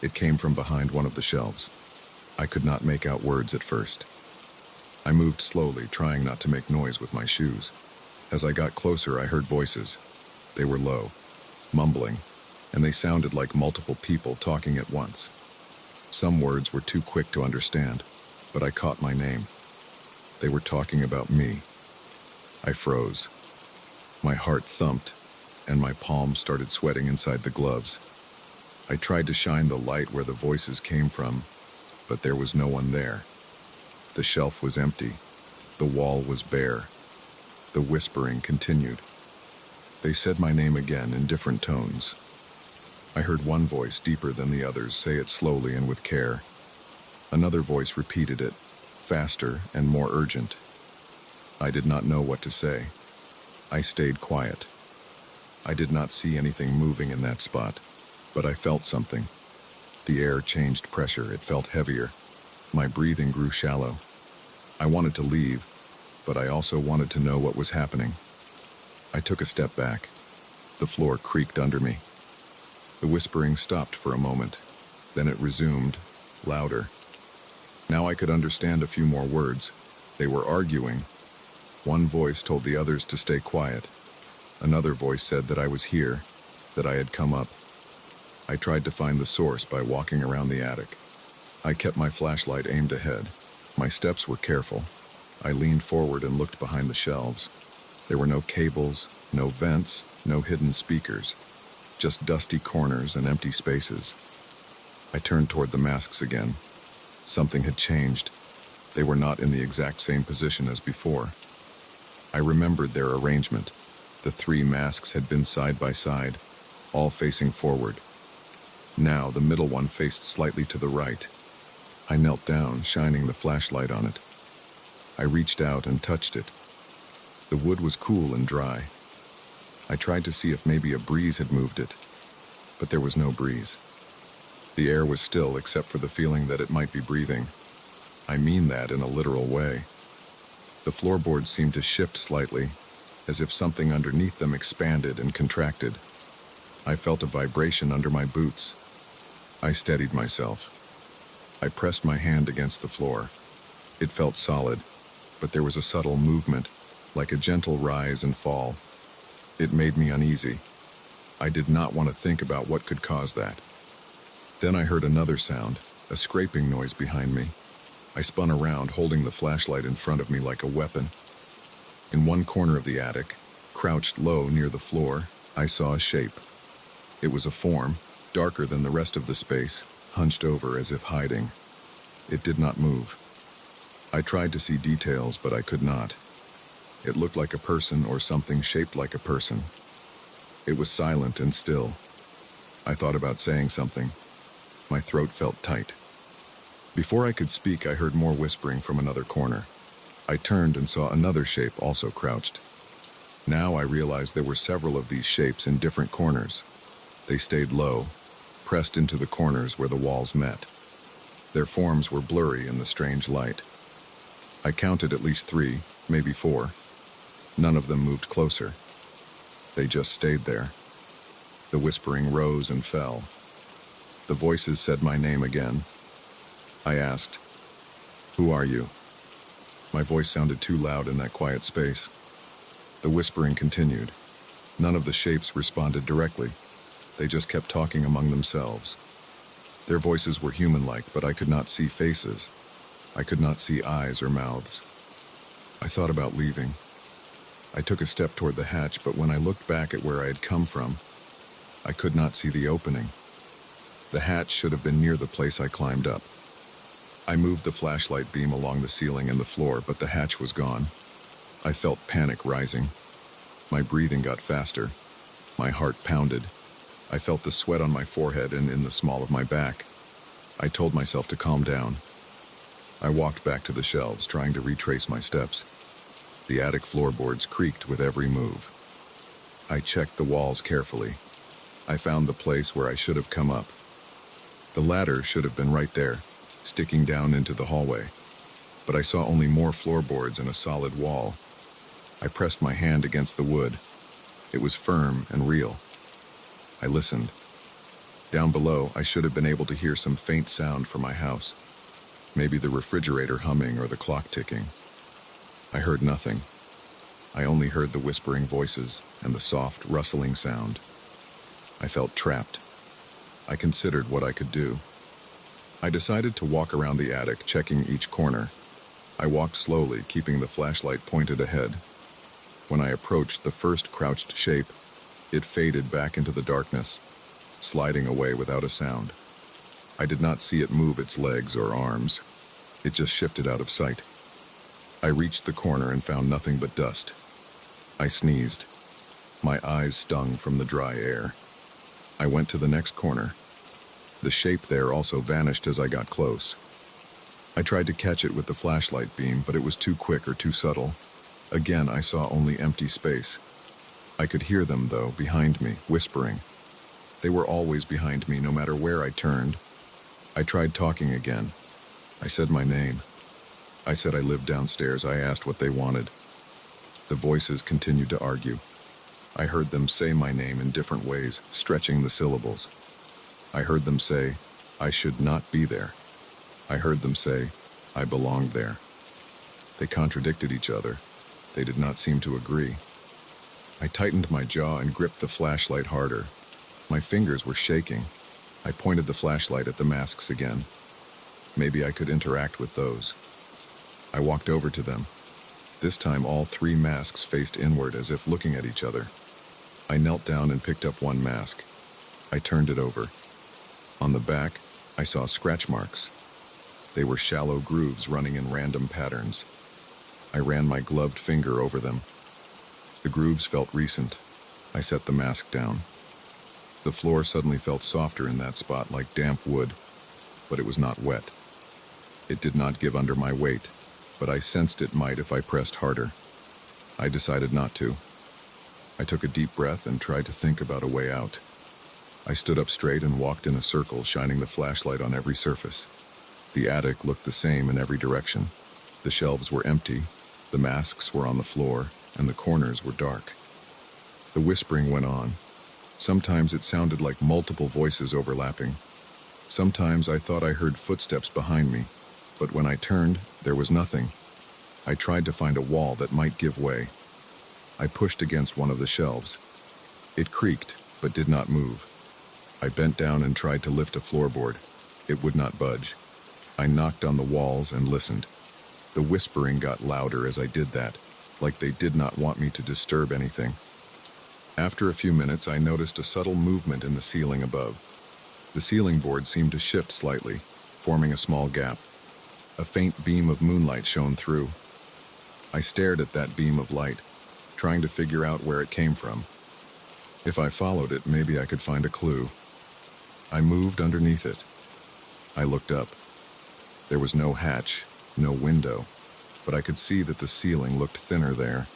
It came from behind one of the shelves. I could not make out words at first. I moved slowly, trying not to make noise with my shoes. As I got closer, I heard voices. They were low, mumbling, and they sounded like multiple people talking at once. Some words were too quick to understand, but I caught my name. They were talking about me. I froze. My heart thumped, and my palms started sweating inside the gloves. I tried to shine the light where the voices came from, but there was no one there. The shelf was empty. The wall was bare. The whispering continued. They said my name again in different tones. I heard one voice, deeper than the others, say it slowly and with care. Another voice repeated it, faster and more urgent. I did not know what to say. I stayed quiet. I did not see anything moving in that spot, but I felt something. The air changed pressure. It felt heavier. My breathing grew shallow. I wanted to leave, but I also wanted to know what was happening. I took a step back. The floor creaked under me. The whispering stopped for a moment. Then it resumed, louder. Now I could understand a few more words. They were arguing. One voice told the others to stay quiet. Another voice said that I was here, that I had come up. I tried to find the source by walking around the attic. I kept my flashlight aimed ahead. My steps were careful. I leaned forward and looked behind the shelves. There were no cables, no vents, no hidden speakers, just dusty corners and empty spaces. I turned toward the masks again. Something had changed. They were not in the exact same position as before. I remembered their arrangement. The 3 masks had been side by side, all facing forward. Now the middle one faced slightly to the right. I knelt down, shining the flashlight on it. I reached out and touched it. The wood was cool and dry. I tried to see if maybe a breeze had moved it, but there was no breeze. The air was still except for the feeling that it might be breathing. I mean that in a literal way. The floorboards seemed to shift slightly, as if something underneath them expanded and contracted. I felt a vibration under my boots. I steadied myself. I pressed my hand against the floor. It felt solid, but there was a subtle movement, like a gentle rise and fall. It made me uneasy. I did not want to think about what could cause that. Then I heard another sound, a scraping noise behind me. I spun around, holding the flashlight in front of me like a weapon. In one corner of the attic, crouched low near the floor, I saw a shape. It was a form, darker than the rest of the space, hunched over as if hiding. It did not move. I tried to see details, but I could not. It looked like a person or something shaped like a person. It was silent and still. I thought about saying something. My throat felt tight. Before I could speak, I heard more whispering from another corner. I turned and saw another shape also crouched. Now I realized there were several of these shapes in different corners. They stayed low, pressed into the corners where the walls met. Their forms were blurry in the strange light. I counted at least 3, maybe 4. None of them moved closer. They just stayed there. The whispering rose and fell. The voices said my name again. I asked, "Who are you?" My voice sounded too loud in that quiet space. The whispering continued. None of the shapes responded directly. They just kept talking among themselves. Their voices were human-like, but I could not see faces. I could not see eyes or mouths. I thought about leaving. I took a step toward the hatch, but when I looked back at where I had come from, I could not see the opening. The hatch should have been near the place I climbed up. I moved the flashlight beam along the ceiling and the floor, but the hatch was gone. I felt panic rising. My breathing got faster. My heart pounded. I felt the sweat on my forehead and in the small of my back. I told myself to calm down. I walked back to the shelves, trying to retrace my steps. The attic floorboards creaked with every move. I checked the walls carefully. I found the place where I should have come up. The ladder should have been right there, sticking down into the hallway. But I saw only more floorboards and a solid wall. I pressed my hand against the wood. It was firm and real. I listened. Down below, I should have been able to hear some faint sound from my house. Maybe the refrigerator humming or the clock ticking. I heard nothing. I only heard the whispering voices and the soft, rustling sound. I felt trapped. I considered what I could do. I decided to walk around the attic, checking each corner. I walked slowly, keeping the flashlight pointed ahead. When I approached the first crouched shape, it faded back into the darkness, sliding away without a sound. I did not see it move its legs or arms. It just shifted out of sight. I reached the corner and found nothing but dust. I sneezed. My eyes stung from the dry air. I went to the next corner. The shape there also vanished as I got close. I tried to catch it with the flashlight beam, but it was too quick or too subtle. Again, I saw only empty space. I could hear them, though, behind me, whispering. They were always behind me, no matter where I turned. I tried talking again. I said my name. I said I lived downstairs. I asked what they wanted. The voices continued to argue. I heard them say my name in different ways, stretching the syllables. I heard them say, I should not be there. I heard them say, I belonged there. They contradicted each other. They did not seem to agree. I tightened my jaw and gripped the flashlight harder. My fingers were shaking. I pointed the flashlight at the masks again. Maybe I could interact with those. I walked over to them. This time all three masks faced inward as if looking at each other. I knelt down and picked up one mask. I turned it over. On the back, I saw scratch marks. They were shallow grooves running in random patterns. I ran my gloved finger over them. The grooves felt recent. I set the mask down. The floor suddenly felt softer in that spot, like damp wood, but it was not wet. It did not give under my weight, but I sensed it might if I pressed harder. I decided not to. I took a deep breath and tried to think about a way out. I stood up straight and walked in a circle, shining the flashlight on every surface. The attic looked the same in every direction. The shelves were empty, the masks were on the floor, and the corners were dark. The whispering went on. Sometimes it sounded like multiple voices overlapping. Sometimes I thought I heard footsteps behind me, but when I turned, there was nothing. I tried to find a wall that might give way. I pushed against one of the shelves. It creaked, but did not move. I bent down and tried to lift a floorboard. It would not budge. I knocked on the walls and listened. The whispering got louder as I did that, like they did not want me to disturb anything. After a few minutes, I noticed a subtle movement in the ceiling above. The ceiling board seemed to shift slightly, forming a small gap. A faint beam of moonlight shone through. I stared at that beam of light, trying to figure out where it came from. If I followed it, maybe I could find a clue. I moved underneath it. I looked up. There was no hatch, no window, but I could see that the ceiling looked thinner there.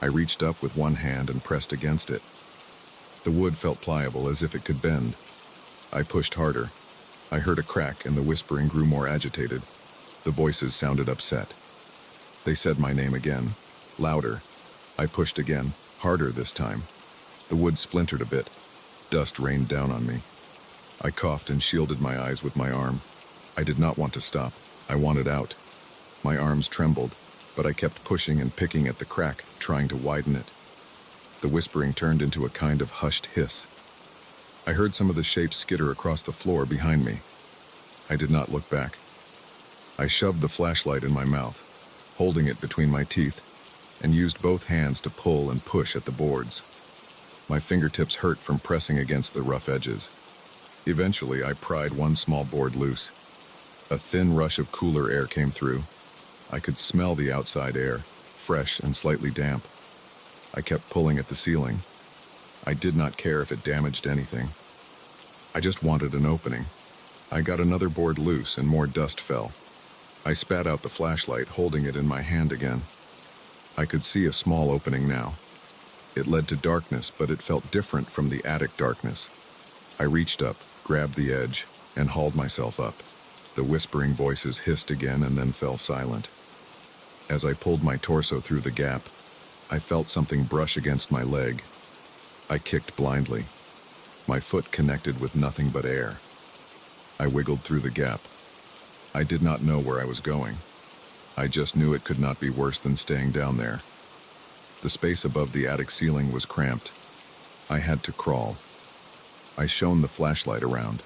I reached up with one hand and pressed against it. The wood felt pliable, as if it could bend. I pushed harder. I heard a crack and the whispering grew more agitated. The voices sounded upset. They said my name again, louder. I pushed again, harder this time. The wood splintered a bit. Dust rained down on me. I coughed and shielded my eyes with my arm. I did not want to stop. I wanted out. My arms trembled, but I kept pushing and picking at the crack, trying to widen it. The whispering turned into a kind of hushed hiss. I heard some of the shapes skitter across the floor behind me. I did not look back. I shoved the flashlight in my mouth, holding it between my teeth, and used both hands to pull and push at the boards. My fingertips hurt from pressing against the rough edges. Eventually, I pried one small board loose. A thin rush of cooler air came through. I could smell the outside air, fresh and slightly damp. I kept pulling at the ceiling. I did not care if it damaged anything. I just wanted an opening. I got another board loose and more dust fell. I spat out the flashlight, holding it in my hand again. I could see a small opening now. It led to darkness, but it felt different from the attic darkness. I reached up, grabbed the edge, and hauled myself up. The whispering voices hissed again and then fell silent. As I pulled my torso through the gap, I felt something brush against my leg. I kicked blindly. My foot connected with nothing but air. I wiggled through the gap. I did not know where I was going. I just knew it could not be worse than staying down there. The space above the attic ceiling was cramped. I had to crawl. I shone the flashlight around.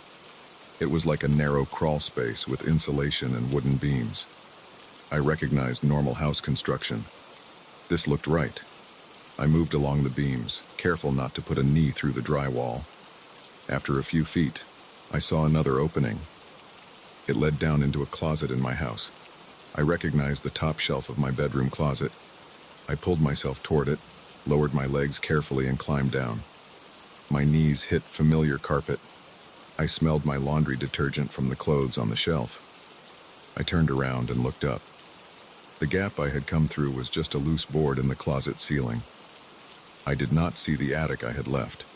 It was like a narrow crawl space with insulation and wooden beams. I recognized normal house construction. This looked right. I moved along the beams, careful not to put a knee through the drywall. After a few feet, I saw another opening. It led down into a closet in my house. I recognized the top shelf of my bedroom closet. I pulled myself toward it, lowered my legs carefully, and climbed down. My knees hit familiar carpet. I smelled my laundry detergent from the clothes on the shelf. I turned around and looked up. The gap I had come through was just a loose board in the closet ceiling. I did not see the attic I had left.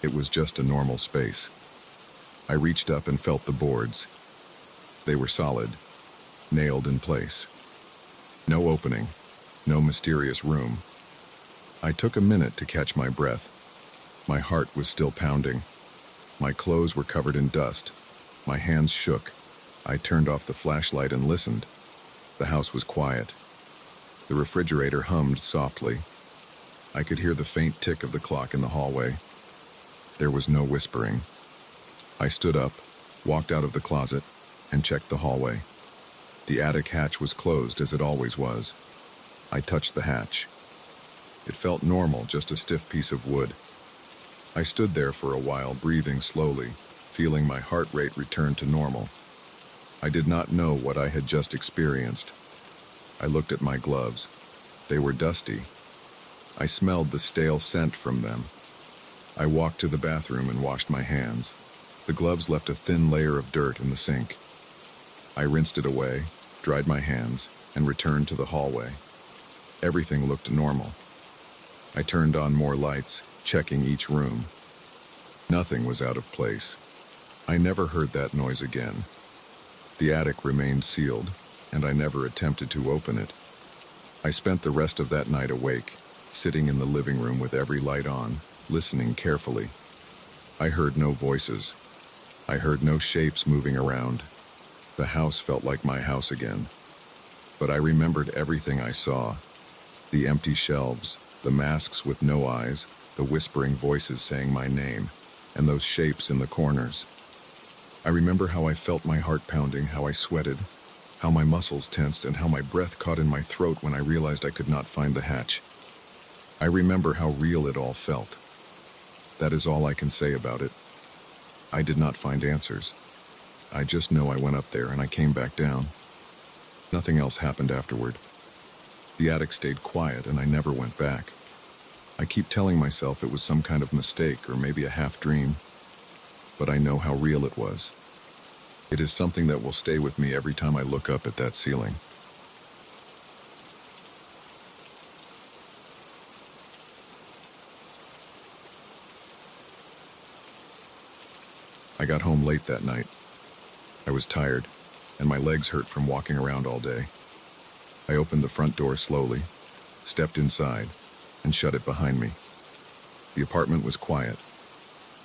It was just a normal space. I reached up and felt the boards. They were solid, nailed in place. No opening, no mysterious room. I took a minute to catch my breath. My heart was still pounding. My clothes were covered in dust. My hands shook. I turned off the flashlight and listened. The house was quiet. The refrigerator hummed softly. I could hear the faint tick of the clock in the hallway. There was no whispering. I stood up, walked out of the closet, and checked the hallway. The attic hatch was closed as it always was. I touched the hatch. It felt normal, just a stiff piece of wood. I stood there for a while, breathing slowly, feeling my heart rate return to normal. I did not know what I had just experienced. I looked at my gloves. They were dusty. I smelled the stale scent from them. I walked to the bathroom and washed my hands. The gloves left a thin layer of dirt in the sink. I rinsed it away, dried my hands, and returned to the hallway. Everything looked normal. I turned on more lights, checking each room. Nothing was out of place. I never heard that noise again. The attic remained sealed, and I never attempted to open it. I spent the rest of that night awake, sitting in the living room with every light on, listening carefully. I heard no voices. I heard no shapes moving around. The house felt like my house again. But I remembered everything I saw. The empty shelves, the masks with no eyes, the whispering voices saying my name, and those shapes in the corners. I remember how I felt my heart pounding, how I sweated, how my muscles tensed, and how my breath caught in my throat when I realized I could not find the hatch. I remember how real it all felt. That is all I can say about it. I did not find answers. I just know I went up there and I came back down. Nothing else happened afterward. The attic stayed quiet and I never went back. I keep telling myself it was some kind of mistake or maybe a half-dream, but I know how real it was. It is something that will stay with me every time I look up at that ceiling. I got home late that night. I was tired, and my legs hurt from walking around all day. I opened the front door slowly, stepped inside, and shut it behind me. The apartment was quiet.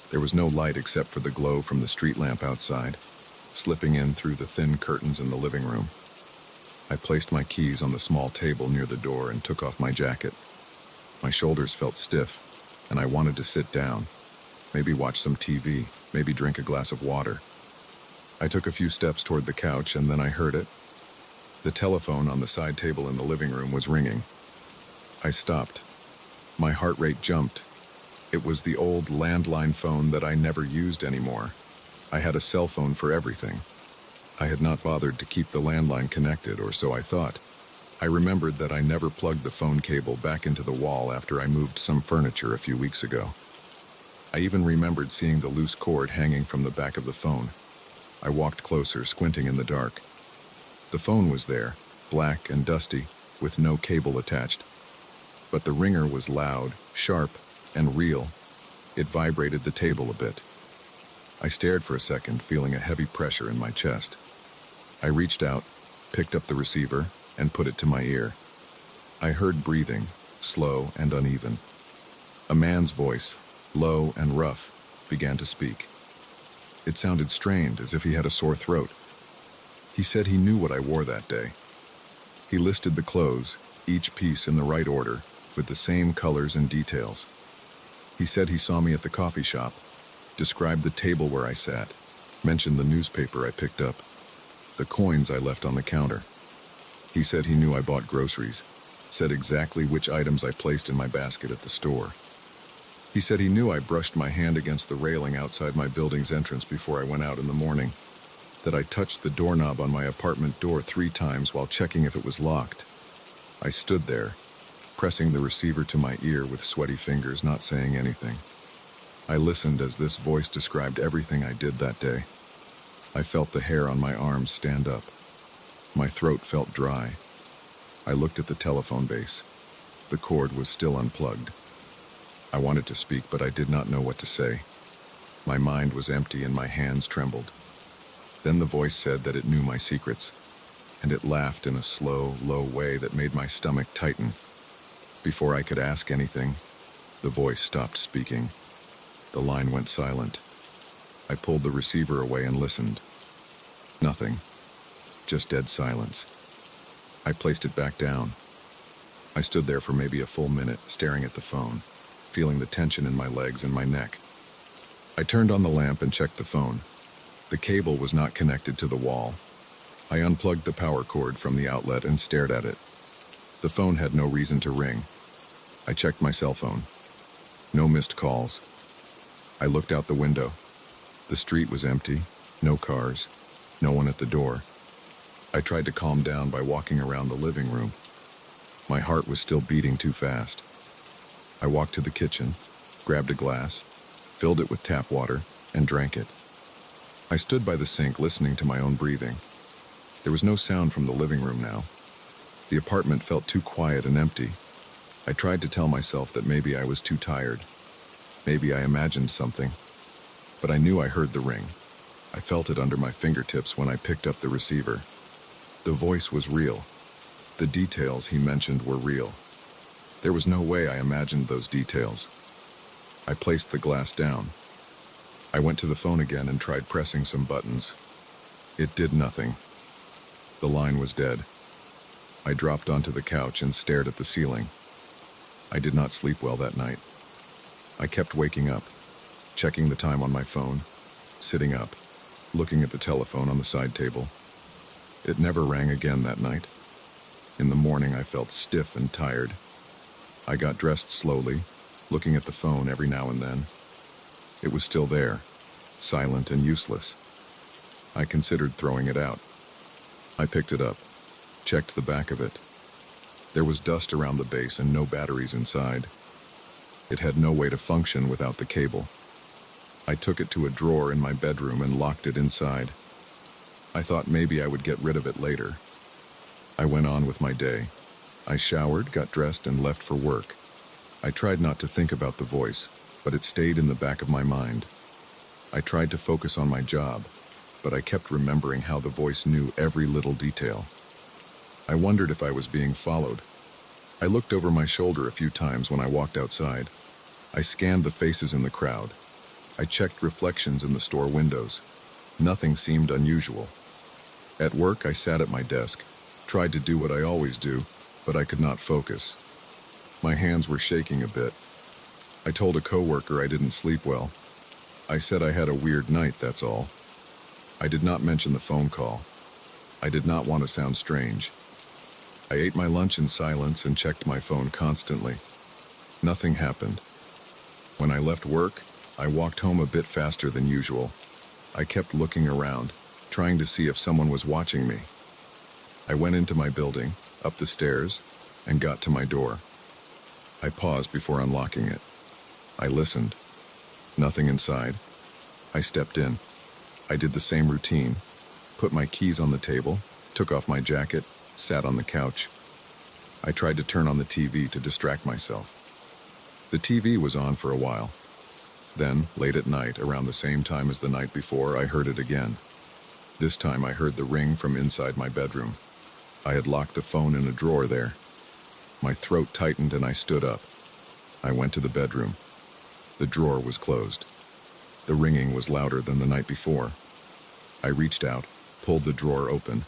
There was no light except for the glow from the street lamp outside, slipping in through the thin curtains in the living room. I placed my keys on the small table near the door and took off my jacket. My shoulders felt stiff, and I wanted to sit down. maybe watch some TV, maybe drink a glass of water. I took a few steps toward the couch and then I heard it. The telephone on the side table in the living room was ringing. I stopped. My heart rate jumped. It was the old landline phone that I never used anymore. I had a cell phone for everything. I had not bothered to keep the landline connected, or so I thought. I remembered that I never plugged the phone cable back into the wall after I moved some furniture a few weeks ago. I even remembered seeing the loose cord hanging from the back of the phone. I walked closer, squinting in the dark. The phone was there, black and dusty, with no cable attached. But the ringer was loud, sharp, and real. It vibrated the table a bit. I stared for a second, feeling a heavy pressure in my chest. I reached out, picked up the receiver, and put it to my ear. I heard breathing, slow and uneven. A man's voice, low and rough, began to speak. It sounded strained, as if he had a sore throat. He said he knew what I wore that day. He listed the clothes, each piece in the right order, with the same colors and details. He said he saw me at the coffee shop, described the table where I sat, mentioned the newspaper I picked up, the coins I left on the counter. He said he knew I bought groceries, said exactly which items I placed in my basket at the store. He said he knew I brushed my hand against the railing outside my building's entrance before I went out in the morning, that I touched the doorknob on my apartment door 3 times while checking if it was locked. I stood there, pressing the receiver to my ear with sweaty fingers, not saying anything. I listened as this voice described everything I did that day. I felt the hair on my arms stand up. My throat felt dry. I looked at the telephone base. The cord was still unplugged. I wanted to speak, but I did not know what to say. My mind was empty and my hands trembled. Then the voice said that it knew my secrets, and it laughed in a slow, low way that made my stomach tighten. Before I could ask anything, the voice stopped speaking. The line went silent. I pulled the receiver away and listened. Nothing. Just dead silence. I placed it back down. I stood there for maybe a full minute, staring at the phone, feeling the tension in my legs and my neck. I turned on the lamp and checked the phone. The cable was not connected to the wall. I unplugged the power cord from the outlet and stared at it. The phone had no reason to ring. I checked my cell phone. No missed calls. I looked out the window. The street was empty, no cars, no one at the door. I tried to calm down by walking around the living room. My heart was still beating too fast. I walked to the kitchen, grabbed a glass, filled it with tap water, and drank it. I stood by the sink listening to my own breathing. There was no sound from the living room now. The apartment felt too quiet and empty. I tried to tell myself that maybe I was too tired. Maybe I imagined something. But I knew I heard the ring. I felt it under my fingertips when I picked up the receiver. The voice was real. The details he mentioned were real. There was no way I imagined those details. I placed the glass down. I went to the phone again and tried pressing some buttons. It did nothing. The line was dead. I dropped onto the couch and stared at the ceiling. I did not sleep well that night. I kept waking up, checking the time on my phone, sitting up, looking at the telephone on the side table. It never rang again that night. In the morning, I felt stiff and tired. I got dressed slowly, looking at the phone every now and then. It was still there, silent and useless. I considered throwing it out. I picked it up, checked the back of it. There was dust around the base and no batteries inside. It had no way to function without the cable. I took it to a drawer in my bedroom and locked it inside. I thought maybe I would get rid of it later. I went on with my day. I showered, got dressed, and left for work. I tried not to think about the voice, but it stayed in the back of my mind. I tried to focus on my job, but I kept remembering how the voice knew every little detail. I wondered if I was being followed. I looked over my shoulder a few times when I walked outside. I scanned the faces in the crowd. I checked reflections in the store windows. Nothing seemed unusual. At work, I sat at my desk, tried to do what I always do, but I could not focus. My hands were shaking a bit. I told a coworker I didn't sleep well. I said I had a weird night, that's all. I did not mention the phone call. I did not want to sound strange. I ate my lunch in silence and checked my phone constantly. Nothing happened. When I left work, I walked home a bit faster than usual. I kept looking around, trying to see if someone was watching me. I went into my building, up the stairs, and got to my door. I paused before unlocking it. I listened. Nothing inside. I stepped in. I did the same routine. Put my keys on the table, took off my jacket, sat on the couch. I tried to turn on the TV to distract myself. The TV was on for a while. Then, late at night, around the same time as the night before, I heard it again. This time I heard the ring from inside my bedroom. I had locked the phone in a drawer there. My throat tightened and I stood up. I went to the bedroom. The drawer was closed. The ringing was louder than the night before. I reached out, pulled the drawer open.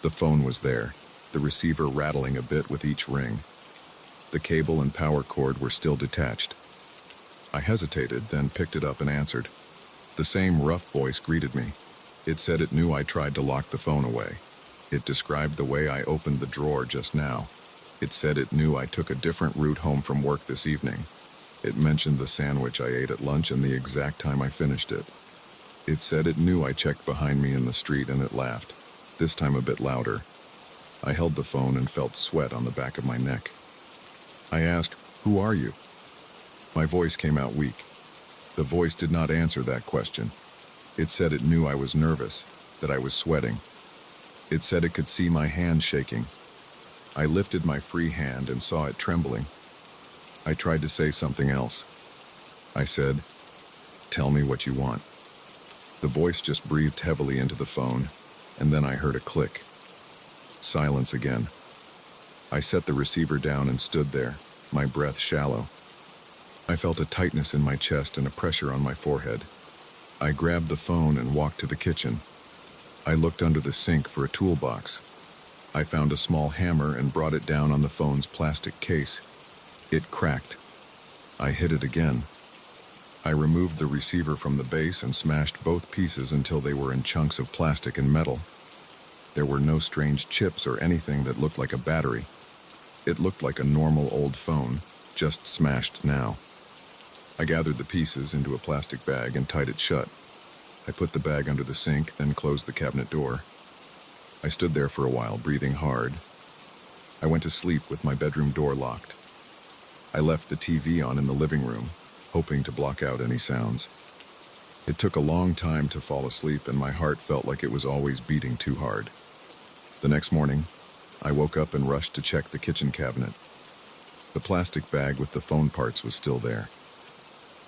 The phone was there, the receiver rattling a bit with each ring. The cable and power cord were still detached. I hesitated, then picked it up and answered. The same rough voice greeted me. It said it knew I tried to lock the phone away. It described the way I opened the drawer just now. It said it knew I took a different route home from work this evening. It mentioned the sandwich I ate at lunch and the exact time I finished it. It said it knew I checked behind me in the street and it laughed, this time a bit louder. I held the phone and felt sweat on the back of my neck. I asked, "Who are you?" My voice came out weak. The voice did not answer that question. It said it knew I was nervous, that I was sweating. It said it could see my hand shaking. I lifted my free hand and saw it trembling. I tried to say something else. I said, "Tell me what you want." The voice just breathed heavily into the phone, and then I heard a click. Silence again. I set the receiver down and stood there, my breath shallow. I felt a tightness in my chest and a pressure on my forehead. I grabbed the phone and walked to the kitchen. I looked under the sink for a toolbox. I found a small hammer and brought it down on the phone's plastic case. It cracked. I hit it again. I removed the receiver from the base and smashed both pieces until they were in chunks of plastic and metal. There were no strange chips or anything that looked like a battery. It looked like a normal old phone, just smashed now. I gathered the pieces into a plastic bag and tied it shut. I put the bag under the sink, then closed the cabinet door. I stood there for a while, breathing hard. I went to sleep with my bedroom door locked. I left the TV on in the living room, hoping to block out any sounds. It took a long time to fall asleep, and my heart felt like it was always beating too hard. The next morning, I woke up and rushed to check the kitchen cabinet. The plastic bag with the phone parts was still there.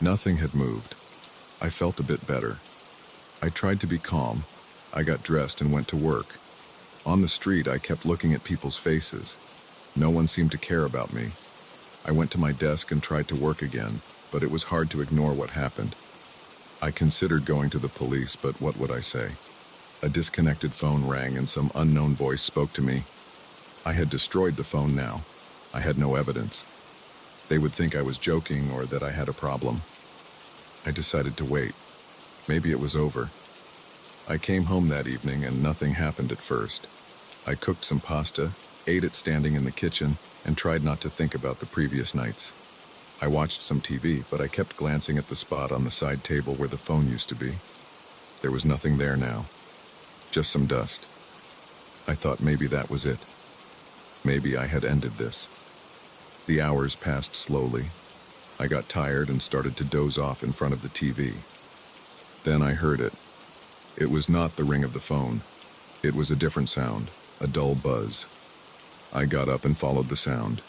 Nothing had moved. I felt a bit better. I tried to be calm. I got dressed and went to work. On the street, I kept looking at people's faces. No one seemed to care about me. I went to my desk and tried to work again, but it was hard to ignore what happened. I considered going to the police, but what would I say? A disconnected phone rang and some unknown voice spoke to me. I had destroyed the phone now. I had no evidence. They would think I was joking or that I had a problem. I decided to wait. Maybe it was over. I came home that evening and nothing happened at first. I cooked some pasta, ate it standing in the kitchen, and tried not to think about the previous nights. I watched some TV, but I kept glancing at the spot on the side table where the phone used to be. There was nothing there now. Just some dust. I thought maybe that was it. Maybe I had ended this. The hours passed slowly. I got tired and started to doze off in front of the TV. Then I heard it. It was not the ring of the phone. It was a different sound, a dull buzz. I got up and followed the sound.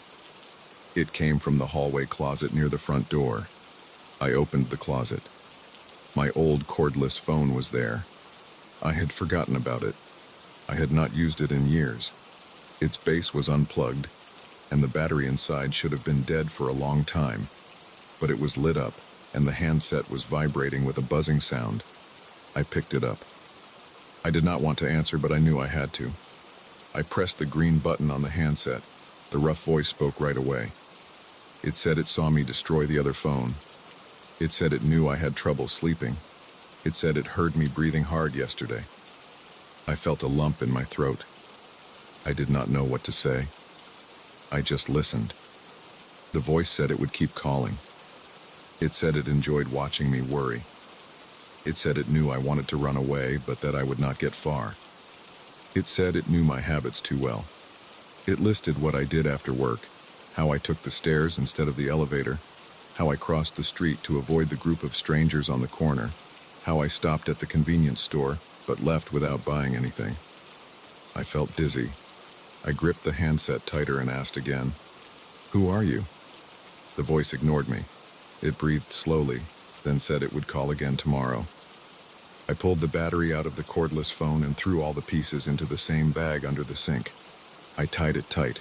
It came from the hallway closet near the front door. I opened the closet. My old cordless phone was there. I had forgotten about it. I had not used it in years. Its base was unplugged, and the battery inside should have been dead for a long time. But it was lit up, and the handset was vibrating with a buzzing sound. I picked it up. I did not want to answer, but I knew I had to. I pressed the green button on the handset. The rough voice spoke right away. It said it saw me destroy the other phone. It said it knew I had trouble sleeping. It said it heard me breathing hard yesterday. I felt a lump in my throat. I did not know what to say. I just listened. The voice said it would keep calling. It said it enjoyed watching me worry. It said it knew I wanted to run away, but that I would not get far. It said it knew my habits too well. It listed what I did after work, how I took the stairs instead of the elevator, how I crossed the street to avoid the group of strangers on the corner, how I stopped at the convenience store but left without buying anything. I felt dizzy. I gripped the handset tighter and asked again, "Who are you?" The voice ignored me. It breathed slowly, then said it would call again tomorrow. I pulled the battery out of the cordless phone and threw all the pieces into the same bag under the sink. I tied it tight.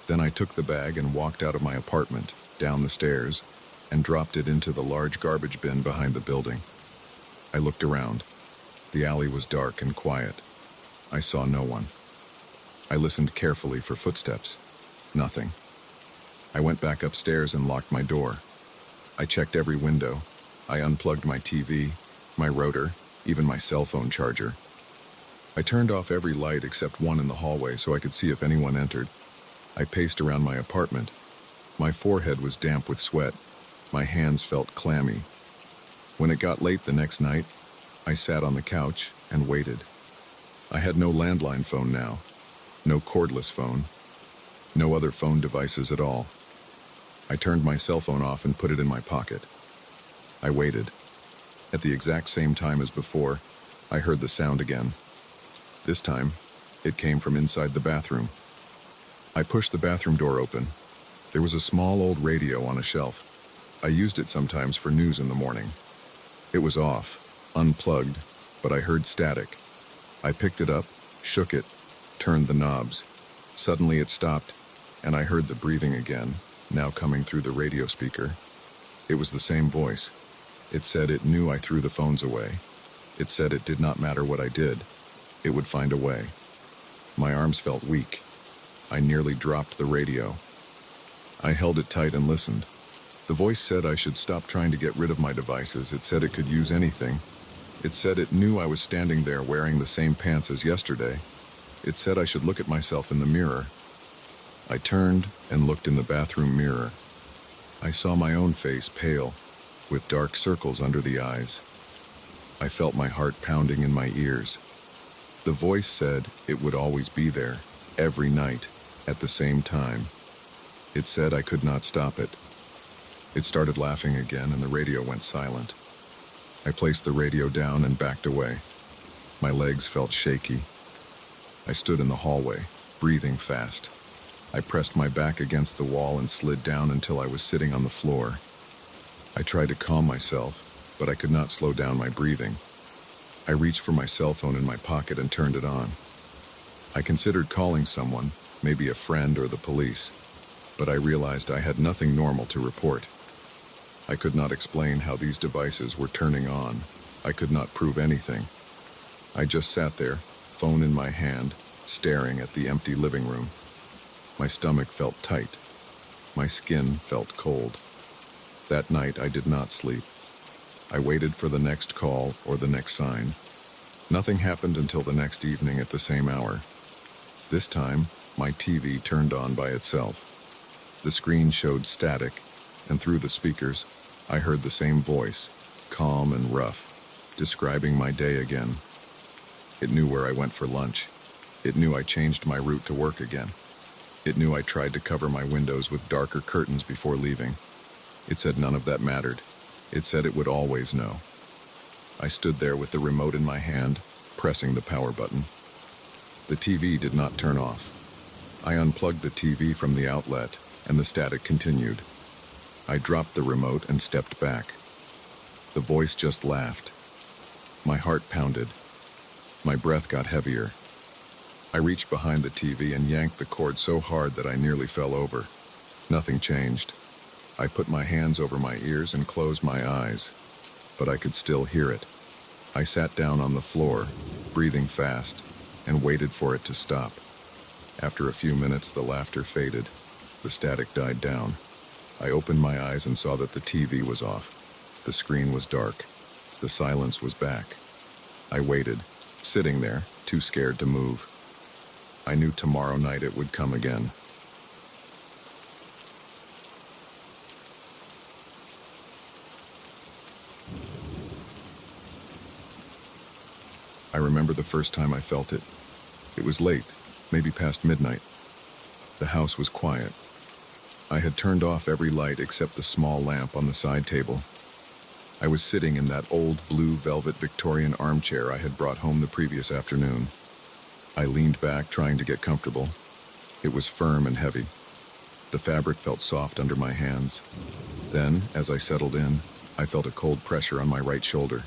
Then I took the bag and walked out of my apartment, down the stairs, and dropped it into the large garbage bin behind the building. I looked around. The alley was dark and quiet. I saw no one. I listened carefully for footsteps. Nothing. I went back upstairs and locked my door. I checked every window. I unplugged my TV, my rotor, even my cell phone charger. I turned off every light except one in the hallway so I could see if anyone entered. I paced around my apartment. My forehead was damp with sweat. My hands felt clammy. When it got late the next night, I sat on the couch and waited. I had no landline phone now, no cordless phone, no other phone devices at all. I turned my cell phone off and put it in my pocket. I waited. At the exact same time as before, I heard the sound again. This time, it came from inside the bathroom. I pushed the bathroom door open. There was a small old radio on a shelf. I used it sometimes for news in the morning. It was off, unplugged, but I heard static. I picked it up, shook it, turned the knobs. Suddenly it stopped, and I heard the breathing again, now coming through the radio speaker. It was the same voice. It said it knew I threw the phones away. It said it did not matter what I did. It would find a way. My arms felt weak. I nearly dropped the radio. I held it tight and listened. The voice said I should stop trying to get rid of my devices. It said it could use anything. It said it knew I was standing there wearing the same pants as yesterday. It said I should look at myself in the mirror. I turned and looked in the bathroom mirror. I saw my own face pale, with dark circles under the eyes. I felt my heart pounding in my ears. The voice said it would always be there, every night, at the same time. It said I could not stop it. It started laughing again and the radio went silent. I placed the radio down and backed away. My legs felt shaky. I stood in the hallway, breathing fast. I pressed my back against the wall and slid down until I was sitting on the floor. I tried to calm myself, but I could not slow down my breathing. I reached for my cell phone in my pocket and turned it on. I considered calling someone, maybe a friend or the police, but I realized I had nothing normal to report. I could not explain how these devices were turning on. I could not prove anything. I just sat there, phone in my hand, staring at the empty living room. My stomach felt tight. My skin felt cold. That night I did not sleep. I waited for the next call or the next sign. Nothing happened until the next evening at the same hour. This time, my TV turned on by itself. The screen showed static, and through the speakers, I heard the same voice, calm and rough, describing my day again. It knew where I went for lunch. It knew I changed my route to work again. It knew I tried to cover my windows with darker curtains before leaving. It said none of that mattered. It said it would always know. I stood there with the remote in my hand, pressing the power button. The TV did not turn off. I unplugged the TV from the outlet, and the static continued. I dropped the remote and stepped back. The voice just laughed. My heart pounded. My breath got heavier. I reached behind the TV and yanked the cord so hard that I nearly fell over. Nothing changed. I put my hands over my ears and closed my eyes, but I could still hear it. I sat down on the floor, breathing fast, and waited for it to stop. After a few minutes, the laughter faded. The static died down. I opened my eyes and saw that the TV was off. The screen was dark. The silence was back. I waited, sitting there, too scared to move. I knew tomorrow night it would come again. I remember the first time I felt it. It was late, maybe past midnight. The house was quiet. I had turned off every light except the small lamp on the side table. I was sitting in that old blue velvet Victorian armchair I had brought home the previous afternoon. I leaned back, trying to get comfortable. It was firm and heavy. The fabric felt soft under my hands. Then, as I settled in, I felt a cold pressure on my right shoulder.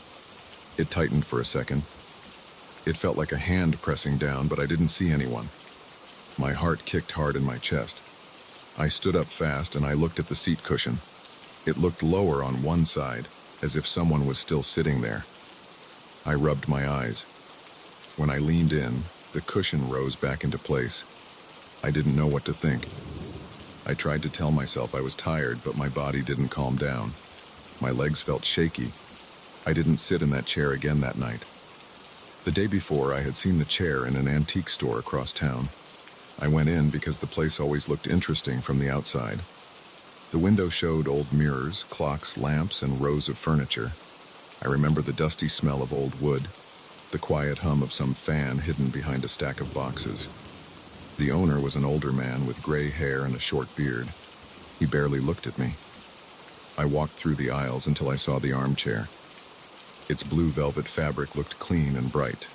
It tightened for a second. It felt like a hand pressing down, but I didn't see anyone. My heart kicked hard in my chest. I stood up fast and I looked at the seat cushion. It looked lower on one side, as if someone was still sitting there. I rubbed my eyes. When I leaned in, the cushion rose back into place. I didn't know what to think. I tried to tell myself I was tired, but my body didn't calm down. My legs felt shaky. I didn't sit in that chair again that night. The day before, I had seen the chair in an antique store across town. I went in because the place always looked interesting from the outside. The window showed old mirrors, clocks, lamps, and rows of furniture. I remember the dusty smell of old wood, the quiet hum of some fan hidden behind a stack of boxes. The owner was an older man with gray hair and a short beard. He barely looked at me. I walked through the aisles until I saw the armchair. Its blue velvet fabric looked clean and bright.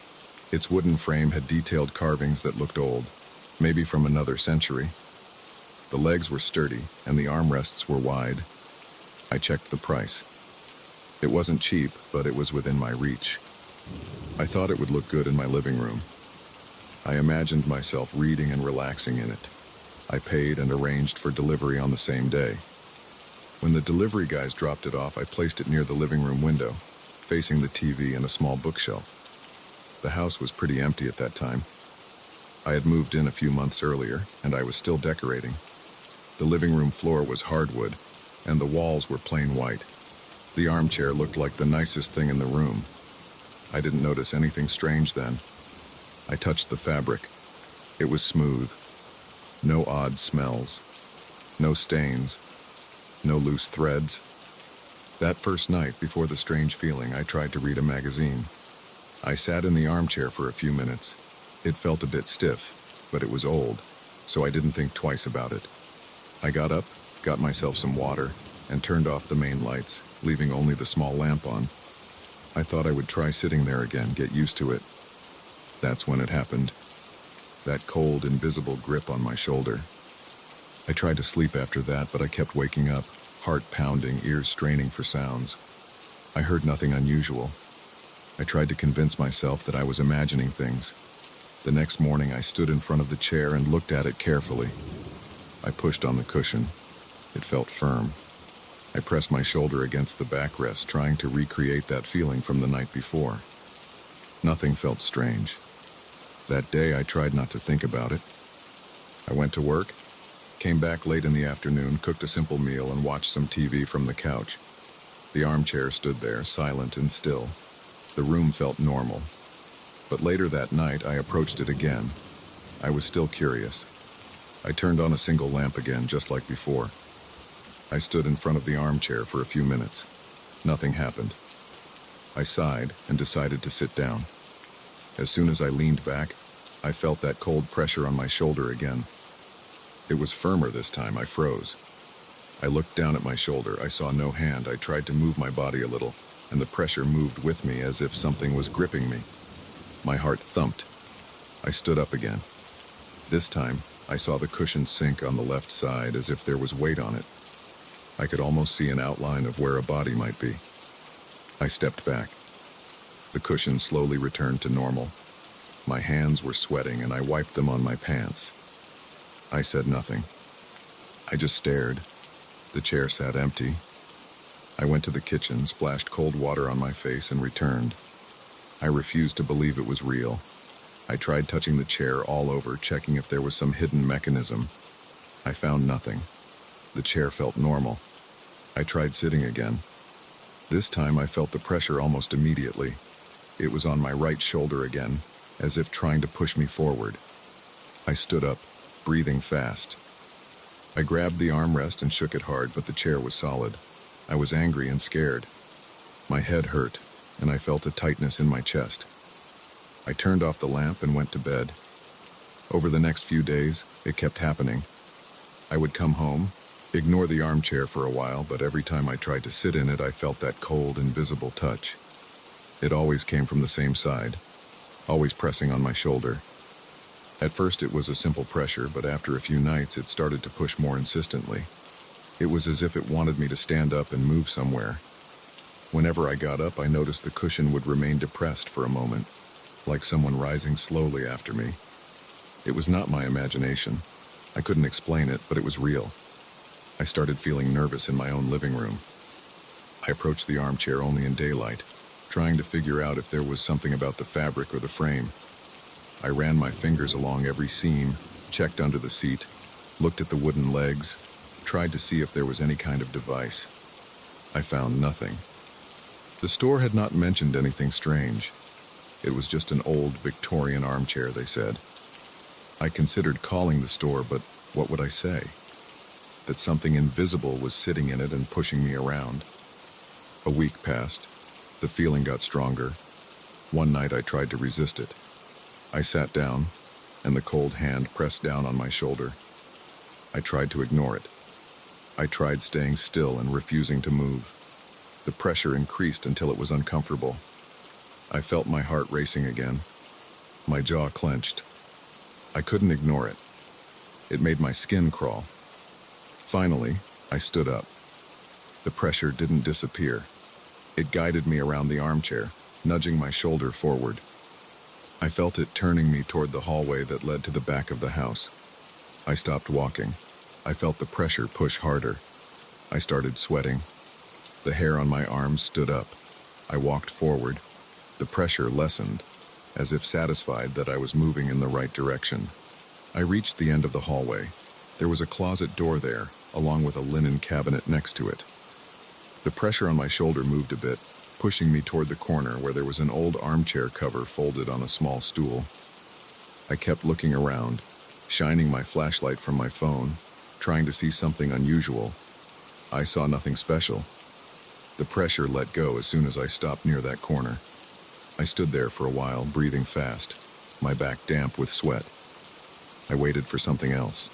Its wooden frame had detailed carvings that looked old, maybe from another century. The legs were sturdy, and the armrests were wide. I checked the price. It wasn't cheap, but it was within my reach. I thought it would look good in my living room. I imagined myself reading and relaxing in it. I paid and arranged for delivery on the same day. When the delivery guys dropped it off, I placed it near the living room window, facing the TV and a small bookshelf. The house was pretty empty at that time. I had moved in a few months earlier, and I was still decorating. The living room floor was hardwood, and the walls were plain white. The armchair looked like the nicest thing in the room. I didn't notice anything strange then. I touched the fabric. It was smooth. No odd smells. No stains. No loose threads. That first night, before the strange feeling, I tried to read a magazine. I sat in the armchair for a few minutes. It felt a bit stiff, but it was old, so I didn't think twice about it. I got up, got myself some water, and turned off the main lights, leaving only the small lamp on. I thought I would try sitting there again, get used to it. That's when it happened. That cold, invisible grip on my shoulder. I tried to sleep after that, but I kept waking up, heart pounding, ears straining for sounds. I heard nothing unusual. I tried to convince myself that I was imagining things. The next morning, I stood in front of the chair and looked at it carefully. I pushed on the cushion. It felt firm. I pressed my shoulder against the backrest, trying to recreate that feeling from the night before. Nothing felt strange. That day, I tried not to think about it. I went to work, came back late in the afternoon, cooked a simple meal, and watched some TV from the couch. The armchair stood there, silent and still. The room felt normal. But later that night, I approached it again. I was still curious. I turned on a single lamp again, just like before. I stood in front of the armchair for a few minutes. Nothing happened. I sighed and decided to sit down. As soon as I leaned back, I felt that cold pressure on my shoulder again. It was firmer this time. I froze. I looked down at my shoulder. I saw no hand. I tried to move my body a little, and the pressure moved with me as if something was gripping me. My heart thumped. I stood up again. This time, I saw the cushion sink on the left side as if there was weight on it. I could almost see an outline of where a body might be. I stepped back. The cushion slowly returned to normal. My hands were sweating and I wiped them on my pants. I said nothing. I just stared. The chair sat empty. I went to the kitchen, splashed cold water on my face, and returned. I refused to believe it was real. I tried touching the chair all over, checking if there was some hidden mechanism. I found nothing. The chair felt normal. I tried sitting again. This time I felt the pressure almost immediately. It was on my right shoulder again, as if trying to push me forward. I stood up, breathing fast. I grabbed the armrest and shook it hard, but the chair was solid. I was angry and scared. My head hurt, and I felt a tightness in my chest. I turned off the lamp and went to bed. Over the next few days, it kept happening. I would come home, ignore the armchair for a while, but every time I tried to sit in it, I felt that cold, invisible touch. It always came from the same side, always pressing on my shoulder. At first it was a simple pressure, but after a few nights it started to push more insistently. It was as if it wanted me to stand up and move somewhere. Whenever I got up, I noticed the cushion would remain depressed for a moment, like someone rising slowly after me. It was not my imagination. I couldn't explain it, but it was real. I started feeling nervous in my own living room. I approached the armchair only in daylight, trying to figure out if there was something about the fabric or the frame. I ran my fingers along every seam, checked under the seat, looked at the wooden legs, tried to see if there was any kind of device. I found nothing. The store had not mentioned anything strange. It was just an old Victorian armchair, they said. I considered calling the store, but what would I say? That something invisible was sitting in it and pushing me around. A week passed. The feeling got stronger. One night I tried to resist it. I sat down, and the cold hand pressed down on my shoulder. I tried to ignore it. I tried staying still and refusing to move. The pressure increased until it was uncomfortable. I felt my heart racing again. My jaw clenched. I couldn't ignore it. It made my skin crawl. Finally, I stood up. The pressure didn't disappear. It guided me around the armchair, nudging my shoulder forward. I felt it turning me toward the hallway that led to the back of the house. I stopped walking. I felt the pressure push harder. I started sweating. The hair on my arms stood up. I walked forward. The pressure lessened, as if satisfied that I was moving in the right direction. I reached the end of the hallway. There was a closet door there, along with a linen cabinet next to it. The pressure on my shoulder moved a bit, pushing me toward the corner where there was an old armchair cover folded on a small stool. I kept looking around, shining my flashlight from my phone, trying to see something unusual. I saw nothing special. The pressure let go as soon as I stopped near that corner. I stood there for a while, breathing fast, my back damp with sweat. I waited for something else.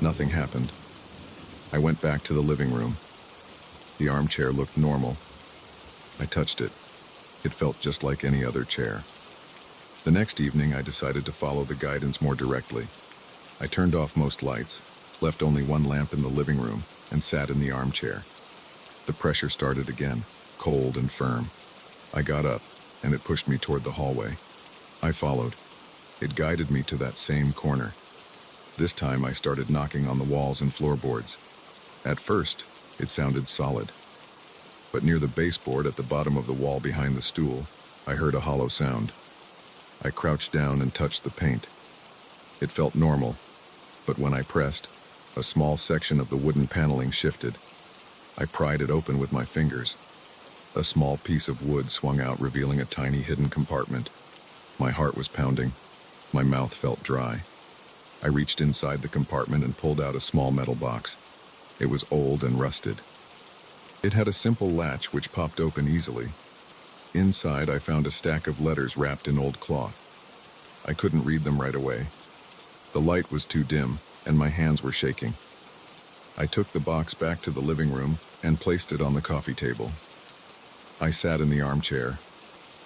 Nothing happened. I went back to the living room. The armchair looked normal. I touched it. It felt just like any other chair. The next evening, I decided to follow the guidance more directly. I turned off most lights, left only one lamp in the living room, and sat in the armchair. The pressure started again, cold and firm. I got up, and it pushed me toward the hallway. I followed. It guided me to that same corner. This time I started knocking on the walls and floorboards. At first, it sounded solid. But near the baseboard at the bottom of the wall behind the stool, I heard a hollow sound. I crouched down and touched the paint. It felt normal, but when I pressed, a small section of the wooden paneling shifted. I pried it open with my fingers. A small piece of wood swung out, revealing a tiny hidden compartment. My heart was pounding. My mouth felt dry. I reached inside the compartment and pulled out a small metal box. It was old and rusted. It had a simple latch which popped open easily. Inside, I found a stack of letters wrapped in old cloth. I couldn't read them right away. The light was too dim, and my hands were shaking. I took the box back to the living room and placed it on the coffee table. I sat in the armchair.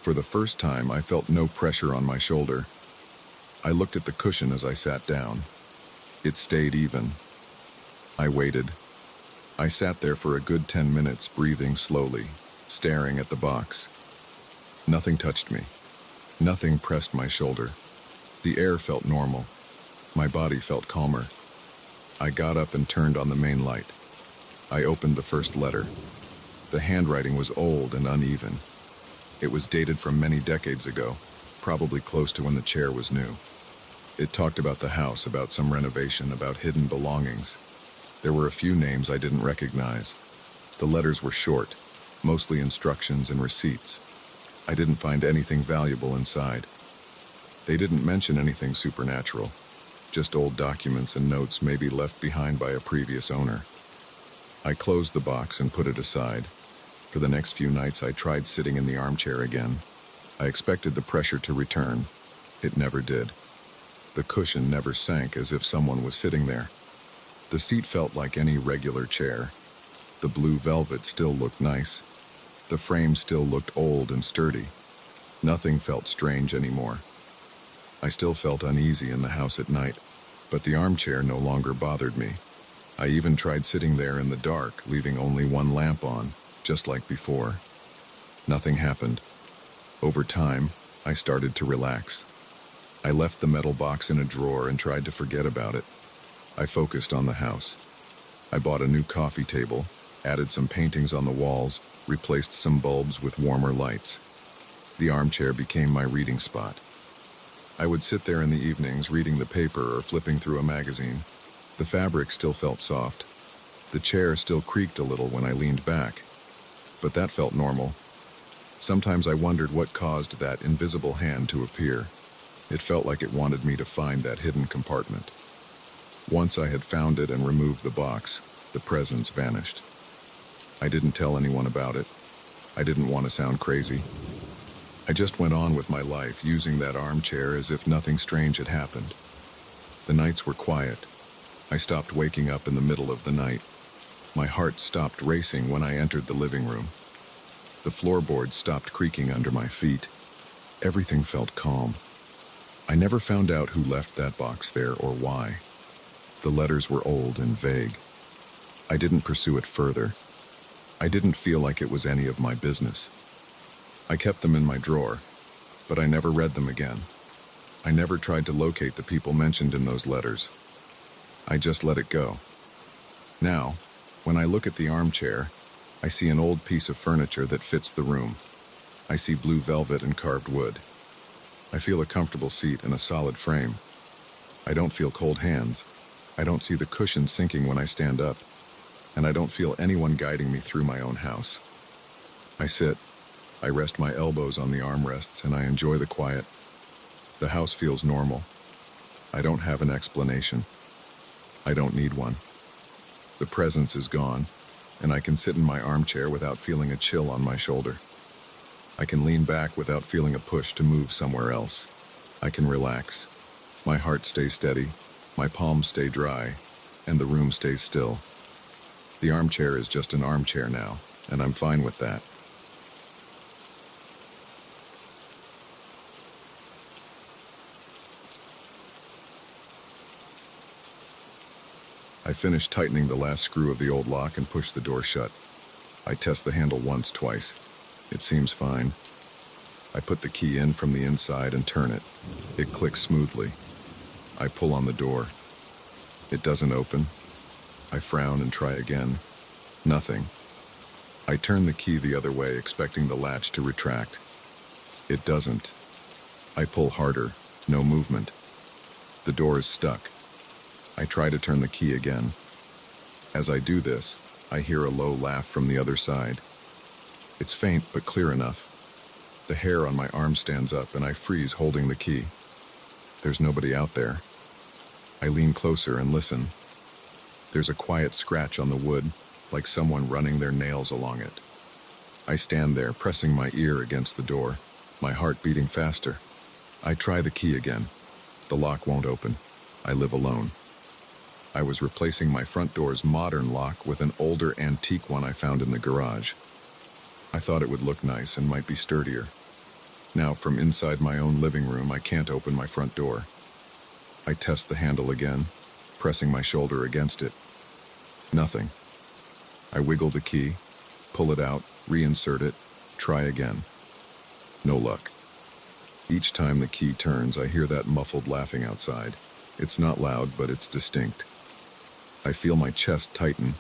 For the first time, I felt no pressure on my shoulder. I looked at the cushion as I sat down. It stayed even. I waited. I sat there for a good 10 minutes, breathing slowly, staring at the box. Nothing touched me. Nothing pressed my shoulder. The air felt normal. My body felt calmer. I got up and turned on the main light. I opened the first letter. The handwriting was old and uneven. It was dated from many decades ago, probably close to when the chair was new. It talked about the house, about some renovation, about hidden belongings. There were a few names I didn't recognize. The letters were short. mostly instructions and receipts. I didn't find anything valuable inside. They didn't mention anything supernatural, just old documents and notes maybe left behind by a previous owner. I closed the box and put it aside. For the next few nights I tried sitting in the armchair again. I expected the pressure to return. It never did. The cushion never sank as if someone was sitting there. The seat felt like any regular chair. The blue velvet still looked nice. The frame still looked old and sturdy. Nothing felt strange anymore. I still felt uneasy in the house at night, but the armchair no longer bothered me. I even tried sitting there in the dark, leaving only one lamp on, just like before. Nothing happened. Over time, I started to relax. I left the metal box in a drawer and tried to forget about it. I focused on the house. I bought a new coffee table, added some paintings on the walls, replaced some bulbs with warmer lights. The armchair became my reading spot. I would sit there in the evenings reading the paper or flipping through a magazine. The fabric still felt soft. The chair still creaked a little when I leaned back. But that felt normal. Sometimes I wondered what caused that invisible hand to appear. It felt like it wanted me to find that hidden compartment. Once I had found it and removed the box, the presence vanished. I didn't tell anyone about it. I didn't want to sound crazy. I just went on with my life, using that armchair as if nothing strange had happened. The nights were quiet. I stopped waking up in the middle of the night. My heart stopped racing when I entered the living room. The floorboards stopped creaking under my feet. Everything felt calm. I never found out who left that box there or why. The letters were old and vague. I didn't pursue it further. I didn't feel like it was any of my business. I kept them in my drawer, but I never read them again. I never tried to locate the people mentioned in those letters. I just let it go. Now, when I look at the armchair, I see an old piece of furniture that fits the room. I see blue velvet and carved wood. I feel a comfortable seat and a solid frame. I don't feel cold hands. I don't see the cushion sinking when I stand up. And I don't feel anyone guiding me through my own house. I sit. I rest my elbows on the armrests and I enjoy the quiet. The house feels normal. I don't have an explanation. I don't need one. The presence is gone, and I can sit in my armchair without feeling a chill on my shoulder. I can lean back without feeling a push to move somewhere else. I can relax. My heart stays steady, my palms stay dry, and the room stays still. The armchair is just an armchair now, and I'm fine with that. I finished tightening the last screw of the old lock and pushed the door shut. I test the handle once, twice. It seems fine. I put the key in from the inside and turn it. It clicks smoothly. I pull on the door. It doesn't open. I frown and try again. Nothing. I turn the key the other way, expecting the latch to retract. It doesn't. I pull harder. No movement. The door is stuck. I try to turn the key again. As I do this, I hear a low laugh from the other side. It's faint but clear enough. The hair on my arm stands up and I freeze holding the key. There's nobody out there. I lean closer and listen. There's a quiet scratch on the wood, like someone running their nails along it. I stand there, pressing my ear against the door, my heart beating faster. I try the key again. The lock won't open. I live alone. I was replacing my front door's modern lock with an older antique one I found in the garage. I thought it would look nice and might be sturdier. Now, from inside my own living room, I can't open my front door. I test the handle again, pressing my shoulder against it. Nothing. I wiggle the key, pull it out, reinsert it, try again. No luck. Each time the key turns, I hear that muffled laughing outside. It's not loud, but it's distinct. I feel my chest tighten.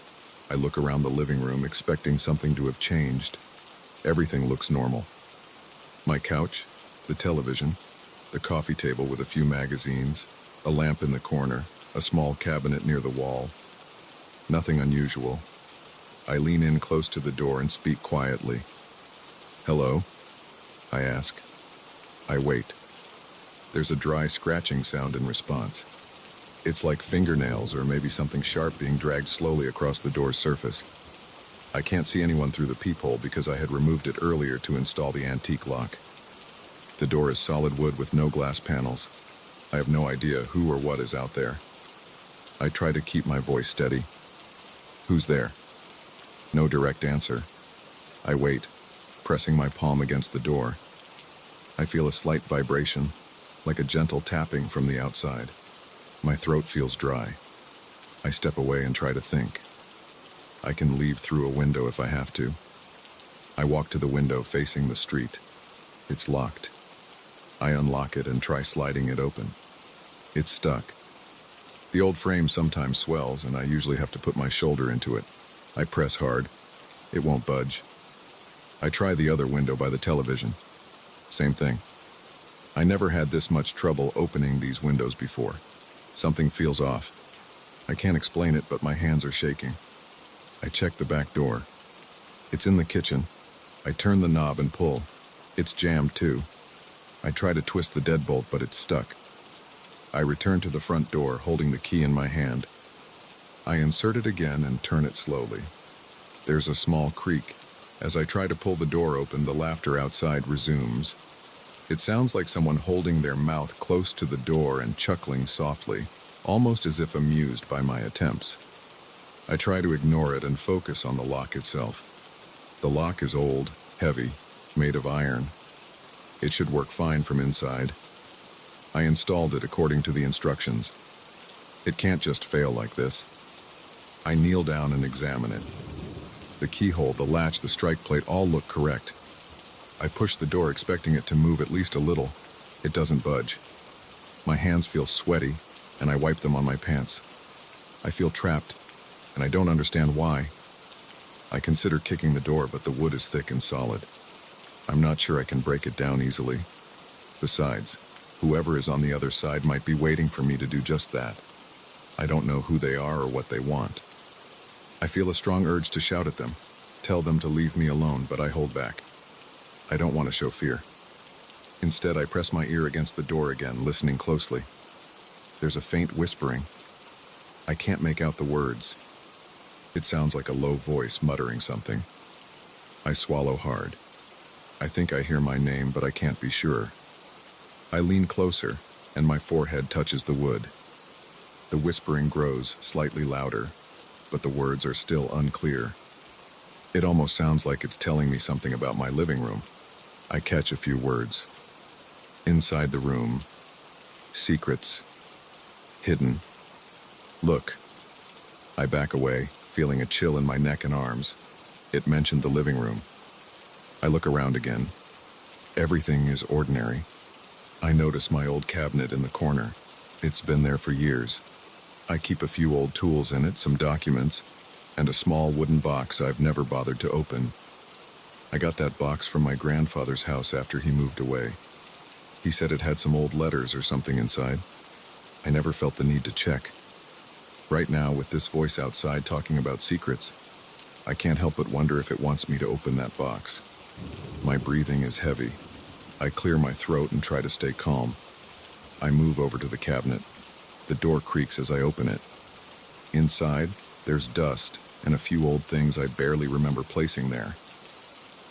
I look around the living room, expecting something to have changed. Everything looks normal. My couch, the television, the coffee table with a few magazines, a lamp in the corner, a small cabinet near the wall. Nothing unusual. I lean in close to the door and speak quietly. "Hello?" I ask. I wait. There's a dry scratching sound in response. It's like fingernails or maybe something sharp being dragged slowly across the door's surface. I can't see anyone through the peephole because I had removed it earlier to install the antique lock. The door is solid wood with no glass panels. I have no idea who or what is out there. I try to keep my voice steady. "Who's there?" No direct answer. I wait, pressing my palm against the door. I feel a slight vibration, like a gentle tapping from the outside. My throat feels dry. I step away and try to think. I can leave through a window if I have to. I walk to the window facing the street. It's locked. I unlock it and try sliding it open. It's stuck. The old frame sometimes swells, and I usually have to put my shoulder into it. I press hard. It won't budge. I try the other window by the television. Same thing. I never had this much trouble opening these windows before. Something feels off. I can't explain it, but my hands are shaking. I check the back door. It's in the kitchen. I turn the knob and pull. It's jammed too. I try to twist the deadbolt, but it's stuck. I return to the front door, holding the key in my hand. I insert it again and turn it slowly. There's a small creak. As I try to pull the door open, the laughter outside resumes. It sounds like someone holding their mouth close to the door and chuckling softly, almost as if amused by my attempts. I try to ignore it and focus on the lock itself. The lock is old, heavy, made of iron. It should work fine from inside. I installed it according to the instructions. It can't just fail like this. I kneel down and examine it. The keyhole, the latch, the strike plate all look correct. I push the door expecting it to move at least a little. It doesn't budge. My hands feel sweaty, and I wipe them on my pants. I feel trapped, and I don't understand why. I consider kicking the door, but the wood is thick and solid. I'm not sure I can break it down easily. Besides, whoever is on the other side might be waiting for me to do just that. I don't know who they are or what they want. I feel a strong urge to shout at them, tell them to leave me alone, but I hold back. I don't want to show fear. Instead, I press my ear against the door again, listening closely. There's a faint whispering. I can't make out the words. It sounds like a low voice muttering something. I swallow hard. I think I hear my name, but I can't be sure. I lean closer, and my forehead touches the wood. The whispering grows slightly louder, but the words are still unclear. It almost sounds like it's telling me something about my living room. I catch a few words. Inside the room. Secrets. Hidden. Look. I back away, feeling a chill in my neck and arms. It mentioned the living room. I look around again. Everything is ordinary. I notice my old cabinet in the corner. It's been there for years. I keep a few old tools in it, some documents, and a small wooden box I've never bothered to open. I got that box from my grandfather's house after he moved away. He said it had some old letters or something inside. I never felt the need to check. Right now, with this voice outside talking about secrets, I can't help but wonder if it wants me to open that box. My breathing is heavy. I clear my throat and try to stay calm. I move over to the cabinet. The door creaks as I open it. Inside, there's dust and a few old things I barely remember placing there.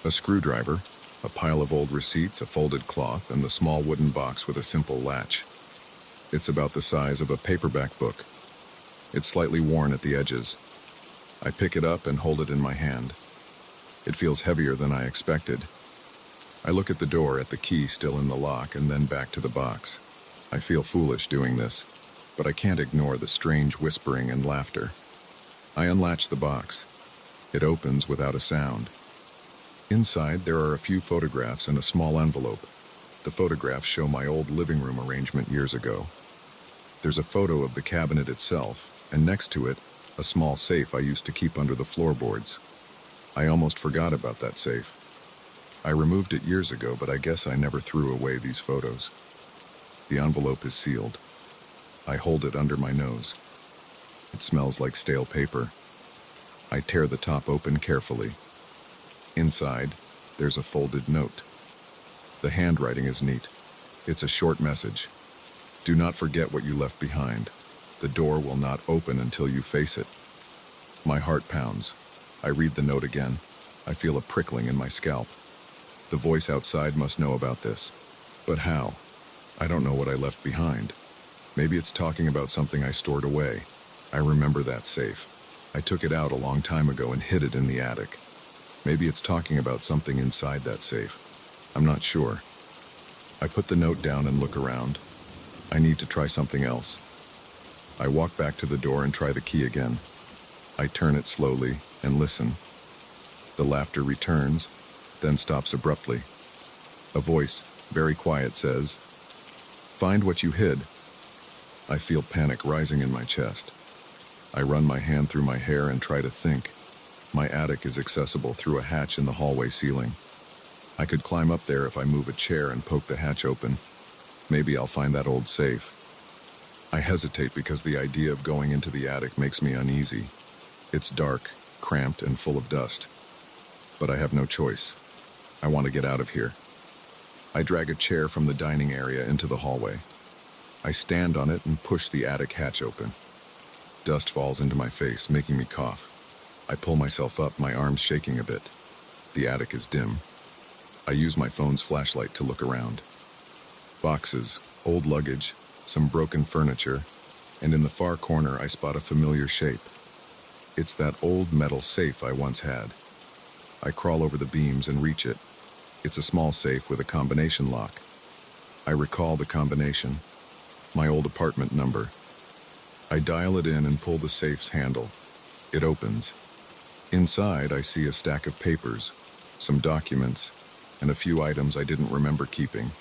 A screwdriver, a pile of old receipts, a folded cloth, and the small wooden box with a simple latch. It's about the size of a paperback book. It's slightly worn at the edges. I pick it up and hold it in my hand. It feels heavier than I expected. I look at the door, at the key still in the lock, and then back to the box. I feel foolish doing this, but I can't ignore the strange whispering and laughter. I unlatch the box. It opens without a sound. Inside, there are a few photographs and a small envelope. The photographs show my old living room arrangement years ago. There's a photo of the cabinet itself, and next to it, a small safe I used to keep under the floorboards. I almost forgot about that safe. I removed it years ago, but I guess I never threw away these photos. The envelope is sealed. I hold it under my nose. It smells like stale paper. I tear the top open carefully. Inside, there's a folded note. The handwriting is neat. It's a short message. Do not forget what you left behind. The door will not open until you face it. My heart pounds. I read the note again. I feel a prickling in my scalp. The voice outside must know about this. But how? I don't know what I left behind. Maybe it's talking about something I stored away. I remember that safe. I took it out a long time ago and hid it in the attic. Maybe it's talking about something inside that safe. I'm not sure. I put the note down and look around. I need to try something else. I walk back to the door and try the key again. I turn it slowly and listen. The laughter returns, then stops abruptly. A voice, very quiet, says, "Find what you hid." I feel panic rising in my chest. I run my hand through my hair and try to think. My attic is accessible through a hatch in the hallway ceiling. I could climb up there if I move a chair and poke the hatch open. Maybe I'll find that old safe. I hesitate because the idea of going into the attic makes me uneasy. It's dark, cramped, and full of dust. But I have no choice. I want to get out of here. I drag a chair from the dining area into the hallway. I stand on it and push the attic hatch open. Dust falls into my face, making me cough. I pull myself up, my arms shaking a bit. The attic is dim. I use my phone's flashlight to look around. Boxes, old luggage, some broken furniture, and in the far corner I spot a familiar shape. It's that old metal safe I once had. I crawl over the beams and reach it. It's a small safe with a combination lock. I recall the combination. My old apartment number. I dial it in and pull the safe's handle. It opens. Inside, I see a stack of papers, some documents, and a few items I didn't remember keeping.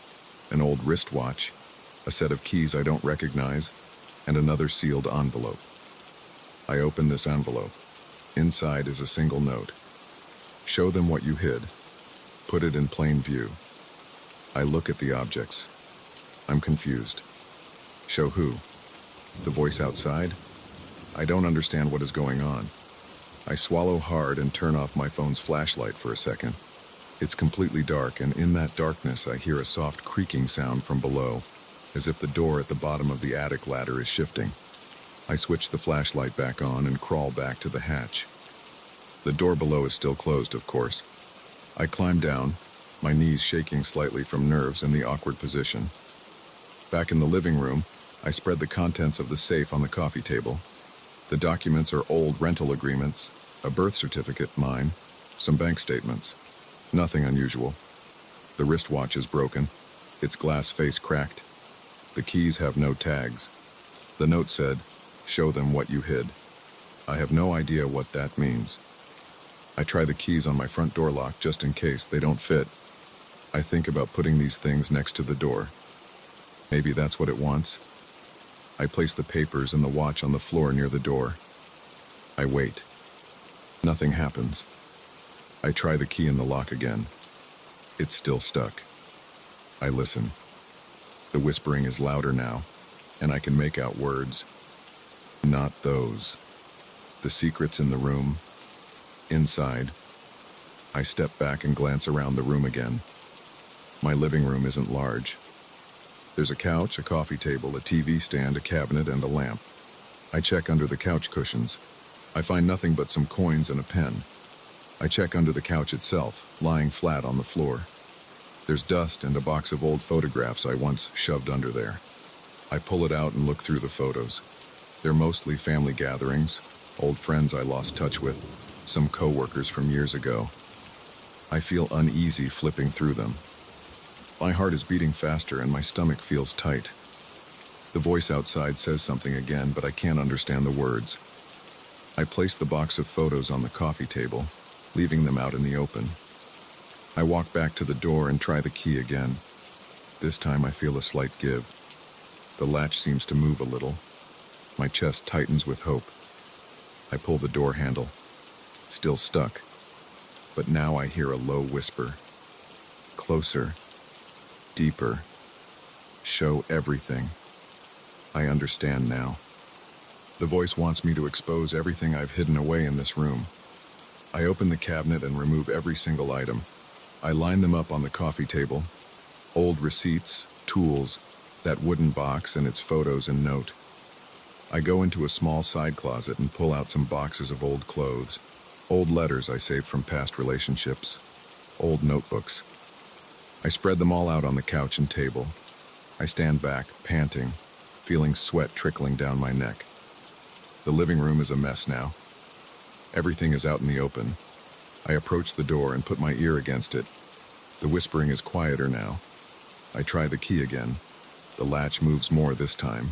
An old wristwatch, a set of keys I don't recognize, and another sealed envelope. I open this envelope. Inside is a single note. Show them what you hid. Put it in plain view. I look at the objects. I'm confused. Show who? The voice outside? I don't understand what is going on. I swallow hard and turn off my phone's flashlight for a second. It's completely dark, and in that darkness I hear a soft creaking sound from below, as if the door at the bottom of the attic ladder is shifting. I switch the flashlight back on and crawl back to the hatch. The door below is still closed, of course. I climb down, my knees shaking slightly from nerves in the awkward position. Back in the living room, I spread the contents of the safe on the coffee table. The documents are old rental agreements, a birth certificate, mine, some bank statements. Nothing unusual. The wristwatch is broken, its glass face cracked. The keys have no tags. The note said, "Show them what you hid." I have no idea what that means. I try the keys on my front door lock just in case they don't fit. I think about putting these things next to the door. Maybe that's what it wants. I place the papers and the watch on the floor near the door. I wait. Nothing happens. I try the key in the lock again. It's still stuck. I listen. The whispering is louder now, and I can make out words. Not those. The secret's in the room. Inside. I step back and glance around the room again. My living room isn't large. There's a couch, a coffee table, a TV stand, a cabinet, and a lamp. I check under the couch cushions. I find nothing but some coins and a pen. I check under the couch itself, lying flat on the floor. There's dust and a box of old photographs I once shoved under there. I pull it out and look through the photos. They're mostly family gatherings, old friends I lost touch with, some co-workers from years ago. I feel uneasy flipping through them. My heart is beating faster and my stomach feels tight. The voice outside says something again, but I can't understand the words. I place the box of photos on the coffee table, leaving them out in the open. I walk back to the door and try the key again. This time I feel a slight give. The latch seems to move a little. My chest tightens with hope. I pull the door handle. Still stuck. But now I hear a low whisper. Closer. Deeper. Show everything. I understand now. The voice wants me to expose everything I've hidden away in this room. I open the cabinet and remove every single item. I line them up on the coffee table. Old receipts, tools, that wooden box and its photos and note. I go into a small side closet and pull out some boxes of old clothes, old letters I saved from past relationships, old notebooks. I spread them all out on the couch and table. I stand back, panting, feeling sweat trickling down my neck. The living room is a mess now. Everything is out in the open. I approach the door and put my ear against it. The whispering is quieter now. I try the key again. The latch moves more this time.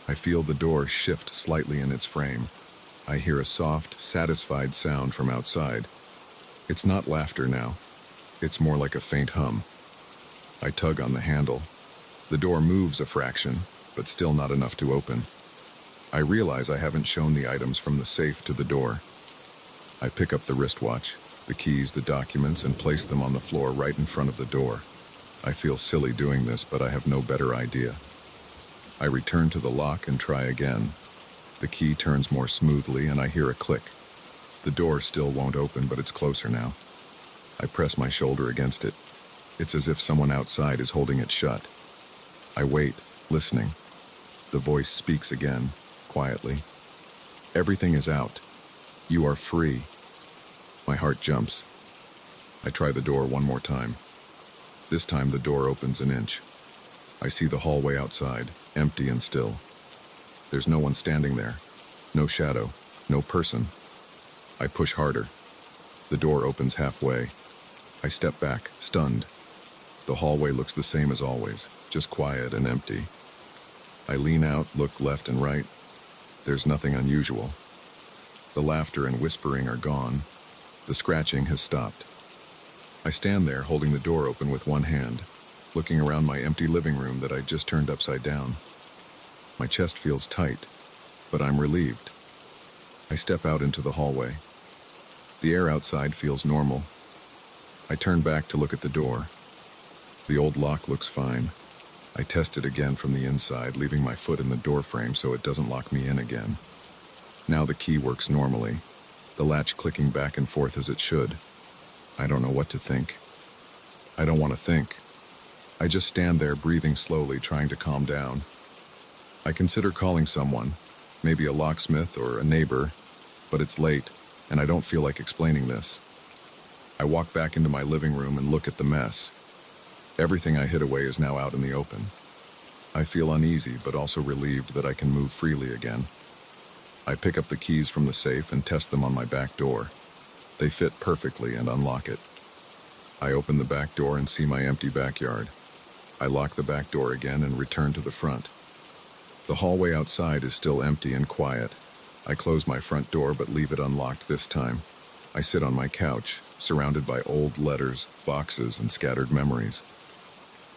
I feel the door shift slightly in its frame. I hear a soft, satisfied sound from outside. It's not laughter now. It's more like a faint hum. I tug on the handle. The door moves a fraction, but still not enough to open. I realize I haven't shown the items from the safe to the door. I pick up the wristwatch, the keys, the documents, and place them on the floor right in front of the door. I feel silly doing this, but I have no better idea. I return to the lock and try again. The key turns more smoothly and I hear a click. The door still won't open, but it's closer now. I press my shoulder against it. It's as if someone outside is holding it shut. I wait, listening. The voice speaks again, quietly. Everything is out. You are free. My heart jumps. I try the door one more time. This time the door opens an inch. I see the hallway outside, empty and still. There's no one standing there. No shadow. No person. I push harder. The door opens halfway. I step back, stunned. The hallway looks the same as always, just quiet and empty. I lean out, look left and right. There's nothing unusual. The laughter and whispering are gone. The scratching has stopped. I stand there holding the door open with one hand, looking around my empty living room that I just turned upside down. My chest feels tight, but I'm relieved. I step out into the hallway. The air outside feels normal. I turn back to look at the door. The old lock looks fine. I test it again from the inside, leaving my foot in the door frame so it doesn't lock me in again. Now the key works normally, the latch clicking back and forth as it should. I don't know what to think. I don't want to think. I just stand there breathing slowly, trying to calm down. I consider calling someone, maybe a locksmith or a neighbor, but it's late, and I don't feel like explaining this. I walk back into my living room and look at the mess. Everything I hid away is now out in the open. I feel uneasy, but also relieved that I can move freely again. I pick up the keys from the safe and test them on my back door. They fit perfectly and unlock it. I open the back door and see my empty backyard. I lock the back door again and return to the front. The hallway outside is still empty and quiet. I close my front door but leave it unlocked this time. I sit on my couch, surrounded by old letters, boxes, and scattered memories.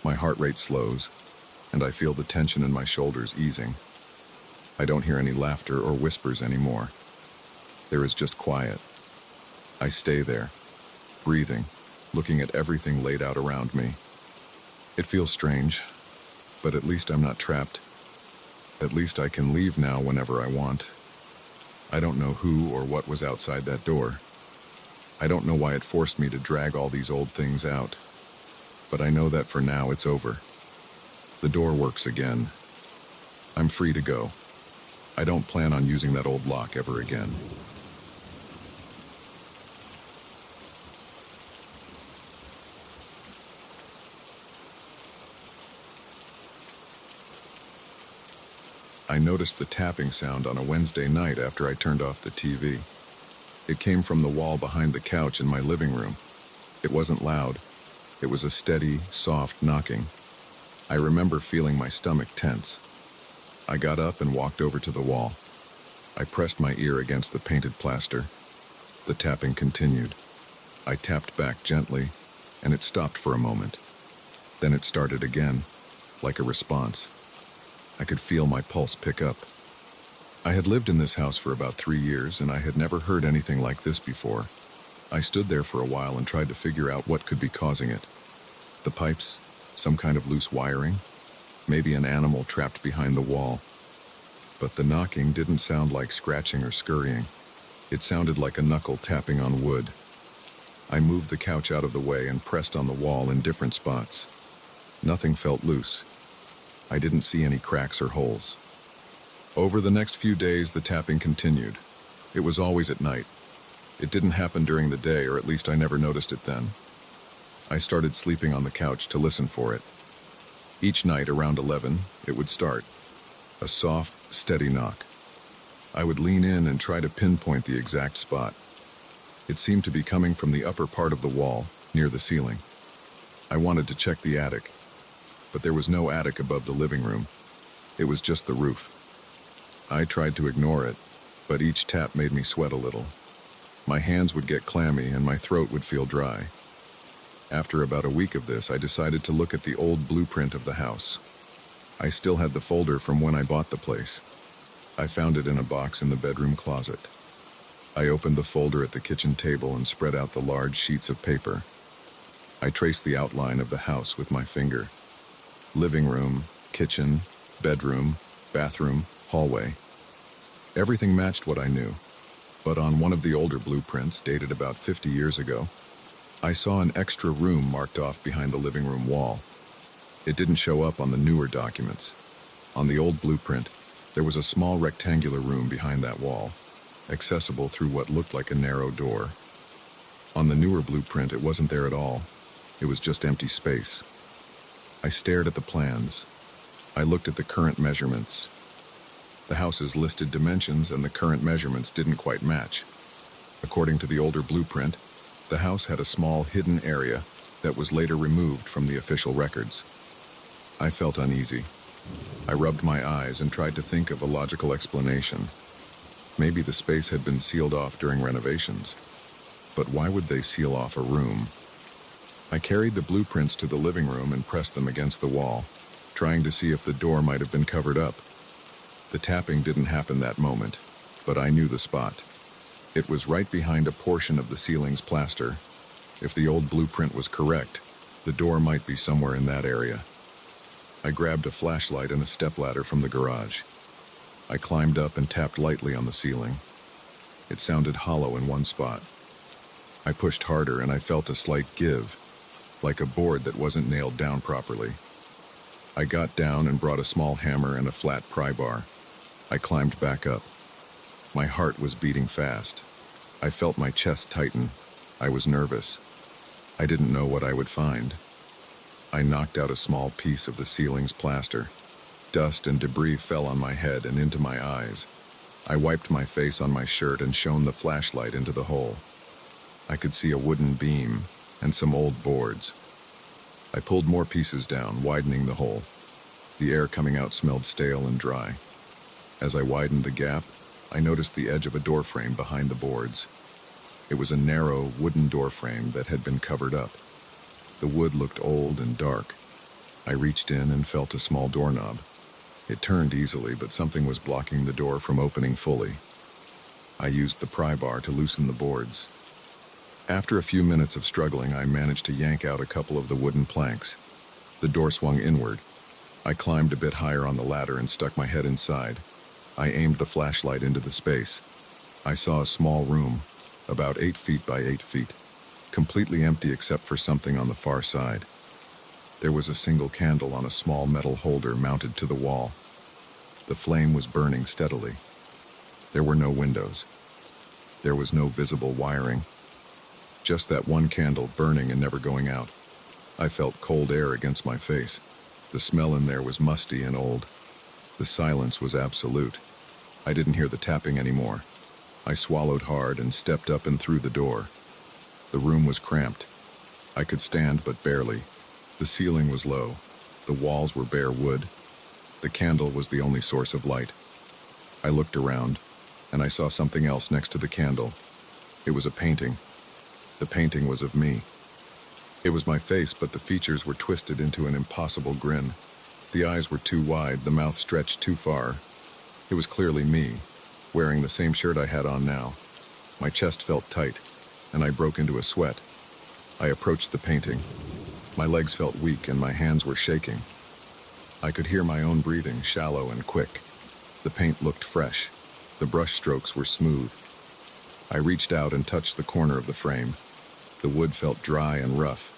My heart rate slows, and I feel the tension in my shoulders easing. I don't hear any laughter or whispers anymore. There is just quiet. I stay there, breathing, looking at everything laid out around me. It feels strange, but at least I'm not trapped. At least I can leave now whenever I want. I don't know who or what was outside that door. I don't know why it forced me to drag all these old things out. But I know that for now it's over. The door works again. I'm free to go. I don't plan on using that old lock ever again. I noticed the tapping sound on a Wednesday night after I turned off the TV. It came from the wall behind the couch in my living room. It wasn't loud. It was a steady, soft knocking. I remember feeling my stomach tense. I got up and walked over to the wall. I pressed my ear against the painted plaster. The tapping continued. I tapped back gently, and it stopped for a moment. Then it started again, like a response. I could feel my pulse pick up. I had lived in this house for about 3 years, and I had never heard anything like this before. I stood there for a while and tried to figure out what could be causing it. The pipes, some kind of loose wiring, maybe an animal trapped behind the wall. But the knocking didn't sound like scratching or scurrying. It sounded like a knuckle tapping on wood. I moved the couch out of the way and pressed on the wall in different spots. Nothing felt loose. I didn't see any cracks or holes. Over the next few days, the tapping continued. It was always at night. It didn't happen during the day, or at least I never noticed it then. I started sleeping on the couch to listen for it. Each night around 11, it would start. A soft, steady knock. I would lean in and try to pinpoint the exact spot. It seemed to be coming from the upper part of the wall, near the ceiling. I wanted to check the attic, but there was no attic above the living room. It was just the roof. I tried to ignore it, but each tap made me sweat a little. My hands would get clammy and my throat would feel dry. After about a week of this, I decided to look at the old blueprint of the house. I still had the folder from when I bought the place. I found it in a box in the bedroom closet. I opened the folder at the kitchen table and spread out the large sheets of paper. I traced the outline of the house with my finger. Living room, kitchen, bedroom, bathroom, hallway. Everything matched what I knew. But on one of the older blueprints, dated about 50 years ago, I saw an extra room marked off behind the living room wall. It didn't show up on the newer documents. On the old blueprint, there was a small rectangular room behind that wall, accessible through what looked like a narrow door. On the newer blueprint, it wasn't there at all. It was just empty space. I stared at the plans. I looked at the current measurements. The house's listed dimensions and the current measurements didn't quite match. According to the older blueprint, the house had a small hidden area that was later removed from the official records. I felt uneasy. I rubbed my eyes and tried to think of a logical explanation. Maybe the space had been sealed off during renovations. But why would they seal off a room? I carried the blueprints to the living room and pressed them against the wall, trying to see if the door might have been covered up. The tapping didn't happen that moment, but I knew the spot. It was right behind a portion of the ceiling's plaster. If the old blueprint was correct, the door might be somewhere in that area. I grabbed a flashlight and a stepladder from the garage. I climbed up and tapped lightly on the ceiling. It sounded hollow in one spot. I pushed harder and I felt a slight give, like a board that wasn't nailed down properly. I got down and brought a small hammer and a flat pry bar. I climbed back up. My heart was beating fast. I felt my chest tighten. I was nervous. I didn't know what I would find. I knocked out a small piece of the ceiling's plaster. Dust and debris fell on my head and into my eyes. I wiped my face on my shirt and shone the flashlight into the hole. I could see a wooden beam and some old boards. I pulled more pieces down, widening the hole. The air coming out smelled stale and dry. As I widened the gap, I noticed the edge of a door frame behind the boards. It was a narrow, wooden door frame that had been covered up. The wood looked old and dark. I reached in and felt a small doorknob. It turned easily, but something was blocking the door from opening fully. I used the pry bar to loosen the boards. After a few minutes of struggling, I managed to yank out a couple of the wooden planks. The door swung inward. I climbed a bit higher on the ladder and stuck my head inside. I aimed the flashlight into the space. I saw a small room, about 8 feet by 8 feet, completely empty except for something on the far side. There was a single candle on a small metal holder mounted to the wall. The flame was burning steadily. There were no windows. There was no visible wiring. Just that one candle burning and never going out. I felt cold air against my face. The smell in there was musty and old. The silence was absolute. I didn't hear the tapping anymore. I swallowed hard and stepped up and through the door. The room was cramped. I could stand, but barely. The ceiling was low. The walls were bare wood. The candle was the only source of light. I looked around, and I saw something else next to the candle. It was a painting. The painting was of me. It was my face, but the features were twisted into an impossible grin. The eyes were too wide, the mouth stretched too far. It was clearly me, wearing the same shirt I had on now. My chest felt tight, and I broke into a sweat. I approached the painting. My legs felt weak and my hands were shaking. I could hear my own breathing, shallow and quick. The paint looked fresh. The brush strokes were smooth. I reached out and touched the corner of the frame. The wood felt dry and rough.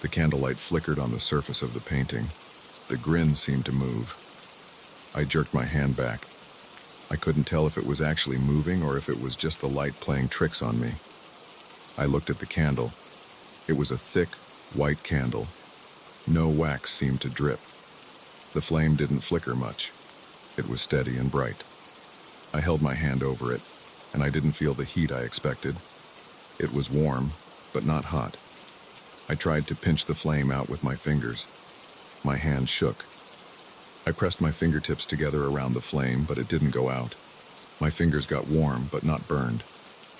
The candlelight flickered on the surface of the painting. The grin seemed to move. I jerked my hand back. I couldn't tell if it was actually moving or if it was just the light playing tricks on me. I looked at the candle. It was a thick, white candle. No wax seemed to drip. The flame didn't flicker much. It was steady and bright. I held my hand over it, and I didn't feel the heat I expected. It was warm, but not hot. I tried to pinch the flame out with my fingers. My hand shook. I pressed my fingertips together around the flame, but it didn't go out. My fingers got warm, but not burned.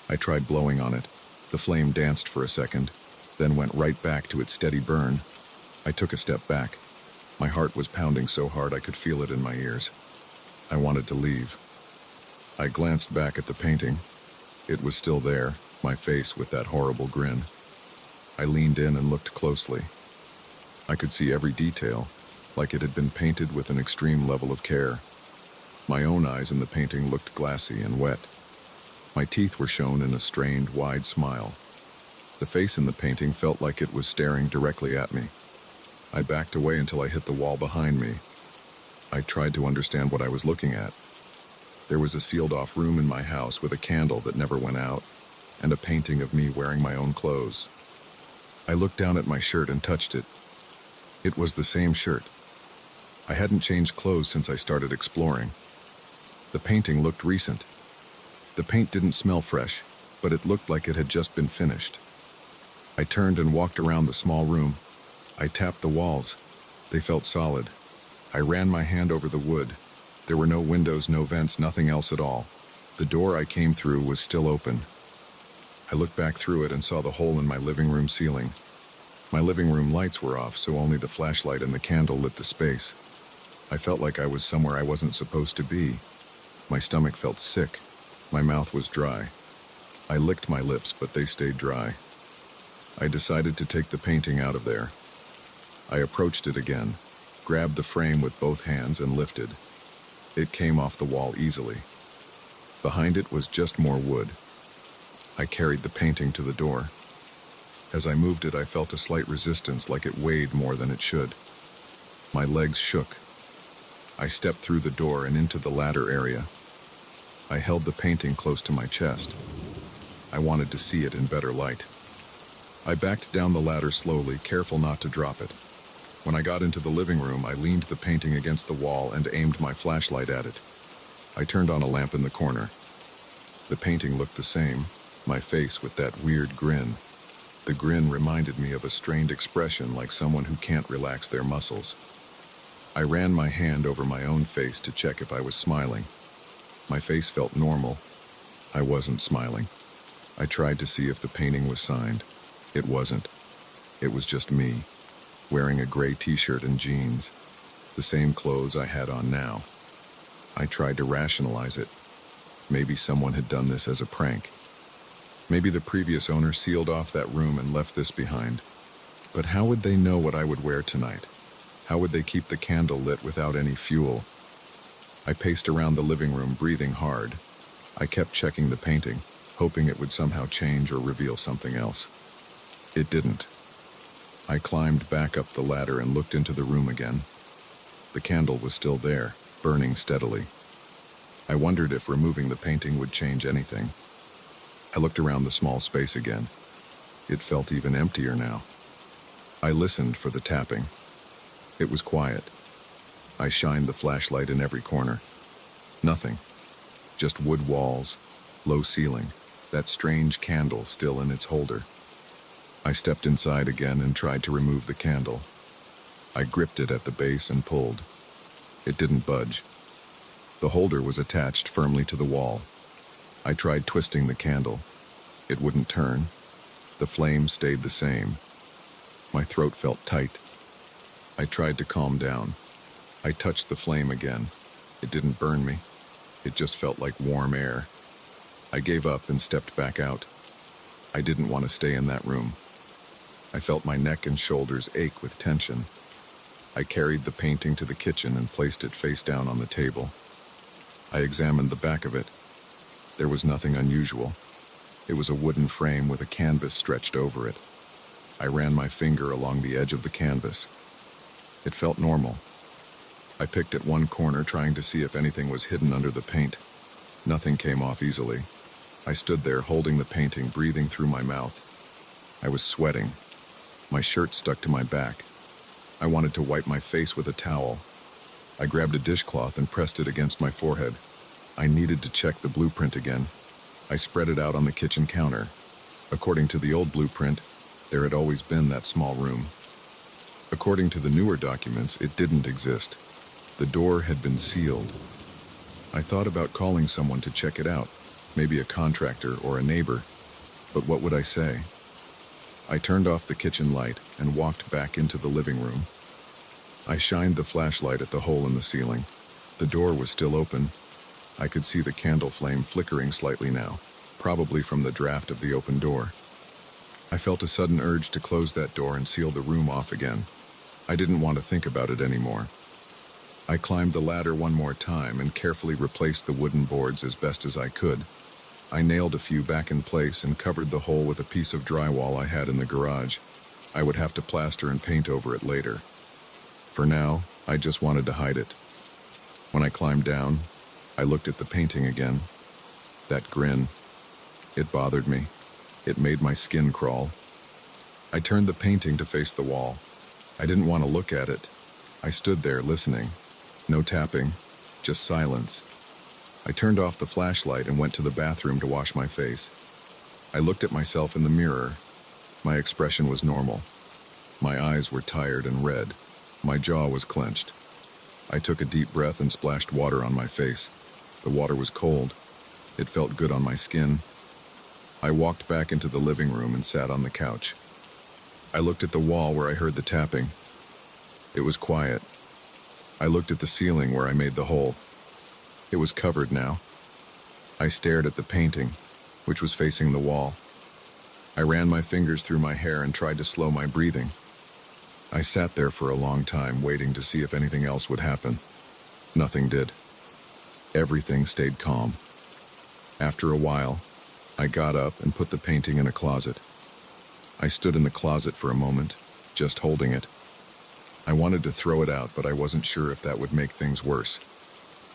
I tried blowing on it. The flame danced for a second, then went right back to its steady burn. I took a step back. My heart was pounding so hard I could feel it in my ears. I wanted to leave. I glanced back at the painting. It was still there, my face with that horrible grin. I leaned in and looked closely. I could see every detail, like it had been painted with an extreme level of care. My own eyes in the painting looked glassy and wet. My teeth were shown in a strained, wide smile. The face in the painting felt like it was staring directly at me. I backed away until I hit the wall behind me. I tried to understand what I was looking at. There was a sealed-off room in my house with a candle that never went out, and a painting of me wearing my own clothes. I looked down at my shirt and touched it. It was the same shirt. I hadn't changed clothes since I started exploring. The painting looked recent. The paint didn't smell fresh, but it looked like it had just been finished. I turned and walked around the small room. I tapped the walls. They felt solid. I ran my hand over the wood. There were no windows, no vents, nothing else at all. The door I came through was still open. I looked back through it and saw the hole in my living room ceiling. My living room lights were off, so only the flashlight and the candle lit the space. I felt like I was somewhere I wasn't supposed to be. My stomach felt sick. My mouth was dry. I licked my lips, but they stayed dry. I decided to take the painting out of there. I approached it again, grabbed the frame with both hands and lifted. It came off the wall easily. Behind it was just more wood. I carried the painting to the door. As I moved it, I felt a slight resistance, like it weighed more than it should. My legs shook. I stepped through the door and into the ladder area. I held the painting close to my chest. I wanted to see it in better light. I backed down the ladder slowly, careful not to drop it. When I got into the living room, I leaned the painting against the wall and aimed my flashlight at it. I turned on a lamp in the corner. The painting looked the same, my face with that weird grin. The grin reminded me of a strained expression, like someone who can't relax their muscles. I ran my hand over my own face to check if I was smiling. My face felt normal. I wasn't smiling. I tried to see if the painting was signed. It wasn't. It was just me, wearing a gray t-shirt and jeans, the same clothes I had on now. I tried to rationalize it. Maybe someone had done this as a prank. Maybe the previous owner sealed off that room and left this behind. But how would they know what I would wear tonight? How would they keep the candle lit without any fuel? I paced around the living room, breathing hard. I kept checking the painting, hoping it would somehow change or reveal something else. It didn't. I climbed back up the ladder and looked into the room again. The candle was still there, burning steadily. I wondered if removing the painting would change anything. I looked around the small space again. It felt even emptier now. I listened for the tapping. It was quiet. I shined the flashlight in every corner. Nothing. Just wood walls, low ceiling, that strange candle still in its holder. I stepped inside again and tried to remove the candle. I gripped it at the base and pulled. It didn't budge. The holder was attached firmly to the wall. I tried twisting the candle. It wouldn't turn. The flame stayed the same. My throat felt tight. I tried to calm down. I touched the flame again. It didn't burn me. It just felt like warm air. I gave up and stepped back out. I didn't want to stay in that room. I felt my neck and shoulders ache with tension. I carried the painting to the kitchen and placed it face down on the table. I examined the back of it. There was nothing unusual. It was a wooden frame with a canvas stretched over it. I ran my finger along the edge of the canvas. It felt normal. I picked at one corner, trying to see if anything was hidden under the paint. Nothing came off easily. I stood there holding the painting, breathing through my mouth. I was sweating. My shirt stuck to my back. I wanted to wipe my face with a towel. I grabbed a dishcloth and pressed it against my forehead. I needed to check the blueprint again. I spread it out on the kitchen counter. According to the old blueprint, there had always been that small room. According to the newer documents, it didn't exist. The door had been sealed. I thought about calling someone to check it out, maybe a contractor or a neighbor, but what would I say? I turned off the kitchen light and walked back into the living room. I shined the flashlight at the hole in the ceiling. The door was still open. I could see the candle flame flickering slightly now, probably from the draft of the open door. I felt a sudden urge to close that door and seal the room off again. I didn't want to think about it anymore. I climbed the ladder one more time and carefully replaced the wooden boards as best as I could. I nailed a few back in place and covered the hole with a piece of drywall I had in the garage. I would have to plaster and paint over it later. For now, I just wanted to hide it. When I climbed down, I looked at the painting again. That grin. It bothered me. It made my skin crawl. I turned the painting to face the wall. I didn't want to look at it. I stood there listening. No tapping, just silence. I turned off the flashlight and went to the bathroom to wash my face. I looked at myself in the mirror. My expression was normal. My eyes were tired and red. My jaw was clenched. I took a deep breath and splashed water on my face. The water was cold. It felt good on my skin. I walked back into the living room and sat on the couch. I looked at the wall where I heard the tapping. It was quiet. I looked at the ceiling where I made the hole. It was covered now. I stared at the painting, which was facing the wall. I ran my fingers through my hair and tried to slow my breathing. I sat there for a long time, waiting to see if anything else would happen. Nothing did. Everything stayed calm. After a while, I got up and put the painting in a closet. I stood in the closet for a moment, just holding it. I wanted to throw it out, but I wasn't sure if that would make things worse.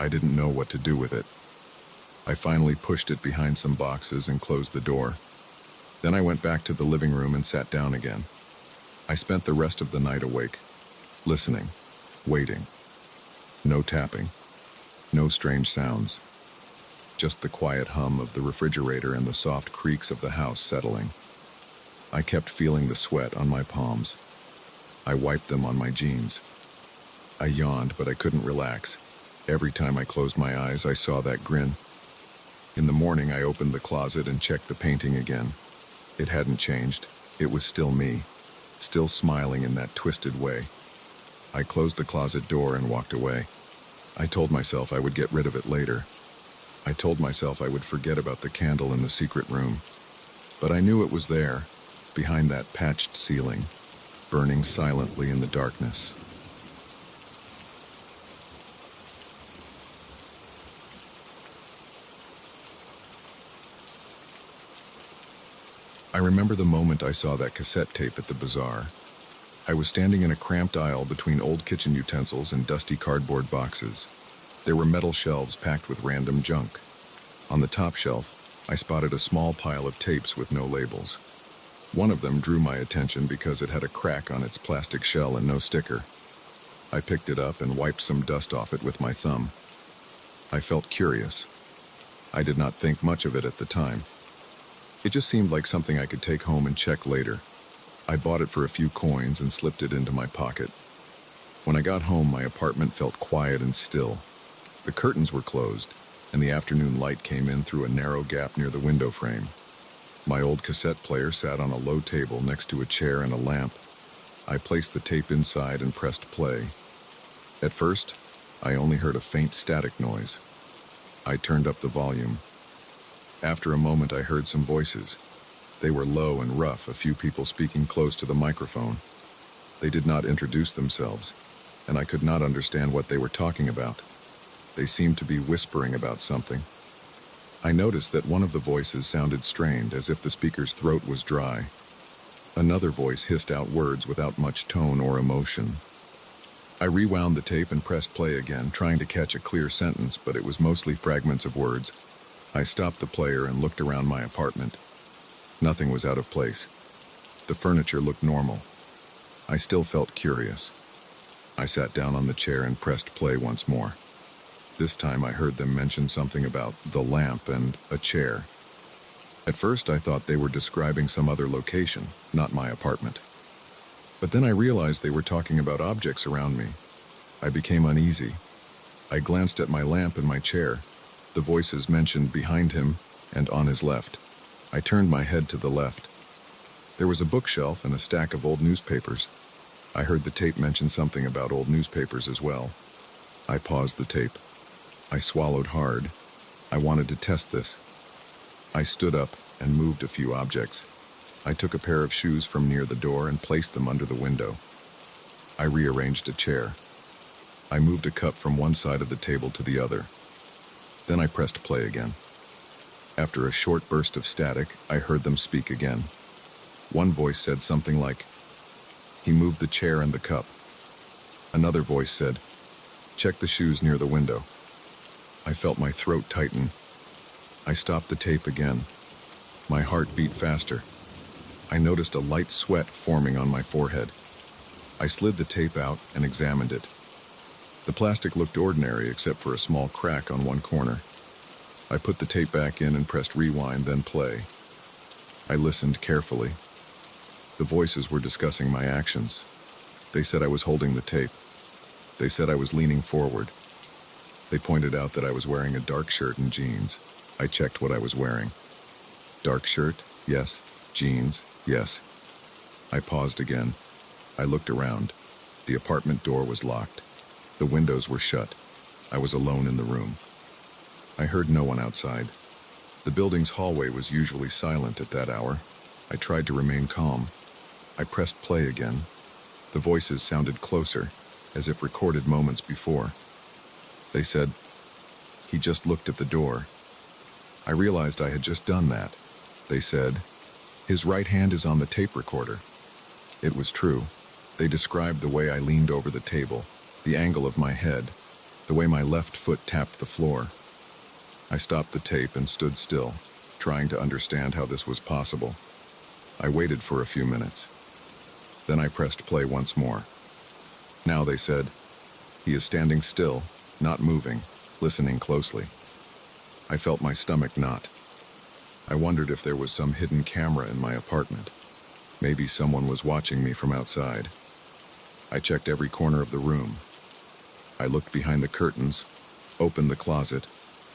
I didn't know what to do with it. I finally pushed it behind some boxes and closed the door. Then I went back to the living room and sat down again. I spent the rest of the night awake, listening, waiting. No tapping, no strange sounds. Just the quiet hum of the refrigerator and the soft creaks of the house settling. I kept feeling the sweat on my palms. I wiped them on my jeans. I yawned, but I couldn't relax. Every time I closed my eyes, I saw that grin. In the morning, I opened the closet and checked the painting again. It hadn't changed. It was still me, still smiling in that twisted way. I closed the closet door and walked away. I told myself I would get rid of it later. I told myself I would forget about the candle in the secret room. But I knew it was there, behind that patched ceiling, burning silently in the darkness. I remember the moment I saw that cassette tape at the bazaar. I was standing in a cramped aisle between old kitchen utensils and dusty cardboard boxes. There were metal shelves packed with random junk. On the top shelf, I spotted a small pile of tapes with no labels. One of them drew my attention because it had a crack on its plastic shell and no sticker. I picked it up and wiped some dust off it with my thumb. I felt curious. I did not think much of it at the time. It just seemed like something I could take home and check later. I bought it for a few coins and slipped it into my pocket. When I got home, my apartment felt quiet and still. The curtains were closed, and the afternoon light came in through a narrow gap near the window frame. My old cassette player sat on a low table next to a chair and a lamp. I placed the tape inside and pressed play. At first, I only heard a faint static noise. I turned up the volume. After a moment, I heard some voices. They were low and rough, a few people speaking close to the microphone. They did not introduce themselves, and I could not understand what they were talking about. They seemed to be whispering about something. I noticed that one of the voices sounded strained, as if the speaker's throat was dry. Another voice hissed out words without much tone or emotion. I rewound the tape and pressed play again, trying to catch a clear sentence, but it was mostly fragments of words. I stopped the player and looked around my apartment. Nothing was out of place. The furniture looked normal. I still felt curious. I sat down on the chair and pressed play once more. This time I heard them mention something about the lamp and a chair. At first I thought they were describing some other location, not my apartment. But then I realized they were talking about objects around me. I became uneasy. I glanced at my lamp and my chair. The voices mentioned behind him and on his left. I turned my head to the left. There was a bookshelf and a stack of old newspapers. I heard the tape mention something about old newspapers as well. I paused the tape. I swallowed hard. I wanted to test this. I stood up and moved a few objects. I took a pair of shoes from near the door and placed them under the window. I rearranged a chair. I moved a cup from one side of the table to the other. Then I pressed play again. After a short burst of static, I heard them speak again. One voice said something like, "He moved the chair and the cup." Another voice said, "Check the shoes near the window." I felt my throat tighten. I stopped the tape again. My heart beat faster. I noticed a light sweat forming on my forehead. I slid the tape out and examined it. The plastic looked ordinary except for a small crack on one corner. I put the tape back in and pressed rewind, then play. I listened carefully. The voices were discussing my actions. They said I was holding the tape. They said I was leaning forward. They pointed out that I was wearing a dark shirt and jeans. I checked what I was wearing. Dark shirt, yes. Jeans, yes. I paused again. I looked around. The apartment door was locked. The windows were shut. I was alone in the room. I heard no one outside. The building's hallway was usually silent at that hour. I tried to remain calm. I pressed play again. The voices sounded closer, as if recorded moments before. They said, "He just looked at the door." I realized I had just done that. They said, "His right hand is on the tape recorder." It was true. They described the way I leaned over the table, the angle of my head, the way my left foot tapped the floor. I stopped the tape and stood still, trying to understand how this was possible. I waited for a few minutes. Then I pressed play once more. Now they said, "He is standing still, not moving, listening closely." I felt my stomach knot. I wondered if there was some hidden camera in my apartment. Maybe someone was watching me from outside. I checked every corner of the room. I looked behind the curtains, opened the closet,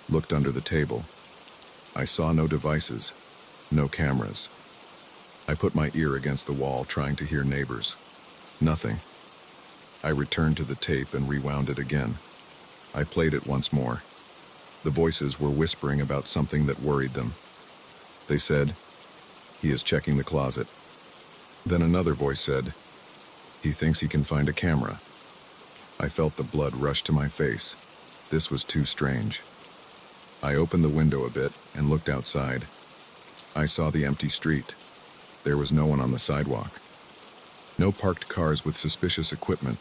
looked under the table. I saw no devices, no cameras. I put my ear against the wall, trying to hear neighbors. Nothing. I returned to the tape and rewound it again. I played it once more. The voices were whispering about something that worried them. They said, "He is checking the closet." Then another voice said, "He thinks he can find a camera." I felt the blood rush to my face. This was too strange. I opened the window a bit and looked outside. I saw the empty street. There was no one on the sidewalk. No parked cars with suspicious equipment.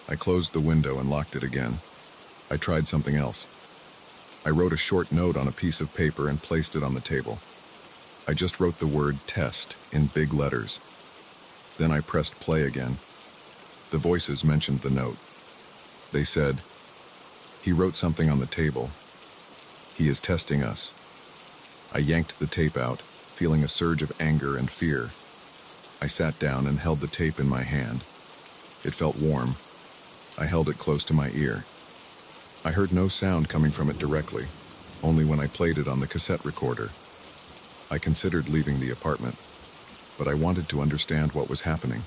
I closed the window and locked it again. I tried something else. I wrote a short note on a piece of paper and placed it on the table. I just wrote the word "test" in big letters. Then I pressed play again. The voices mentioned the note. They said, "He wrote something on the table. He is testing us." I yanked the tape out, feeling a surge of anger and fear. I sat down and held the tape in my hand. It felt warm. I held it close to my ear. I heard no sound coming from it directly, only when I played it on the cassette recorder. I considered leaving the apartment, but I wanted to understand what was happening.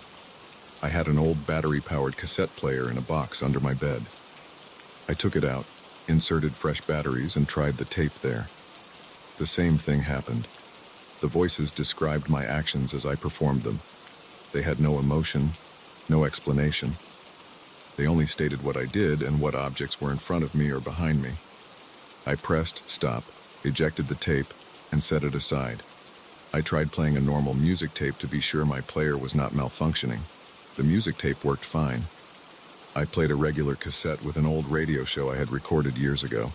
I had an old battery-powered cassette player in a box under my bed. I took it out, inserted fresh batteries, and tried the tape there. The same thing happened. The voices described my actions as I performed them. They had no emotion, no explanation. They only stated what I did and what objects were in front of me or behind me. I pressed stop, ejected the tape, and set it aside. I tried playing a normal music tape to be sure my player was not malfunctioning. The music tape worked fine. I played a regular cassette with an old radio show I had recorded years ago.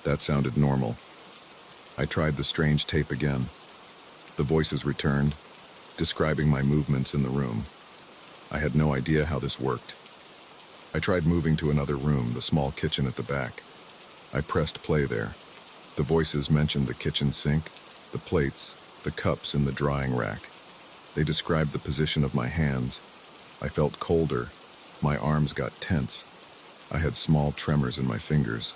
That sounded normal. I tried the strange tape again. The voices returned, describing my movements in the room. I had no idea how this worked. I tried moving to another room, the small kitchen at the back. I pressed play there. The voices mentioned the kitchen sink, the plates, the cups in the drying rack. They described the position of my hands. I felt colder. My arms got tense. I had small tremors in my fingers.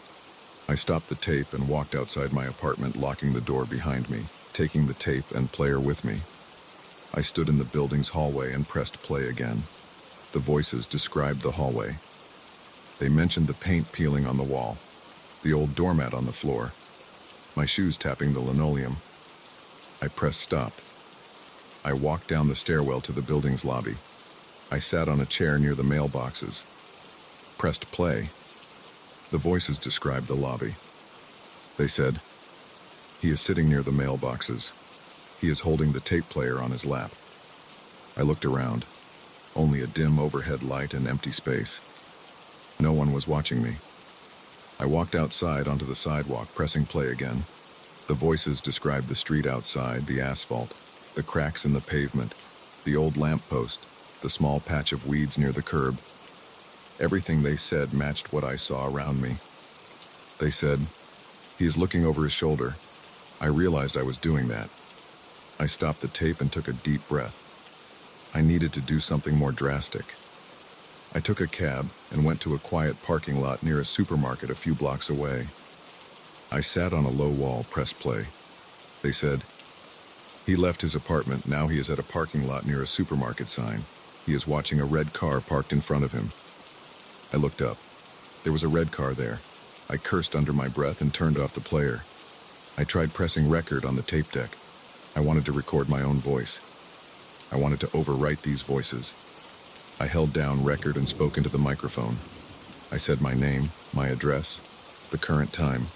I stopped the tape and walked outside my apartment, locking the door behind me, taking the tape and player with me. I stood in the building's hallway and pressed play again. The voices described the hallway. They mentioned the paint peeling on the wall, the old doormat on the floor, my shoes tapping the linoleum. I pressed stop. I walked down the stairwell to the building's lobby. I sat on a chair near the mailboxes. Pressed play. The voices described the lobby. They said, "He is sitting near the mailboxes. He is holding the tape player on his lap." I looked around. Only a dim overhead light and empty space. No one was watching me. I walked outside onto the sidewalk, pressing play again. The voices described the street outside, the asphalt, the cracks in the pavement, the old lamppost, the small patch of weeds near the curb. Everything they said matched what I saw around me. They said, "He is looking over his shoulder." I realized I was doing that. I stopped the tape and took a deep breath. I needed to do something more drastic. I took a cab and went to a quiet parking lot near a supermarket a few blocks away. I sat on a low wall, pressed play. They said, "He left his apartment. Now he is at a parking lot near a supermarket sign. He is watching a red car parked in front of him." I looked up. There was a red car there. I cursed under my breath and turned off the player. I tried pressing record on the tape deck. I wanted to record my own voice. I wanted to overwrite these voices. I held down record and spoke into the microphone. I said my name, my address, the current time.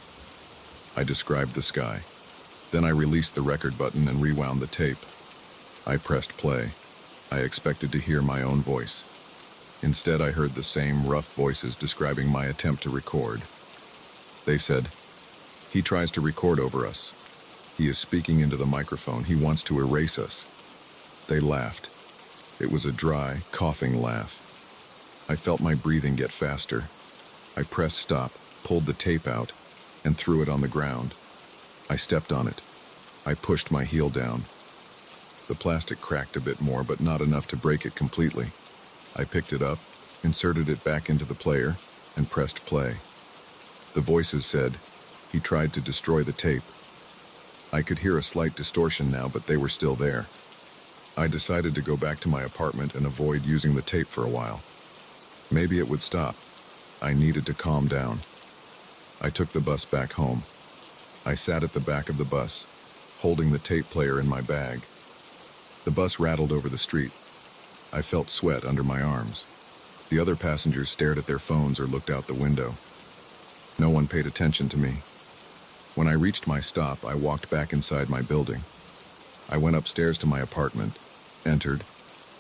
I described the sky. Then I released the record button and rewound the tape. I pressed play. I expected to hear my own voice. Instead, I heard the same rough voices describing my attempt to record. They said, "He tries to record over us. He is speaking into the microphone. He wants to erase us." They laughed. It was a dry, coughing laugh. I felt my breathing get faster. I pressed stop, pulled the tape out, and threw it on the ground. I stepped on it. I pushed my heel down. The plastic cracked a bit more, but not enough to break it completely. I picked it up, inserted it back into the player, and pressed play. The voices said, "He tried to destroy the tape." I could hear a slight distortion now, but they were still there. I decided to go back to my apartment and avoid using the tape for a while. Maybe it would stop. I needed to calm down. I took the bus back home. I sat at the back of the bus, holding the tape player in my bag. The bus rattled over the street. I felt sweat under my arms. The other passengers stared at their phones or looked out the window. No one paid attention to me. When I reached my stop, I walked back inside my building. I went upstairs to my apartment, entered,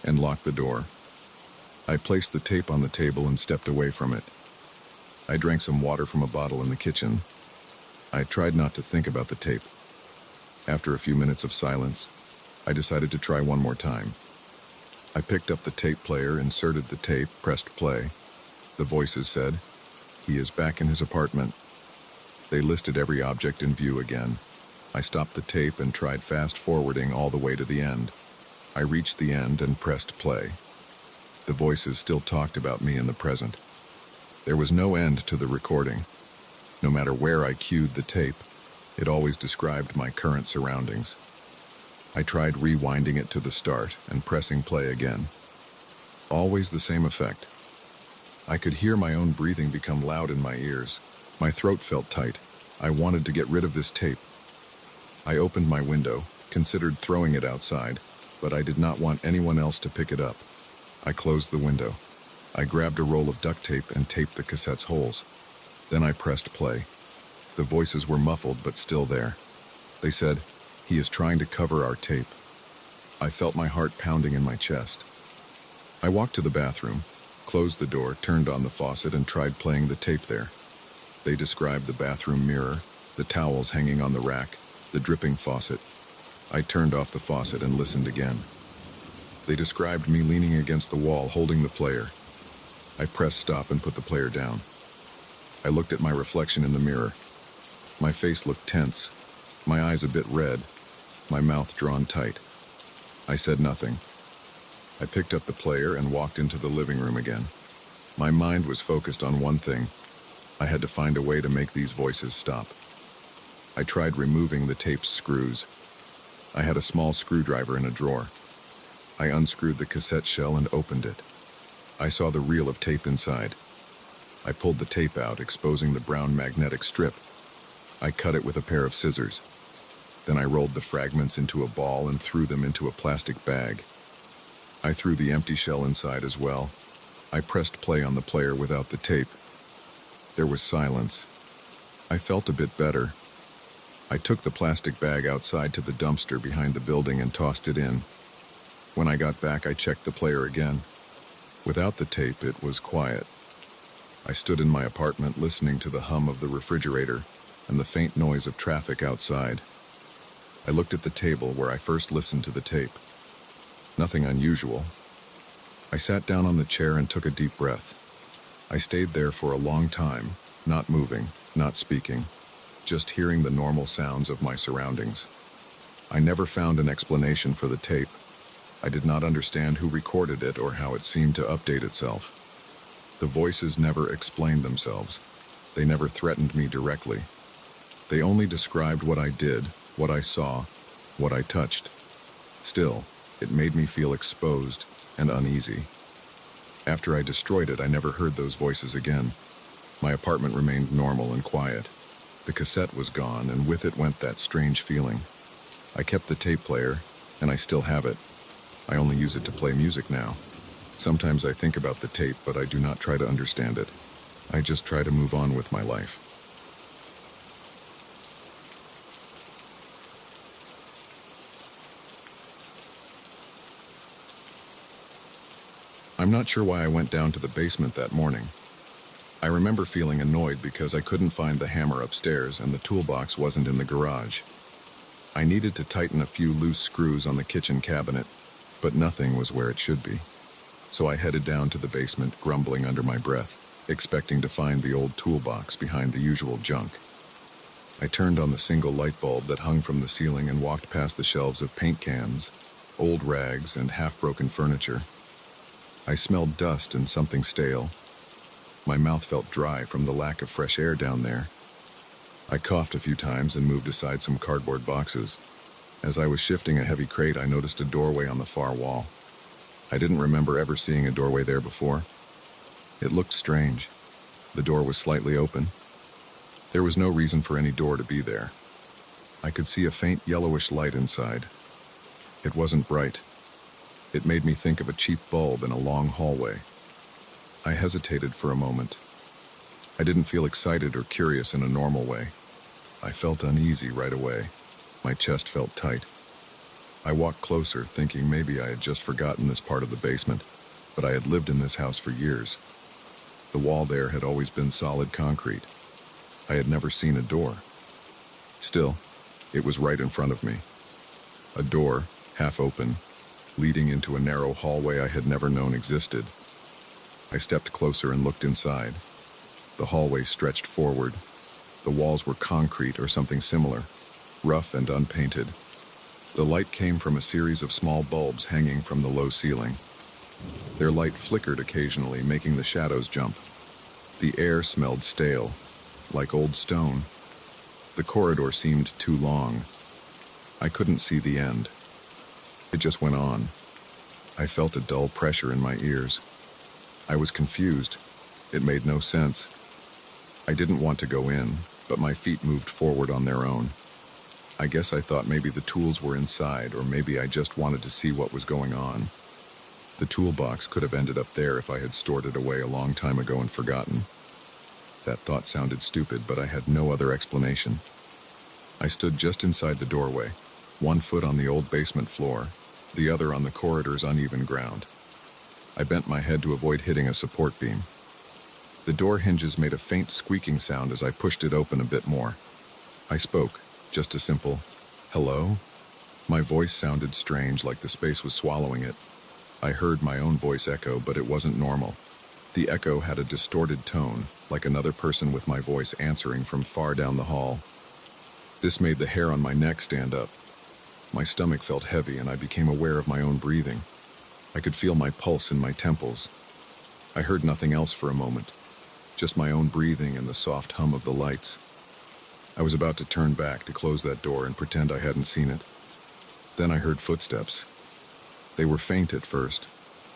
and locked the door. I placed the tape on the table and stepped away from it. I drank some water from a bottle in the kitchen. I tried not to think about the tape. After a few minutes of silence, I decided to try one more time. I picked up the tape player, inserted the tape, pressed play. The voices said, "He is back in his apartment." They listed every object in view again. I stopped the tape and tried fast-forwarding all the way to the end. I reached the end and pressed play. The voices still talked about me in the present. There was no end to the recording. No matter where I cued the tape, it always described my current surroundings. I tried rewinding it to the start and pressing play again. Always the same effect. I could hear my own breathing become loud in my ears. My throat felt tight. I wanted to get rid of this tape. I opened my window, considered throwing it outside, but I did not want anyone else to pick it up. I closed the window. I grabbed a roll of duct tape and taped the cassette's holes. Then I pressed play. The voices were muffled but still there. They said, "He is trying to cover our tape." I felt my heart pounding in my chest. I walked to the bathroom, closed the door, turned on the faucet, and tried playing the tape there. They described the bathroom mirror, the towels hanging on the rack, the dripping faucet. I turned off the faucet and listened again. They described me leaning against the wall, holding the player. I pressed stop and put the player down. I looked at my reflection in the mirror. My face looked tense, my eyes a bit red, my mouth drawn tight. I said nothing. I picked up the player and walked into the living room again. My mind was focused on one thing. I had to find a way to make these voices stop. I tried removing the tape's screws. I had a small screwdriver in a drawer. I unscrewed the cassette shell and opened it. I saw the reel of tape inside. I pulled the tape out, exposing the brown magnetic strip. I cut it with a pair of scissors. Then I rolled the fragments into a ball and threw them into a plastic bag. I threw the empty shell inside as well. I pressed play on the player without the tape. There was silence. I felt a bit better. I took the plastic bag outside to the dumpster behind the building and tossed it in. When I got back, I checked the player again. Without the tape, it was quiet. I stood in my apartment listening to the hum of the refrigerator and the faint noise of traffic outside. I looked at the table where I first listened to the tape. Nothing unusual. I sat down on the chair and took a deep breath. I stayed there for a long time, not moving, not speaking, just hearing the normal sounds of my surroundings. I never found an explanation for the tape. I did not understand who recorded it or how it seemed to update itself. The voices never explained themselves. They never threatened me directly. They only described what I did, what I saw, what I touched. Still, it made me feel exposed and uneasy. After I destroyed it, I never heard those voices again. My apartment remained normal and quiet. The cassette was gone, and with it went that strange feeling. I kept the tape player, and I still have it. I only use it to play music now. Sometimes I think about the tape, but I do not try to understand it. I just try to move on with my life. I'm not sure why I went down to the basement that morning. I remember feeling annoyed because I couldn't find the hammer upstairs and the toolbox wasn't in the garage. I needed to tighten a few loose screws on the kitchen cabinet, but nothing was where it should be. So I headed down to the basement, grumbling under my breath, expecting to find the old toolbox behind the usual junk. I turned on the single light bulb that hung from the ceiling and walked past the shelves of paint cans, old rags, and half-broken furniture. I smelled dust and something stale. My mouth felt dry from the lack of fresh air down there. I coughed a few times and moved aside some cardboard boxes. As I was shifting a heavy crate, I noticed a doorway on the far wall. I didn't remember ever seeing a doorway there before. It looked strange. The door was slightly open. There was no reason for any door to be there. I could see a faint yellowish light inside. It wasn't bright. It made me think of a cheap bulb in a long hallway. I hesitated for a moment. I didn't feel excited or curious in a normal way. I felt uneasy right away. My chest felt tight. I walked closer, thinking maybe I had just forgotten this part of the basement, but I had lived in this house for years. The wall there had always been solid concrete. I had never seen a door. Still, it was right in front of me. A door, half open, leading into a narrow hallway I had never known existed. I stepped closer and looked inside. The hallway stretched forward. The walls were concrete or something similar, rough and unpainted. The light came from a series of small bulbs hanging from the low ceiling. Their light flickered occasionally, making the shadows jump. The air smelled stale, like old stone. The corridor seemed too long. I couldn't see the end. It just went on. I felt a dull pressure in my ears. I was confused. It made no sense. I didn't want to go in, but my feet moved forward on their own. I guess I thought maybe the tools were inside, or maybe I just wanted to see what was going on. The toolbox could have ended up there if I had stored it away a long time ago and forgotten. That thought sounded stupid, but I had no other explanation. I stood just inside the doorway, one foot on the old basement floor, the other on the corridor's uneven ground. I bent my head to avoid hitting a support beam. The door hinges made a faint squeaking sound as I pushed it open a bit more. I spoke, just a simple, "Hello?" My voice sounded strange, like the space was swallowing it. I heard my own voice echo, but it wasn't normal. The echo had a distorted tone, like another person with my voice answering from far down the hall. This made the hair on my neck stand up. My stomach felt heavy, and I became aware of my own breathing. I could feel my pulse in my temples. I heard nothing else for a moment, just my own breathing and the soft hum of the lights. I was about to turn back to close that door and pretend I hadn't seen it. Then I heard footsteps. They were faint at first,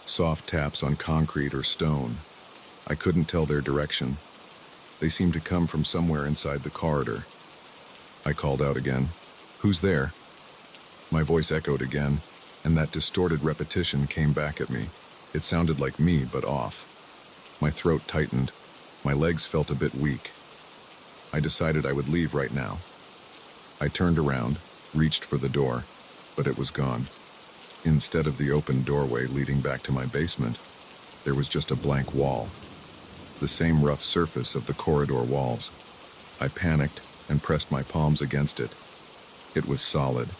soft taps on concrete or stone. I couldn't tell their direction. They seemed to come from somewhere inside the corridor. I called out again, "Who's there?" My voice echoed again, and that distorted repetition came back at me. It sounded like me, but off. My throat tightened. My legs felt a bit weak. I decided I would leave right now. I turned around, reached for the door, but it was gone. Instead of the open doorway leading back to my basement, there was just a blank wall. The same rough surface of the corridor walls. I panicked and pressed my palms against it. It was solid.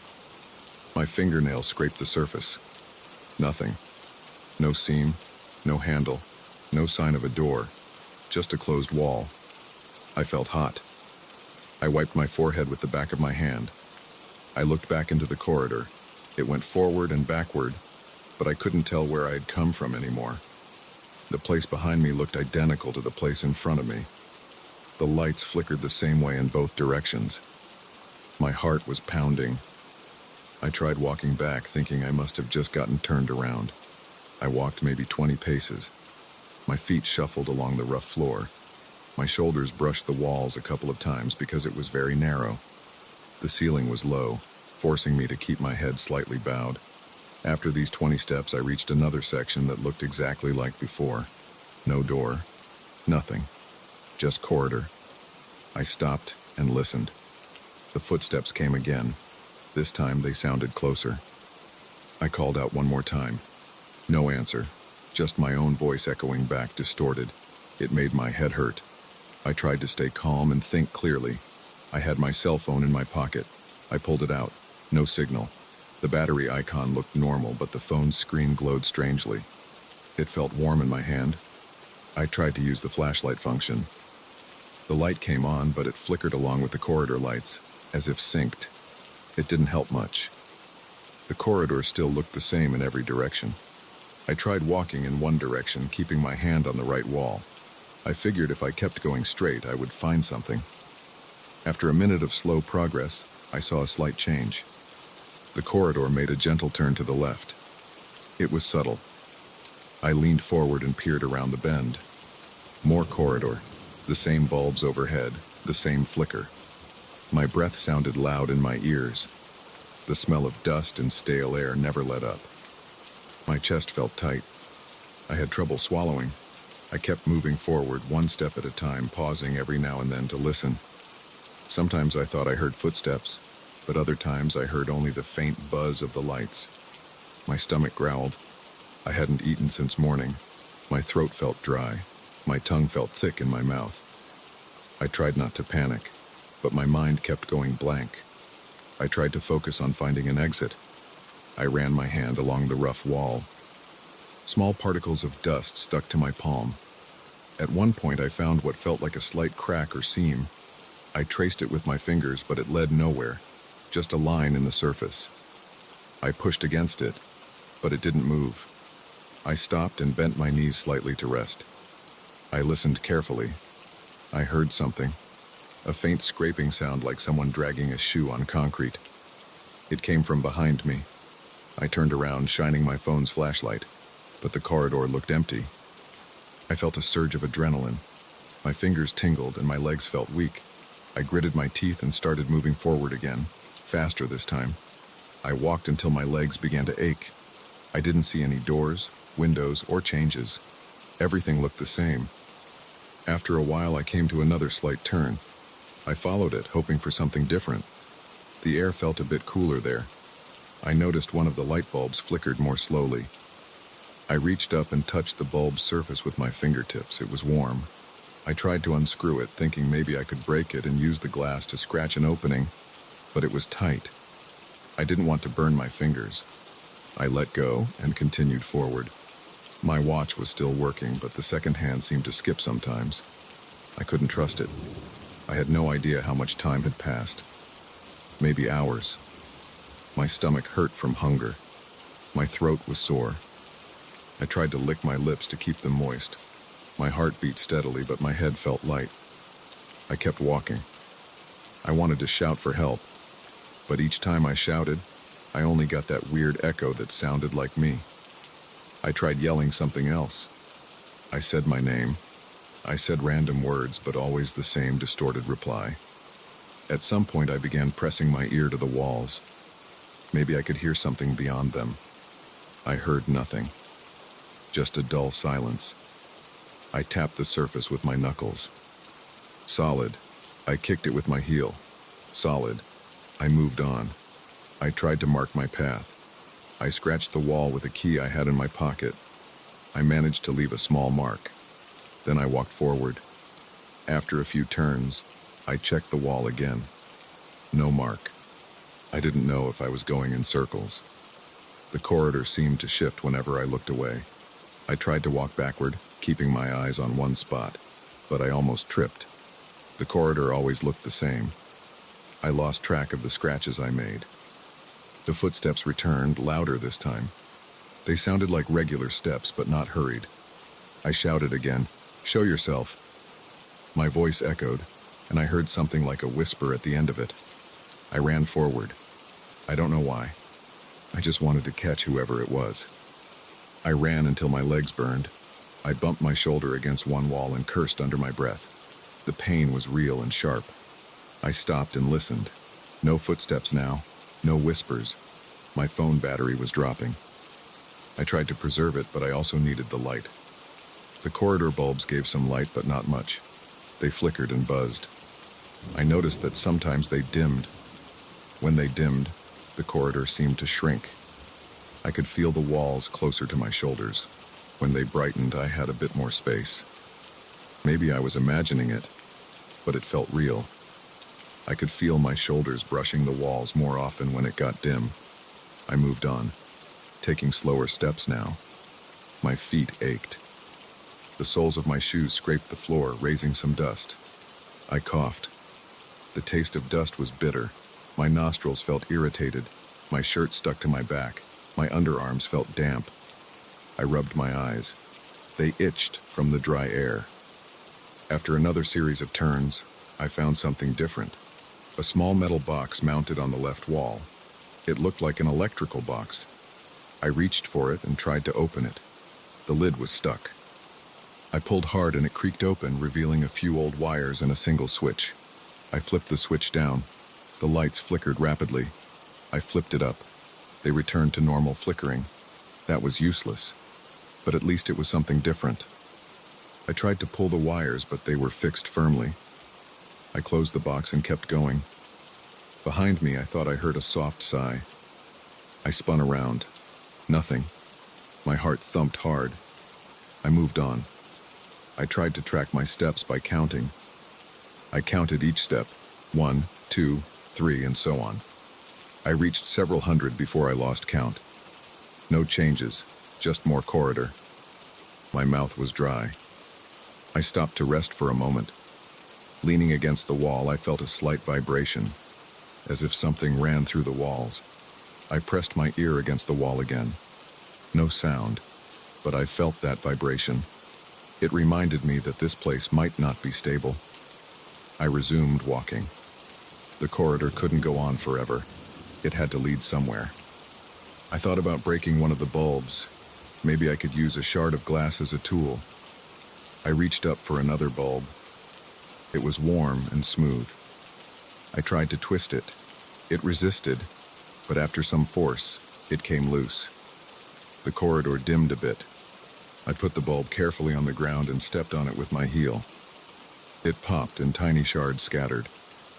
My fingernails scraped the surface. Nothing. No seam, no handle, no sign of a door, just a closed wall. I felt hot. I wiped my forehead with the back of my hand. I looked back into the corridor. It went forward and backward, but I couldn't tell where I had come from anymore. The place behind me looked identical to the place in front of me. The lights flickered the same way in both directions. My heart was pounding. I tried walking back, thinking I must have just gotten turned around. I walked maybe 20 paces. My feet shuffled along the rough floor. My shoulders brushed the walls a couple of times because it was very narrow. The ceiling was low, forcing me to keep my head slightly bowed. After these 20 steps, I reached another section that looked exactly like before. No door, nothing, just corridor. I stopped and listened. The footsteps came again. This time they sounded closer. I called out one more time. No answer, just my own voice echoing back, distorted. It made my head hurt. I tried to stay calm and think clearly. I had my cell phone in my pocket. I pulled it out. No signal. The battery icon looked normal, but the phone's screen glowed strangely. It felt warm in my hand. I tried to use the flashlight function. The light came on, but it flickered along with the corridor lights, as if synced. It didn't help much. The corridor still looked the same in every direction. I tried walking in one direction, keeping my hand on the right wall. I figured if I kept going straight, I would find something. After a minute of slow progress, I saw a slight change. The corridor made a gentle turn to the left. It was subtle. I leaned forward and peered around the bend. More corridor, the same bulbs overhead, the same flicker. My breath sounded loud in my ears. The smell of dust and stale air never let up. My chest felt tight. I had trouble swallowing. I kept moving forward, one step at a time, pausing every now and then to listen. Sometimes I thought I heard footsteps, but other times I heard only the faint buzz of the lights. My stomach growled. I hadn't eaten since morning. My throat felt dry. My tongue felt thick in my mouth. I tried not to panic, but my mind kept going blank. I tried to focus on finding an exit. I ran my hand along the rough wall. Small particles of dust stuck to my palm. At one point, I found what felt like a slight crack or seam. I traced it with my fingers, but it led nowhere, just a line in the surface. I pushed against it, but it didn't move. I stopped and bent my knees slightly to rest. I listened carefully. I heard something, a faint scraping sound like someone dragging a shoe on concrete. It came from behind me. I turned around, shining my phone's flashlight, but the corridor looked empty. I felt a surge of adrenaline. My fingers tingled and my legs felt weak. I gritted my teeth and started moving forward again, faster this time. I walked until my legs began to ache. I didn't see any doors, windows, or changes. Everything looked the same. After a while, I came to another slight turn. I followed it, hoping for something different. The air felt a bit cooler there. I noticed one of the light bulbs flickered more slowly. I reached up and touched the bulb's surface with my fingertips. It was warm. I tried to unscrew it, thinking maybe I could break it and use the glass to scratch an opening, but it was tight. I didn't want to burn my fingers. I let go and continued forward. My watch was still working, but the second hand seemed to skip sometimes. I couldn't trust it. I had no idea how much time had passed. Maybe hours. My stomach hurt from hunger. My throat was sore. I tried to lick my lips to keep them moist. My heart beat steadily, but my head felt light. I kept walking. I wanted to shout for help, but each time I shouted, I only got that weird echo that sounded like me. I tried yelling something else. I said my name. I said random words, but always the same distorted reply. At some point, I began pressing my ear to the walls. Maybe I could hear something beyond them. I heard nothing. Just a dull silence. I tapped the surface with my knuckles. Solid. I kicked it with my heel. Solid. I moved on. I tried to mark my path. I scratched the wall with a key I had in my pocket. I managed to leave a small mark. Then I walked forward. After a few turns, I checked the wall again. No mark. I didn't know if I was going in circles. The corridor seemed to shift whenever I looked away. I tried to walk backward, keeping my eyes on one spot, but I almost tripped. The corridor always looked the same. I lost track of the scratches I made. The footsteps returned, louder this time. They sounded like regular steps, but not hurried. I shouted again, "Show yourself." My voice echoed, and I heard something like a whisper at the end of it. I ran forward. I don't know why. I just wanted to catch whoever it was. I ran until my legs burned. I bumped my shoulder against one wall and cursed under my breath. The pain was real and sharp. I stopped and listened. No footsteps now. No whispers. My phone battery was dropping. I tried to preserve it, but I also needed the light. The corridor bulbs gave some light, but not much. They flickered and buzzed. I noticed that sometimes they dimmed. When they dimmed, the corridor seemed to shrink. I could feel the walls closer to my shoulders. When they brightened, I had a bit more space. Maybe I was imagining it, but it felt real. I could feel my shoulders brushing the walls more often when it got dim. I moved on, taking slower steps now. My feet ached. The soles of my shoes scraped the floor, raising some dust. I coughed. The taste of dust was bitter. My nostrils felt irritated. My shirt stuck to my back. My underarms felt damp. I rubbed my eyes. They itched from the dry air. After another series of turns, I found something different. A small metal box mounted on the left wall. It looked like an electrical box. I reached for it and tried to open it. The lid was stuck. I pulled hard and it creaked open, revealing a few old wires and a single switch. I flipped the switch down. The lights flickered rapidly. I flipped it up. They returned to normal flickering. That was useless, but at least it was something different. I tried to pull the wires, but they were fixed firmly. I closed the box and kept going. Behind me, I thought I heard a soft sigh. I spun around. Nothing. My heart thumped hard. I moved on. I tried to track my steps by counting. I counted each step, 1, 2, 3, and so on. I reached several hundred before I lost count. No changes, just more corridor. My mouth was dry. I stopped to rest for a moment. Leaning against the wall, I felt a slight vibration, as if something ran through the walls. I pressed my ear against the wall again. No sound, but I felt that vibration. It reminded me that this place might not be stable. I resumed walking. The corridor couldn't go on forever. It had to lead somewhere. I thought about breaking one of the bulbs. Maybe I could use a shard of glass as a tool. I reached up for another bulb. It was warm and smooth. I tried to twist it. It resisted, but after some force, it came loose. The corridor dimmed a bit. I put the bulb carefully on the ground and stepped on it with my heel. It popped and tiny shards scattered.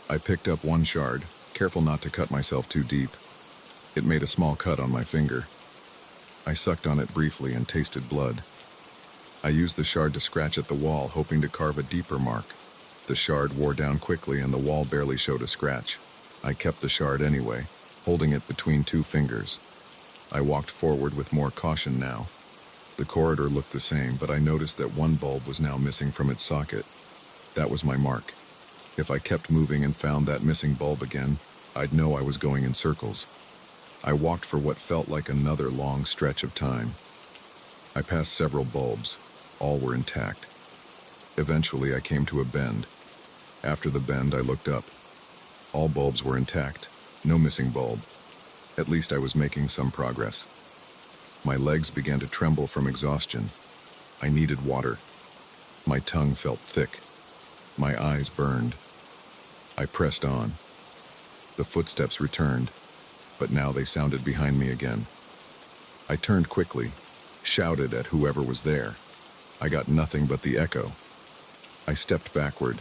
I picked up one shard, careful not to cut myself too deep. It made a small cut on my finger. I sucked on it briefly and tasted blood. I used the shard to scratch at the wall, hoping to carve a deeper mark. The shard wore down quickly and the wall barely showed a scratch. I kept the shard anyway, holding it between two fingers. I walked forward with more caution now. The corridor looked the same, but I noticed that one bulb was now missing from its socket. That was my mark. If I kept moving and found that missing bulb again, I'd know I was going in circles. I walked for what felt like another long stretch of time. I passed several bulbs. All were intact. Eventually, I came to a bend. After the bend, I looked up. All bulbs were intact. No missing bulb. At least I was making some progress. My legs began to tremble from exhaustion. I needed water. My tongue felt thick. My eyes burned. I pressed on. The footsteps returned, but now they sounded behind me again. I turned quickly, shouted at whoever was there. I got nothing but the echo. I stepped backward,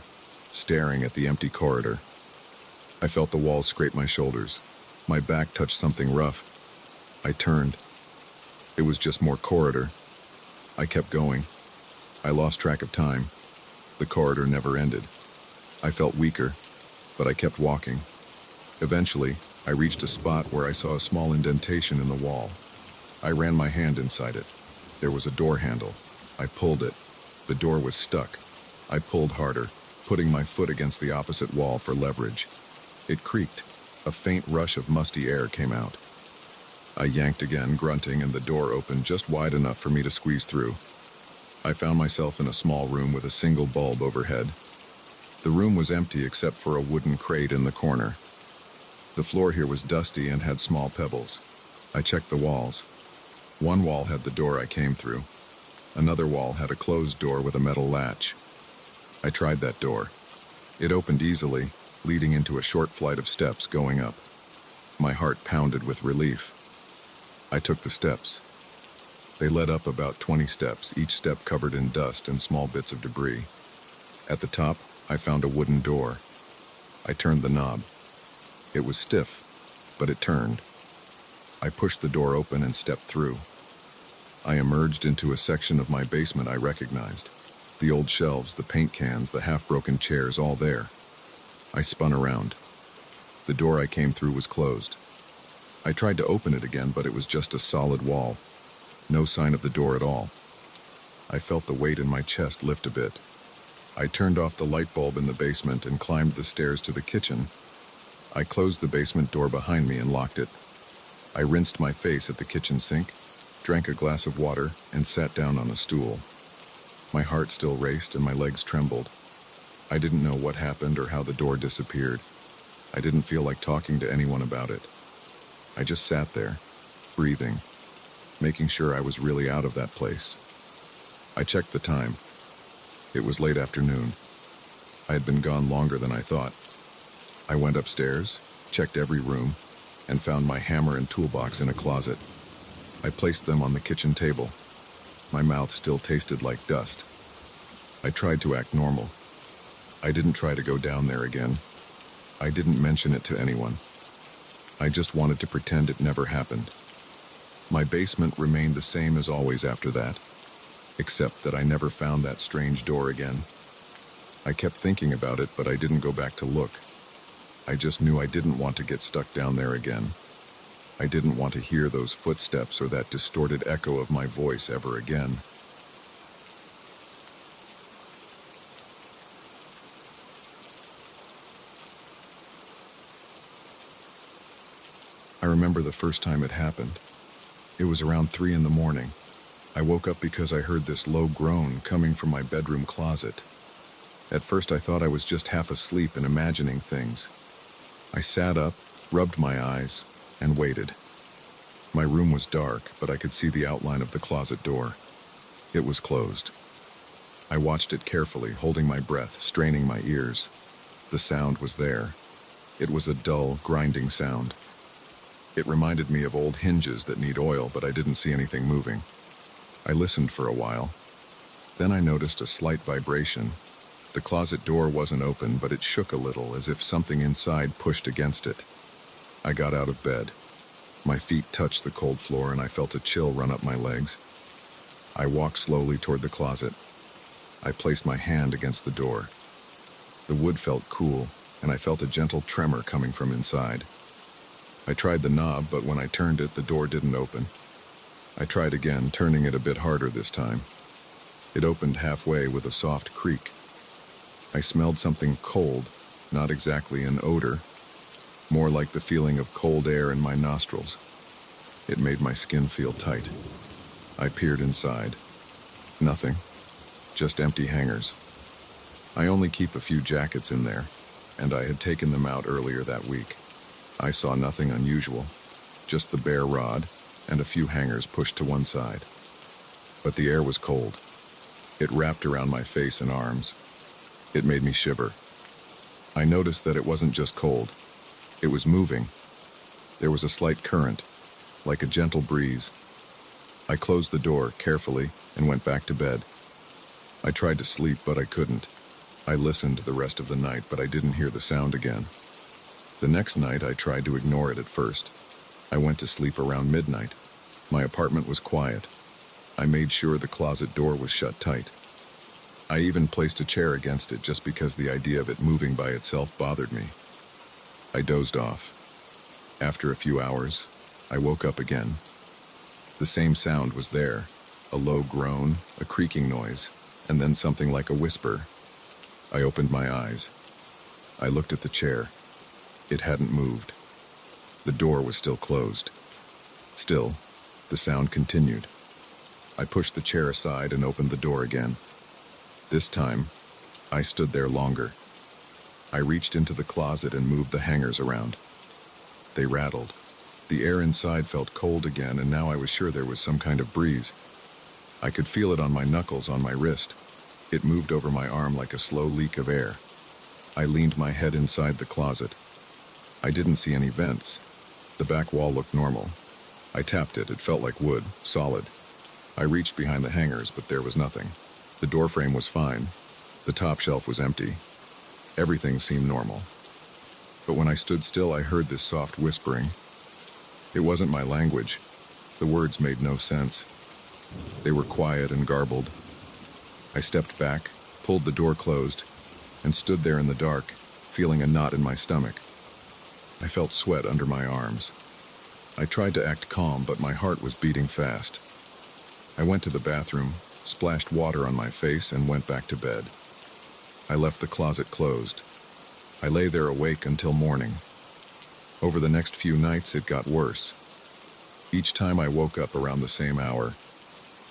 staring at the empty corridor. I felt the walls scrape my shoulders. My back touched something rough. I turned. It was just more corridor. I kept going. I lost track of time. The corridor never ended. I felt weaker, but I kept walking. Eventually, I reached a spot where I saw a small indentation in the wall. I ran my hand inside it. There was a door handle. I pulled it. The door was stuck. I pulled harder, putting my foot against the opposite wall for leverage. It creaked. A faint rush of musty air came out. I yanked again, grunting, and the door opened just wide enough for me to squeeze through. I found myself in a small room with a single bulb overhead. The room was empty except for a wooden crate in the corner. The floor here was dusty and had small pebbles. I checked the walls. One wall had the door I came through. Another wall had a closed door with a metal latch. I tried that door. It opened easily, leading into a short flight of steps going up. My heart pounded with relief. I took the steps. They led up about 20 steps, each step covered in dust and small bits of debris. At the top, I found a wooden door. I turned the knob. It was stiff, but it turned. I pushed the door open and stepped through. I emerged into a section of my basement I recognized. The old shelves, the paint cans, the half-broken chairs, all there. I spun around. The door I came through was closed. I tried to open it again, but it was just a solid wall. No sign of the door at all. I felt the weight in my chest lift a bit. I turned off the light bulb in the basement and climbed the stairs to the kitchen. I closed the basement door behind me and locked it. I rinsed my face at the kitchen sink, drank a glass of water, and sat down on a stool. My heart still raced and my legs trembled. I didn't know what happened or how the door disappeared. I didn't feel like talking to anyone about it. I just sat there, breathing, making sure I was really out of that place. I checked the time. It was late afternoon. I had been gone longer than I thought. I went upstairs, checked every room, and found my hammer and toolbox in a closet. I placed them on the kitchen table. My mouth still tasted like dust. I tried to act normal. I didn't try to go down there again. I didn't mention it to anyone. I just wanted to pretend it never happened. My basement remained the same as always after that, except that I never found that strange door again. I kept thinking about it, but I didn't go back to look. I just knew I didn't want to get stuck down there again. I didn't want to hear those footsteps or that distorted echo of my voice ever again. I remember the first time it happened. It was around 3 in the morning. I woke up because I heard this low groan coming from my bedroom closet. At first I thought I was just half asleep and imagining things. I sat up, rubbed my eyes, and waited. My room was dark, but I could see the outline of the closet door. It was closed. I watched it carefully, holding my breath, straining my ears. The sound was there. It was a dull, grinding sound. It reminded me of old hinges that need oil, but I didn't see anything moving. I listened for a while. Then I noticed a slight vibration. The closet door wasn't open, but it shook a little, as if something inside pushed against it. I got out of bed. My feet touched the cold floor, and I felt a chill run up my legs. I walked slowly toward the closet. I placed my hand against the door. The wood felt cool, and I felt a gentle tremor coming from inside. I tried the knob, but when I turned it, the door didn't open. I tried again, turning it a bit harder this time. It opened halfway with a soft creak. I smelled something cold, not exactly an odor, more like the feeling of cold air in my nostrils. It made my skin feel tight. I peered inside. Nothing. Just empty hangers. I only keep a few jackets in there, and I had taken them out earlier that week. I saw nothing unusual, just the bare rod and a few hangers pushed to one side. But the air was cold. It wrapped around my face and arms. It made me shiver. I noticed that it wasn't just cold. It was moving. There was a slight current, like a gentle breeze. I closed the door carefully and went back to bed. I tried to sleep, but I couldn't. I listened the rest of the night, but I didn't hear the sound again. The next night, I tried to ignore it at first. I went to sleep around midnight. My apartment was quiet. I made sure the closet door was shut tight. I even placed a chair against it just because the idea of it moving by itself bothered me. I dozed off. After a few hours, I woke up again. The same sound was there, a low groan, a creaking noise, and then something like a whisper. I opened my eyes. I looked at the chair. It hadn't moved. The door was still closed. Still, the sound continued. I pushed the chair aside and opened the door again. This time, I stood there longer. I reached into the closet and moved the hangers around. They rattled. The air inside felt cold again, and now I was sure there was some kind of breeze. I could feel it on my knuckles, on my wrist. It moved over my arm like a slow leak of air. I leaned my head inside the closet. I didn't see any vents. The back wall looked normal. I tapped it. It felt like wood, solid. I reached behind the hangers, but there was nothing. The door frame was fine. The top shelf was empty. Everything seemed normal. But when I stood still, I heard this soft whispering. It wasn't my language. The words made no sense. They were quiet and garbled. I stepped back, pulled the door closed, and stood there in the dark, feeling a knot in my stomach. I felt sweat under my arms. I tried to act calm, but my heart was beating fast. I went to the bathroom, splashed water on my face, and went back to bed. I left the closet closed. I lay there awake until morning. Over the next few nights, it got worse. Each time I woke up around the same hour,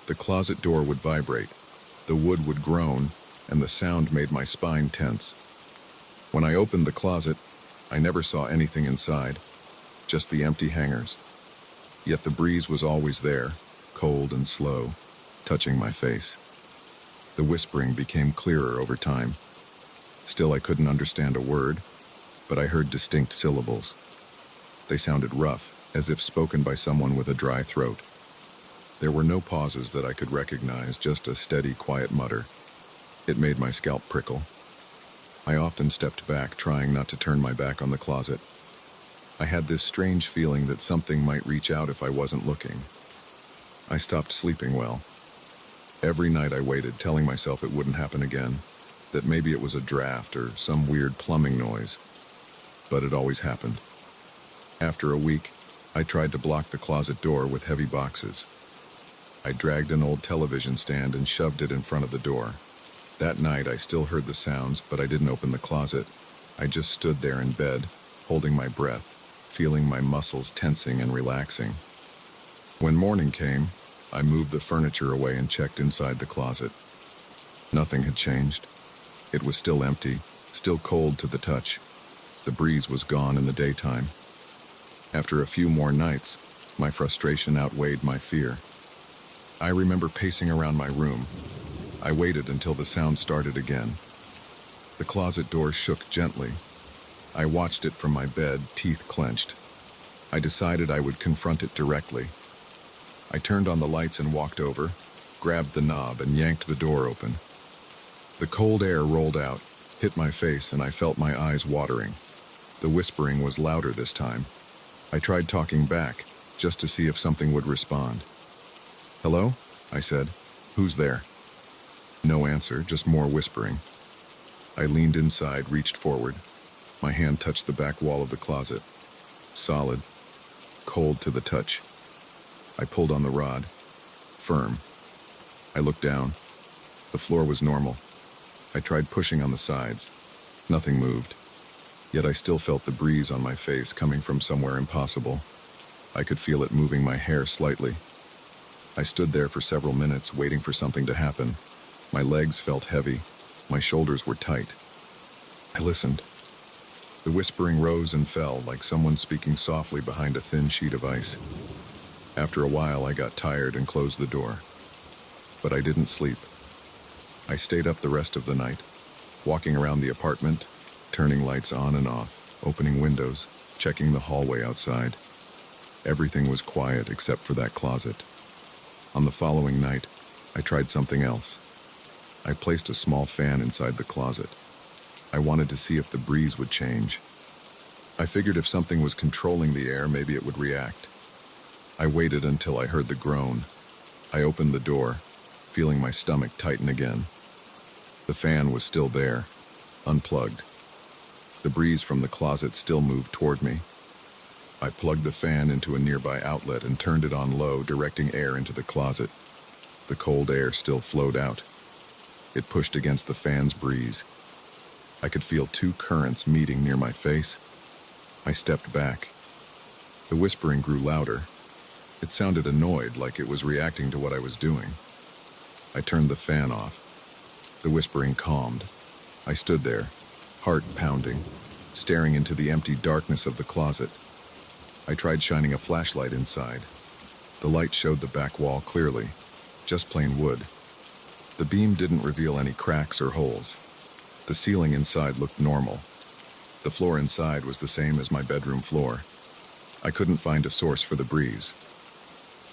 the closet door would vibrate, the wood would groan, and the sound made my spine tense. When I opened the closet, I never saw anything inside, just the empty hangers. Yet the breeze was always there, cold and slow, touching my face. The whispering became clearer over time. Still, I couldn't understand a word, but I heard distinct syllables. They sounded rough, as if spoken by someone with a dry throat. There were no pauses that I could recognize, just a steady, quiet mutter. It made my scalp prickle. I often stepped back, trying not to turn my back on the closet. I had this strange feeling that something might reach out if I wasn't looking. I stopped sleeping well. Every night I waited, telling myself it wouldn't happen again, that maybe it was a draft or some weird plumbing noise. But it always happened. After a week, I tried to block the closet door with heavy boxes. I dragged an old television stand and shoved it in front of the door. That night, I still heard the sounds, but I didn't open the closet. I just stood there in bed, holding my breath, feeling my muscles tensing and relaxing. When morning came, I moved the furniture away and checked inside the closet. Nothing had changed. It was still empty, still cold to the touch. The breeze was gone in the daytime. After a few more nights, my frustration outweighed my fear. I remember pacing around my room. I waited until the sound started again. The closet door shook gently. I watched it from my bed, teeth clenched. I decided I would confront it directly. I turned on the lights and walked over, grabbed the knob, and yanked the door open. The cold air rolled out, hit my face, and I felt my eyes watering. The whispering was louder this time. I tried talking back, just to see if something would respond. "Hello?" I said. "Who's there?" No answer, just more whispering. I leaned inside, reached forward. My hand touched the back wall of the closet. Solid, cold to the touch. I pulled on the rod. Firm. I looked down. The floor was normal. I tried pushing on the sides. Nothing moved. Yet I still felt the breeze on my face coming from somewhere impossible. I could feel it moving my hair slightly. I stood there for several minutes, waiting for something to happen. My legs felt heavy. My shoulders were tight. I listened. The whispering rose and fell, like someone speaking softly behind a thin sheet of ice. After a while, I got tired and closed the door. But I didn't sleep. I stayed up the rest of the night, walking around the apartment, turning lights on and off, opening windows, checking the hallway outside. Everything was quiet except for that closet. On the following night, I tried something else. I placed a small fan inside the closet. I wanted to see if the breeze would change. I figured if something was controlling the air, maybe it would react. I waited until I heard the groan. I opened the door, feeling my stomach tighten again. The fan was still there, unplugged. The breeze from the closet still moved toward me. I plugged the fan into a nearby outlet and turned it on low, directing air into the closet. The cold air still flowed out. It pushed against the fan's breeze. I could feel two currents meeting near my face. I stepped back. The whispering grew louder. It sounded annoyed, like it was reacting to what I was doing. I turned the fan off. The whispering calmed. I stood there, heart pounding, staring into the empty darkness of the closet. I tried shining a flashlight inside. The light showed the back wall clearly, just plain wood. The beam didn't reveal any cracks or holes. The ceiling inside looked normal. The floor inside was the same as my bedroom floor. I couldn't find a source for the breeze.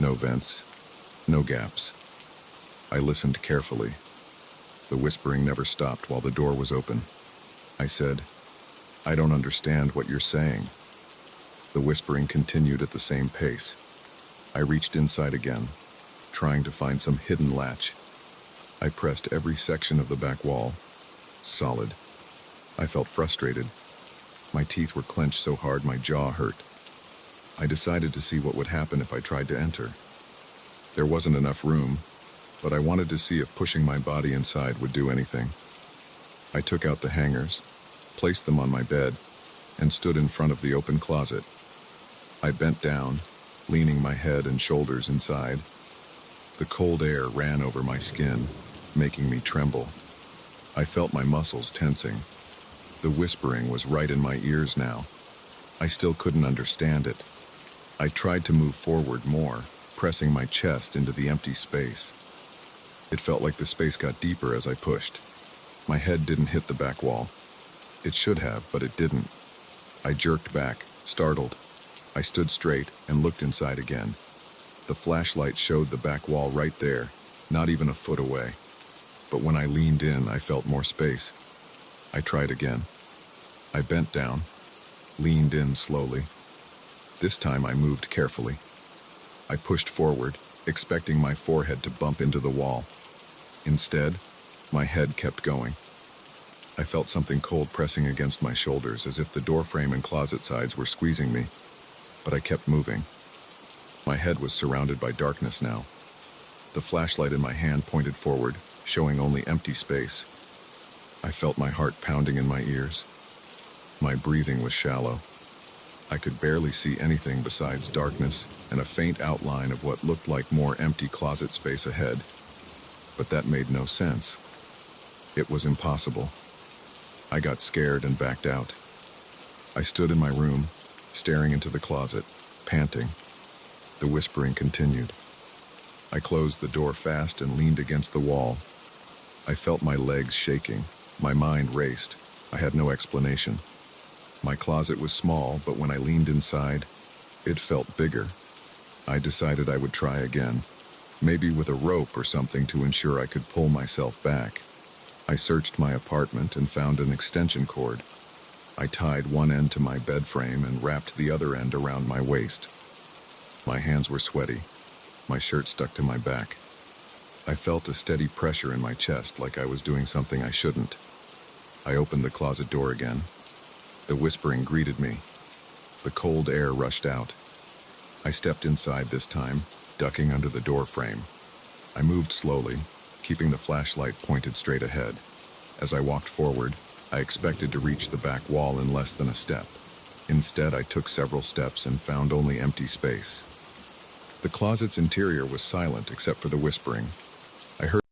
No vents, no gaps. I listened carefully. The whispering never stopped while the door was open. I said, "I don't understand what you're saying." The whispering continued at the same pace. I reached inside again, trying to find some hidden latch. I pressed every section of the back wall. Solid. I felt frustrated. My teeth were clenched so hard my jaw hurt. I decided to see what would happen if I tried to enter. There wasn't enough room, but I wanted to see if pushing my body inside would do anything. I took out the hangers, placed them on my bed, and stood in front of the open closet. I bent down, leaning my head and shoulders inside. The cold air ran over my skin, making me tremble. I felt my muscles tensing. The whispering was right in my ears now. I still couldn't understand it. I tried to move forward more, pressing my chest into the empty space. It felt like the space got deeper as I pushed. My head didn't hit the back wall. It should have, but it didn't. I jerked back, startled. I stood straight and looked inside again. The flashlight showed the back wall right there, not even a foot away. But when I leaned in, I felt more space. I tried again. I bent down, leaned in slowly. This time I moved carefully. I pushed forward, expecting my forehead to bump into the wall. Instead, my head kept going. I felt something cold pressing against my shoulders, as if the doorframe and closet sides were squeezing me. But I kept moving. My head was surrounded by darkness now. The flashlight in my hand pointed forward, showing only empty space. I felt my heart pounding in my ears. My breathing was shallow. I could barely see anything besides darkness and a faint outline of what looked like more empty closet space ahead. But that made no sense. It was impossible. I got scared and backed out. I stood in my room, staring into the closet, panting. The whispering continued. I closed the door fast and leaned against the wall. I felt my legs shaking. My mind raced. I had no explanation. My closet was small, but when I leaned inside, it felt bigger. I decided I would try again, maybe with a rope or something to ensure I could pull myself back. I searched my apartment and found an extension cord. I tied one end to my bed frame and wrapped the other end around my waist. My hands were sweaty. My shirt stuck to my back. I felt a steady pressure in my chest, like I was doing something I shouldn't. I opened the closet door again. The whispering greeted me. The cold air rushed out. I stepped inside this time, ducking under the door frame. I moved slowly, keeping the flashlight pointed straight ahead. As I walked forward, I expected to reach the back wall in less than a step. Instead, I took several steps and found only empty space. The closet's interior was silent except for the whispering. I heard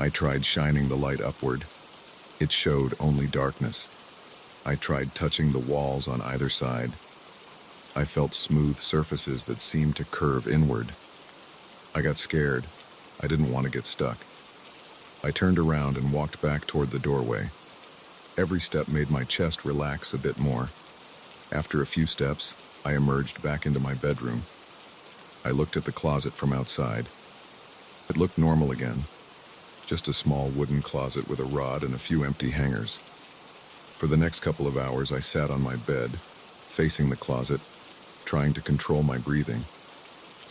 I tried shining the light upward. It showed only darkness. I tried touching the walls on either side. I felt smooth surfaces that seemed to curve inward. I got scared. I didn't want to get stuck. I turned around and walked back toward the doorway. Every step made my chest relax a bit more. After a few steps, I emerged back into my bedroom. I looked at the closet from outside. It looked normal again. Just a small wooden closet with a rod and a few empty hangers. For the next couple of hours, I sat on my bed, facing the closet, trying to control my breathing.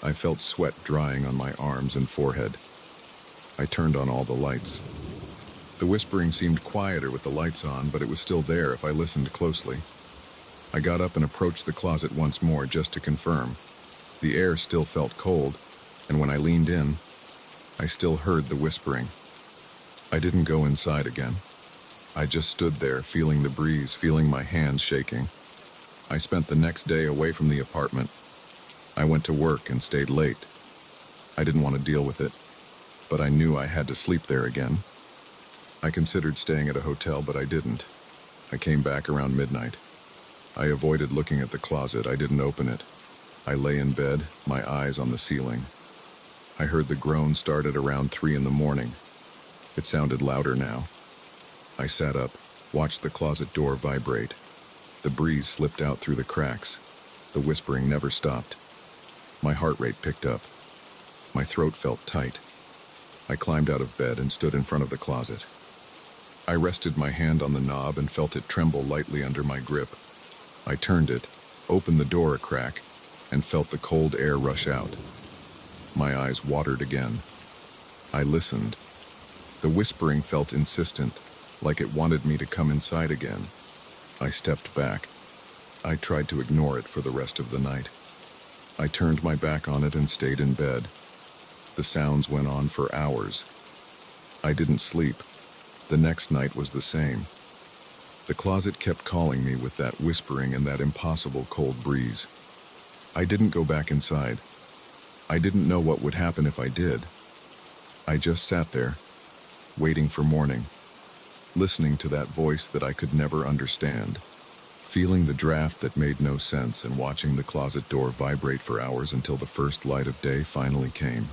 I felt sweat drying on my arms and forehead. I turned on all the lights. The whispering seemed quieter with the lights on, but it was still there if I listened closely. I got up and approached the closet once more just to confirm. The air still felt cold, and when I leaned in, I still heard the whispering. I didn't go inside again. I just stood there, feeling the breeze, feeling my hands shaking. I spent the next day away from the apartment. I went to work and stayed late. I didn't want to deal with it, but I knew I had to sleep there again. I considered staying at a hotel, but I didn't. I came back around midnight. I avoided looking at the closet. I didn't open it. I lay in bed, my eyes on the ceiling. I heard the groan start at around 3 in the morning. It sounded louder now. I sat up, watched the closet door vibrate. The breeze slipped out through the cracks. The whispering never stopped. My heart rate picked up. My throat felt tight. I climbed out of bed and stood in front of the closet. I rested my hand on the knob and felt it tremble lightly under my grip. I turned it, opened the door a crack, and felt the cold air rush out. My eyes watered again. I listened. The whispering felt insistent, like it wanted me to come inside again. I stepped back. I tried to ignore it for the rest of the night. I turned my back on it and stayed in bed. The sounds went on for hours. I didn't sleep. The next night was the same. The closet kept calling me with that whispering and that impossible cold breeze. I didn't go back inside. I didn't know what would happen if I did. I just sat there, waiting for morning, listening to that voice that I could never understand, feeling the draft that made no sense and watching the closet door vibrate for hours until the first light of day finally came.